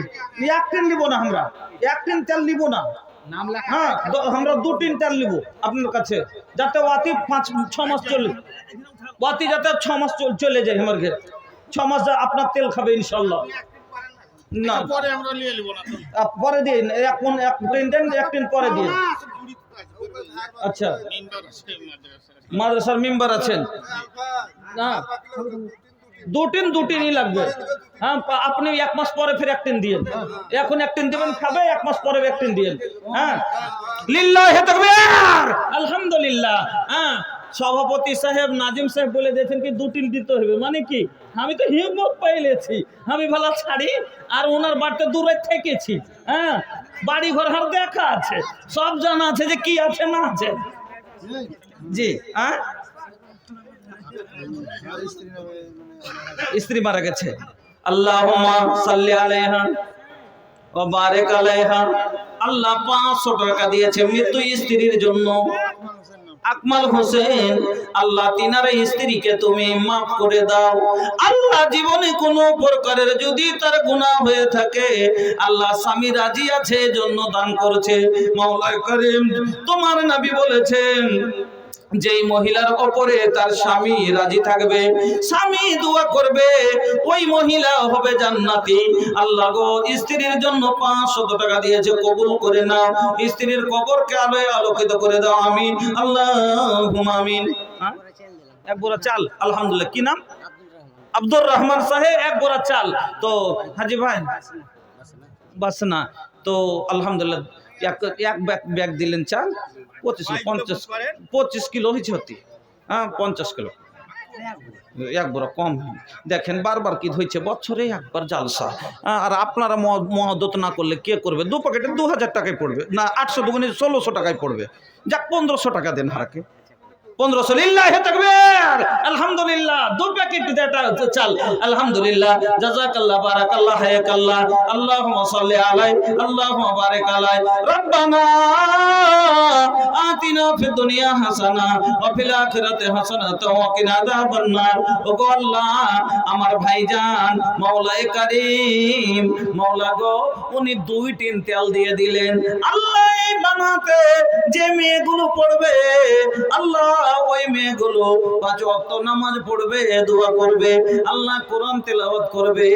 এক টিন নিব না আমরা, এক টিন তেল নিব না। নাম লেখা হ্যাঁ, আমরা 2 টিন তেল নিব আপনার কাছে, যাতে ওয়াতি 5-6 মাস চলে, ওয়াতি যাতে 6 মাস চলে যায় আমার ঘরে। 6 মাস আপনার তেল খাবে ইনশাআল্লাহ। না পরে আমরা নিয়ে নিব না পরে দিন, এক টিন দেন, এক টিন পরে দিন। আচ্ছা, মাদ্রাসার মেম্বার আছেন না, 2 টিনই লাগবে। হ্যাঁ, আপনি 1 মাস পরে ফির 1 টিন দিয়েন। এখন 1 টিন দিবেন, খাবে, 1 মাস পরে 1 টিন দিয়েন। হ্যাঁ, লিল্লাহি তাকবীর, আলহামদুলিল্লাহ। হ্যাঁ, সভাপতি সাহেব নাজিম সাহেব বলে দিয়েছেন কি 2 টিন দিতে হবে। মানে কি, আমি তো হিম্মত পাইলেছি, আমি ভালো ছাড়ি আর ওনার বাড়িতে দূরে থেকেছি। হ্যাঁ, বাড়ি ঘর হার দেখা আছে, সব জানা আছে যে কি আছে না আছে। জি, হ্যাঁ, স্ত্রী মারা গেছে। আল্লাহুম্মা সাল্লি আলাইহা ওয়া বারিক আলাইহা। আল্লাহ 500 টাকা দিয়েছে মৃত্যু স্ত্রীর জন্য। আকমাল হোসেন, আল্লাহ তিনার স্ত্রীকে তুমি মাফ করে দাও। আল্লাহ জীবনে কোনো প্রকারের যদি তার গুনাহ হয়ে থাকে, আল্লাহ স্বামী রাজি আছে জন্য দান করছে। মাওলানা করিম, তোমার নবী বলেছেন যেই মহিলার উপরে তার স্বামী রাজি থাকবে, স্বামী দোয়া করবে, ওই মহিলা হবে জান্নাতি। আল্লাহ গো, স্ত্রীর জন্য 500 টাকা দিয়েছে, কবুল করে নাও। স্ত্রীর কবরকে আলোয় আলোকিত করে দাও। আমিন, আল্লাহুম্মা আমিন। এক বোরা চাল, আলহামদুলিল্লাহ। কি নাম? আব্দুর রহমান সাহেব, এক বোরা চাল। তো হাজি ভাই বাস না, তো আলহামদুলিল্লাহ এক ব্যাগ দিলেন চাল। 25 কিলো হয়েছে হতি। হ্যাঁ, 50 কিলো, এক বড় কম। দেখেন বারবার কি হয়েছে, বছরে একবার জালসা। আর আপনারা মহদত না করলে কে করবে? 2 প্যাকেটে 2000 টাকায় পড়বে না, 800 দুগুণে 1600 টাকায় পড়বে। যাক, 1500 টাকা দেন হারাকে, 1500। লিল্লাহি তাকবীর, আলহামদুলিল্লাহ। 2 প্যাকেট দেটা চাল, আলহামদুলিল্লাহ। জাযাকাল্লাহ, বারাকাল্লাহ, হায়াকাল্লাহ। আল্লাহুম্মা সাল্লি আলাইহি, আল্লাহুম্মা বারিক আলাইহি। রব্বানা আতিনা ফিদ দুনিয়া হাসানা ওয়া ফিল আখিরাতি হাসানাতাও ওয়া কিনা আযাবান নার। ওগো আল্লাহ, আমার ভাইজান মাওলায়ে কারীম, মাওলা গো, উনি 2 টিন তেল দিয়ে দিলেন। আল্লাহ এই বানাতে যে মেয়েগুলো পড়বে, আল্লাহ ওই মেয়েগুলো 5 ওয়াক্ত নামাজ পড়বে, দোয়া করবে, আল্লাহ কোরআন তেলাওয়াত করবে।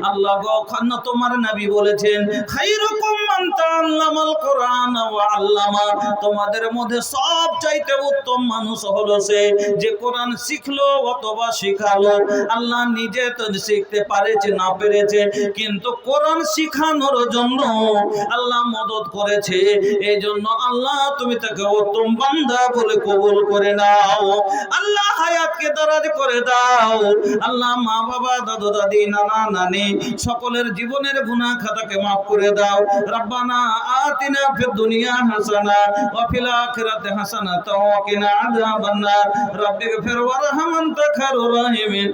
আল্লাহ গো, খান্না তোমার নবী বলেছেন খায়রুকুম মান তাআল্লামাল কোরআন ওয়া আল্লামা। তোমাদের মধ্যে সব চাইতে উত্তম মানুষ হলো সে যে কোরআন শিখলো অথবা শিখালো। আল্লাহ নিজে তো শিখতে পারেছে না পেরেছে, কিন্তু কোরআন শিখানোর জন্য আল্লাহ মদদ করেছে। এই জন্য আল্লাহ তুমি তাকে উত্তম বান্দা বলে কবুল করে নাও। আল্লাহ হায়াতকে দারাজ করে দাও। আল্লাহ মা বাবা, দাদু দাদি, নানা নানি সকলের জীবনের গুনাহ খাতাকে মাফ করে দাও। রব্বানা আতিনা ফিদ দুনিয়া হাসানা ওয়া ফিল আখিরাতি হাসানাতাও ওয়া কিনা আযাবান নার। রব্বিগফির ওয়ারহাম আনতা খায়রুর রাহিমিন।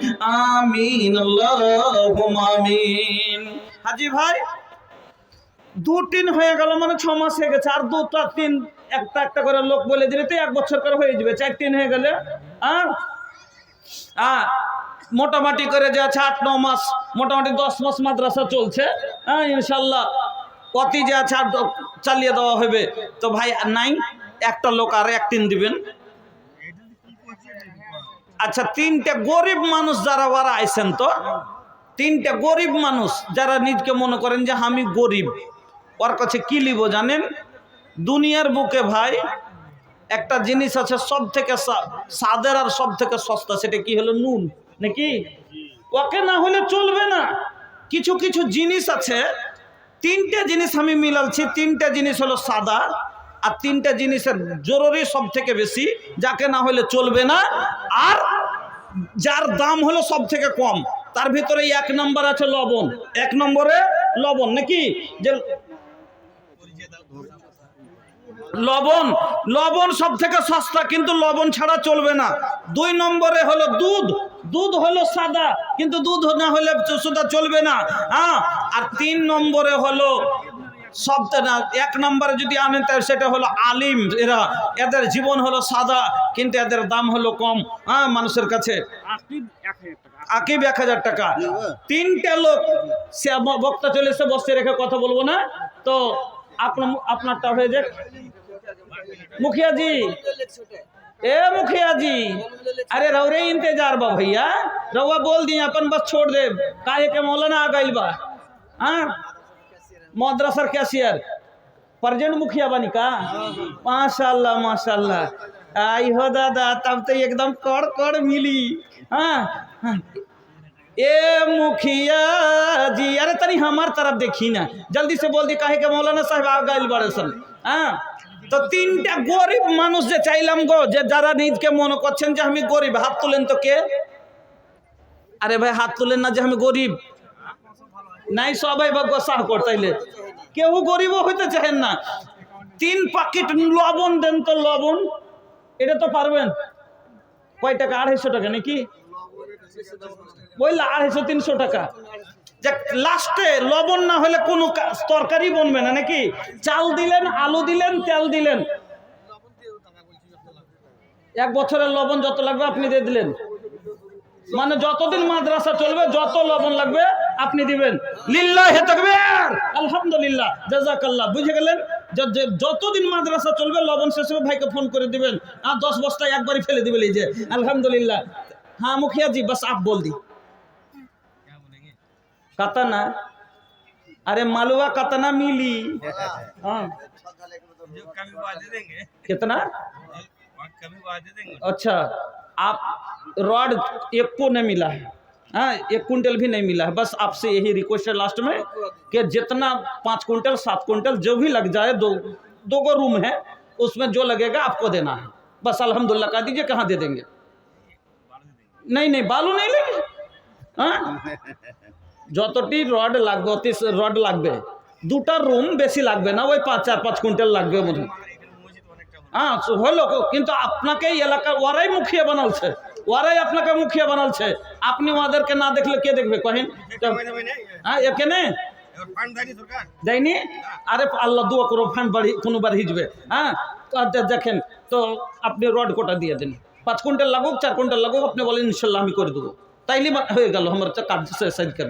আমিন, আল্লাহুম্মা আমিন। হাজি ভাই, 2 টিন হয়ে গেল, মানে 6 মাস হয়ে গেছে। আর 2টা টিন একটা করে লোক বলে দিলে তো 1 বছর করে হয়ে যাবে। 4 টিন হয়ে গেলে মোটামুটি করে যে আছে 8-9 মাস, মোটামুটি 10 মাস মাদ্রাসা চলছে। হ্যাঁ, ইনশাল্লাহ অতি যে আছে আর চালিয়ে দেওয়া হবে। তো ভাই নাই, একটা লোক আর 1 টিন দিবেন। আচ্ছা, 3টে গরিব মানুষ যারা ওরা আইছেন, তো 3টে গরিব মানুষ যারা নিজকে মনে করেন যে আমি গরিব, ওর কাছে কি লিব জানেন? দুনিয়ার বুকে ভাই একটা জিনিস আছে সব থেকে সাদের আর সব থেকে সস্তা, সেটা কি হলো? নুন, নাকি? ওকে না হলে চলবে না। কিছু কিছু জিনিস আছে, 3টে জিনিস আমি মিলালছি। 3টে জিনিস হলো সাদা, আর 3টে জিনিসের জরুরি সব থেকে বেশি, যাকে না হলে চলবে না, আর যার দাম হলো সব থেকে কম। তার ভিতরে 1 নম্বর আছে লবণ। 1 নম্বরে লবণ, নাকি? যে লবণ, লবণ সব থেকে সস্তা, কিন্তু লবণ ছাড়া চলবে না। 2 নম্বরে হলো দুধ, দুধ হলো সাদা, কিন্তু দুধ না হলে সুদা চলবে না। হ্যাঁ, আর 3 নম্বরে হলো সব না, 1 নম্বরে যদি আনেন তাহলে সেটা হলো আলিম। এদের জীবন হলো সাদা, কিন্তু এদের দাম হলো কম মানুষের কাছে। আকিব 1000 টাকা। 3টে লোক, সে বক্তা চলে এসে বসে রেখে কথা বলবো না তো আপনারটা হয়ে যাক। मुखिया जी, ए मुखिया जी, अरे रौरे इंतजार बा भैया, रउआ बोल दी अपन बस छोड़ दे। काहे के मौलाना आ गइल बा। हाँ, मद्रसर कैशियर प्रजेंट मुखिया बनी का? माशाल्लाह माशाल्लाह। आई हो दादा, तब तो एकदम कड़ कड़ मिली। हाँ, ए मुखिया जी, अरे तनी हमार तरफ देखी ना, जल्दी से बोल दी काहे के मौलाना साहब आ गइल बड़े सन। हाँ, তো 3টা গরিব মানুষ যে চাইলাম গো, যে যারা নিজকে মনে করছেন যে আমি গরিব, হাত তুলেন তো কে? আরে ভাই হাত তুলেন না যে আমি গরিব। নাই সবাই সাহ করতাইলে, কেউ গরিবও হইতে চাহেন না। 3 প্যাকেট লবণ দেন তো, লবণ এটা তো পারবেন। কয় টাকা? 250 টাকা নাকি? বললা 250-300 টাকা। লাস্টে লবণ না হলে কোনো তরকারি বনবে না নাকি? চাল দিলেন, আলু দিলেন, তেল দিলেন, 1 বছরের লবণ যত লাগবে আপনি দিয়ে দিলেন। মানে যতদিন মাদ্রাসা চলবে যত লবণ লাগবে আপনি দিবেন। লিল্লাহি তাকবীর, আলহামদুলিল্লাহ, জাযাকাল্লাহ। বুঝে গেলেন? যতদিন মাদ্রাসা চলবে লবণ শেষ হবে ভাইকে ফোন করে দিবেন, আর 10 বস্তা একবারই ফেলে দিবেন। এই যে আলহামদুলিল্লাহ। हाँ मुखिया जी, बस आप बोल दी। कतना? अरे मालवा कतना मिली? हाँ, कितना? अच्छा, आप रॉड 1 को नहीं मिला है। हाँ, 1 कुंटल भी नहीं मिला है। बस आपसे यही रिक्वेस्ट है लास्ट में कि जितना 5 कुंटल 7 कुंटल जो भी लग जाए, 2 गो रूम है, उसमें जो लगेगा आपको देना है। बस अल्हम्दुलिल्लाह कह दीजिए, कहाँ दे देंगे? नहीं नहीं, बालू नहीं लेंगे। हाँ, যতটি রড লাগবে, অতি রড লাগবে। 2টা রুম বেশি লাগবে না, ওই 4-5 কুইন্টাল লাগবে মনে হয়। হ্যাঁ হলো, কিন্তু আপনাকে এই এলাকার ওরাই মুখিয়া বানালছে, ওরাই আপনাকে মুখিয়া বানালছে। আপনি ওদেরকে না দেখলে কে দেখবে কহেন? হ্যাঁ, এখানে দেয়নি। আরে আল্লাহ দোয়া করো, ফান্ড বাড়ি কোনোবার হিজবে। হ্যাঁ, দেখেন তো আপনি রড কোটা দিয়ে দেন। 5 কুইন্টাল লাগুক, 4 কুইন্টাল লাগুক, আপনি বলেন ইনশাল্লাহ আমি করে দেবো। তাইলে হয়ে গেল আমার কাজ সাইড কেন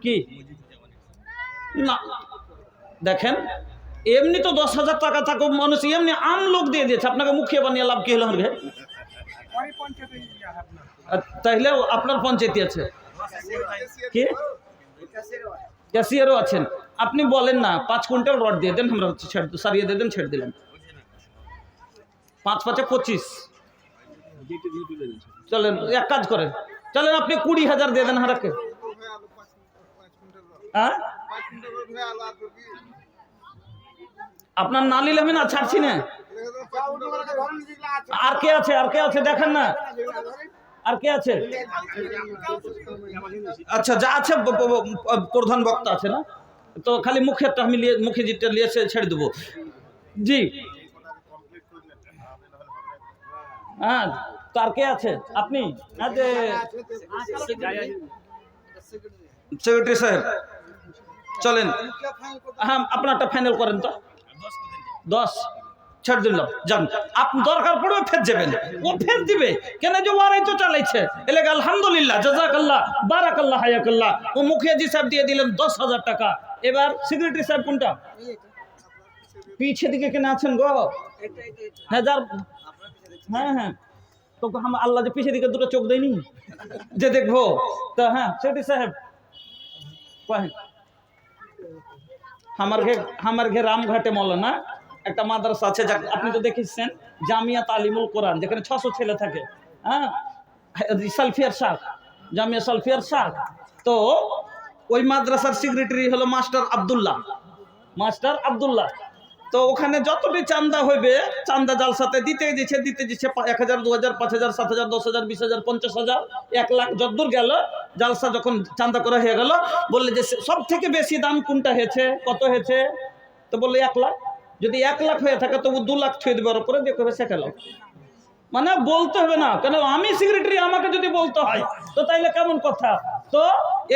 কি না? দেখেন এমনি তো 10,000 টাকা থাকুক মানুষ, এমনি আম লোক দিয়ে দিয়েছে, আপনাকে মুখিয়া বানিয়ে লাভ কি হলো? আমার তাইলে আপনার পঞ্চায়েতই আছে কি? ক্যাশিয়ারও আছেন। আপনি বলেন না 5 কুইন্টাল রড দিয়ে দেন, আমরা সারিয়ে দিয়ে দেন, ছেড়ে দিলাম। 5-5 25। চলেন এক কাজ করেন, চলেন আপনি 20,000 দিয়ে দেন হারাকে। হ্যাঁ, আপনার না নিলে আমি না ছাড়ছি না। আর কে আছে? আর কে আছে দেখেন না, আর কে আছে? আচ্ছা, যা আছে প্রধান বক্তা আছে না, তো খালি মুখেরটা আমি মুখে যেটা নিয়েছে ছেড়ে দেবো। জি হ্যাঁ, তার কে আছে? আপনি সেক্রেটারি সাহেব চলেন। হ্যাঁ, আপনারটা ফাইনাল করেন তো। 10 ছেড়ে দিলাম, যান। আপনি দরকার পড়বে ফের যাবেন, ও ফের দিবে কেন? যে ওরাই তো চালাইছে। এলাকা আলহামদুলিল্লাহ, জাযাকাল্লাহ, বারাকাল্লাহ, হায়াকাল্লাহ। ও মুখিয়াজি সাহেব দিয়ে দিলেন 10,000 টাকা। এবার সেক্রেটারি সাহেব কোনটা? পিছে দিকে কেন আছেন গো? হ্যাঁ হ্যাঁ, তো আল্লাহ যে পিছে দিকে 2টো চোখ দেয়নি যে দেখবো তো। হ্যাঁ সেক্রেটারি সাহেব আমার ঘে রামঘাটে মৌলানা একটা মাদ্রাসা আছে, আপনি তো দেখেছেন, জামিয়া তালিমুল কোরআন, যেখানে 600 ছেলে থাকে। হ্যাঁ, সালফিয়ার শাহ, জামিয়া সালফিয়ার শাহ। তো ওই মাদ্রাসার সেক্রেটারি হলো মাস্টার আব্দুল্লাহ। তো ওখানে যতটি চান্দা হইবে, চান্দা জালসাতে দিতে দিচ্ছে 1,000, 2,000, 5,000, 7,000, 10,000, 20,000, 50,000, 1 লাখ যতদূর গেল। জালসা যখন চান্দা করা হয়ে গেল, বললে যে সব থেকে বেশি দাম কোনটা হয়েছে, কত হয়েছে? তো বললো 1 লাখ। যদি 1 লাখ হয়ে থাকে তবু 2 লাখ ছুঁয়ে দেবার উপরে যে করে সেটা লাখ। মানে বলতে হবে না, কেন আমি সেক্রেটারি, আমাকে যদি বলতে হয় তো তাইলে কেমন কথা। তো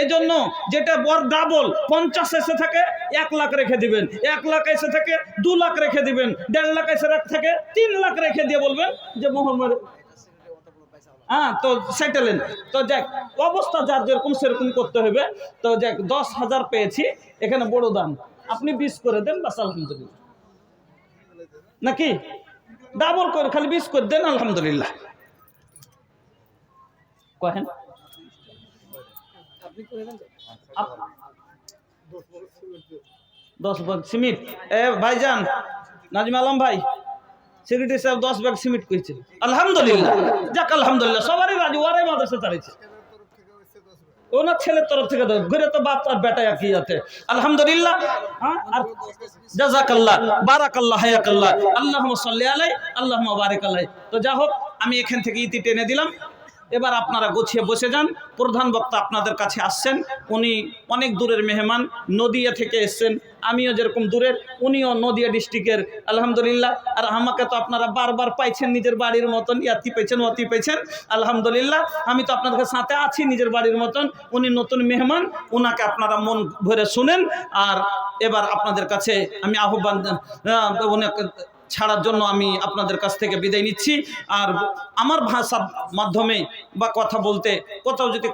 এই জন্য যেটা বড় ডাবল 50 এসে থাকে 1 লাখ রেখে দিবেন, 1 লাখ এসে থাকে 2 লাখ রেখে দিবেন, 1.5 লাখ এসে থাকে 3 লাখ রেখে দিয়ে বলবেন যে মোহাম্মদ, হ্যাঁ তো সেটেলেন। তো যাক, অবস্থা যার যেরকম সেরকম করতে হবে। তো যাক, 10,000 পেয়েছি, এখানে বড় দাম, আপনি 20 করে দেন, বাস আলহামদুলিল্লাহ। নাকি ডাবল করে খালি 20 করে দেন, আলহামদুলিল্লাহ। কহেন 10 ব্যাগ সিমেন্ট। ভাইজান নাজিম আলম ভাই, সেক্রেটারি সাহেব 10 ব্যাগ সিমেন্ট করেছে, আলহামদুলিল্লাহ। যাক আলহামদুলিল্লাহ, সবারই রাজি, ওরাই মাদ্রাসা চালিয়েছে, ওনার ছেলের তরফ থেকে ঘুরে তো বাপ আর বেটা একই আছে, আলহামদুলিল্লাহ। হ্যাঁ, আর জাযাকাল্লাহ, বারাকাল্লাহ, হায়াকাল্লাহ, আল্লাহুম্মা সাল্লি আলাইহি, আল্লাহুম্মা বারিক আলাইহি। তো যা হোক, আমি এখান থেকে ইতি টেনে দিলাম। এবার আপনারা গুছিয়ে বসে যান। প্রধান বক্তা আপনাদের কাছে আসছেন, উনি অনেক দূরের মেহমান, নদিয়া থেকে এসছেন, আমিও যেরকম দূরের, উনিও নদিয়া ডিস্ট্রিক্টের, আলহামদুলিল্লাহ। আর আমাকে তো আপনারা বারবার পাইছেন নিজের বাড়ির মতন, ইয়াতি পেয়েছেন, অতি পেয়েছেন, আলহামদুলিল্লাহ। আমি তো আপনাদের সাথে আছি নিজের বাড়ির মতন। উনি নতুন মেহমান, ওনাকে আপনারা মন ভরে শুনেন। আর এবার আপনাদের কাছে আমি আহ্বান ওনাকে ছাড়ার জন্য আমি আপনাদের কাছ থেকে বিদায় নিচ্ছি। আর আমার ভাষার মাধ্যমে বা কথা বলতে কোথাও যদি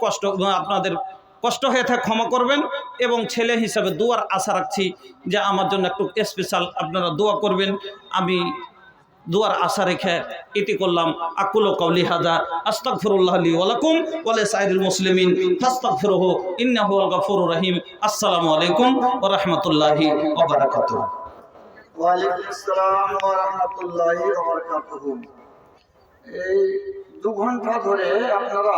আপনাদের কষ্ট হয়ে থাকে ক্ষমা করবেন। এবং ছেলে হিসাবে দোয়ার আশা রাখছি যে আমার জন্য একটু স্পেশাল আপনারা দোয়া করবেন। আমি দোয়ার আশা রেখে এটি করলাম। আকুলু কওলি হাযা আস্তাগফিরুল্লাহ লি ওয়া লাকুম ওয়া লিসাইরিল মুসলিমিন ফাস্তাগফিরুহু ইন্নাহু হুয়াল গফুরুর রহিম। আসসালামু আলাইকুম ওয়া রাহমাতুল্লাহি ওয়া বারাকাতুহু। ওয়ালাইকুম আসসালাম ওয়া রাহমাতুল্লাহি ওয়া বারাকাতুহু। এই 2 ঘন্টা ধরে আপনারা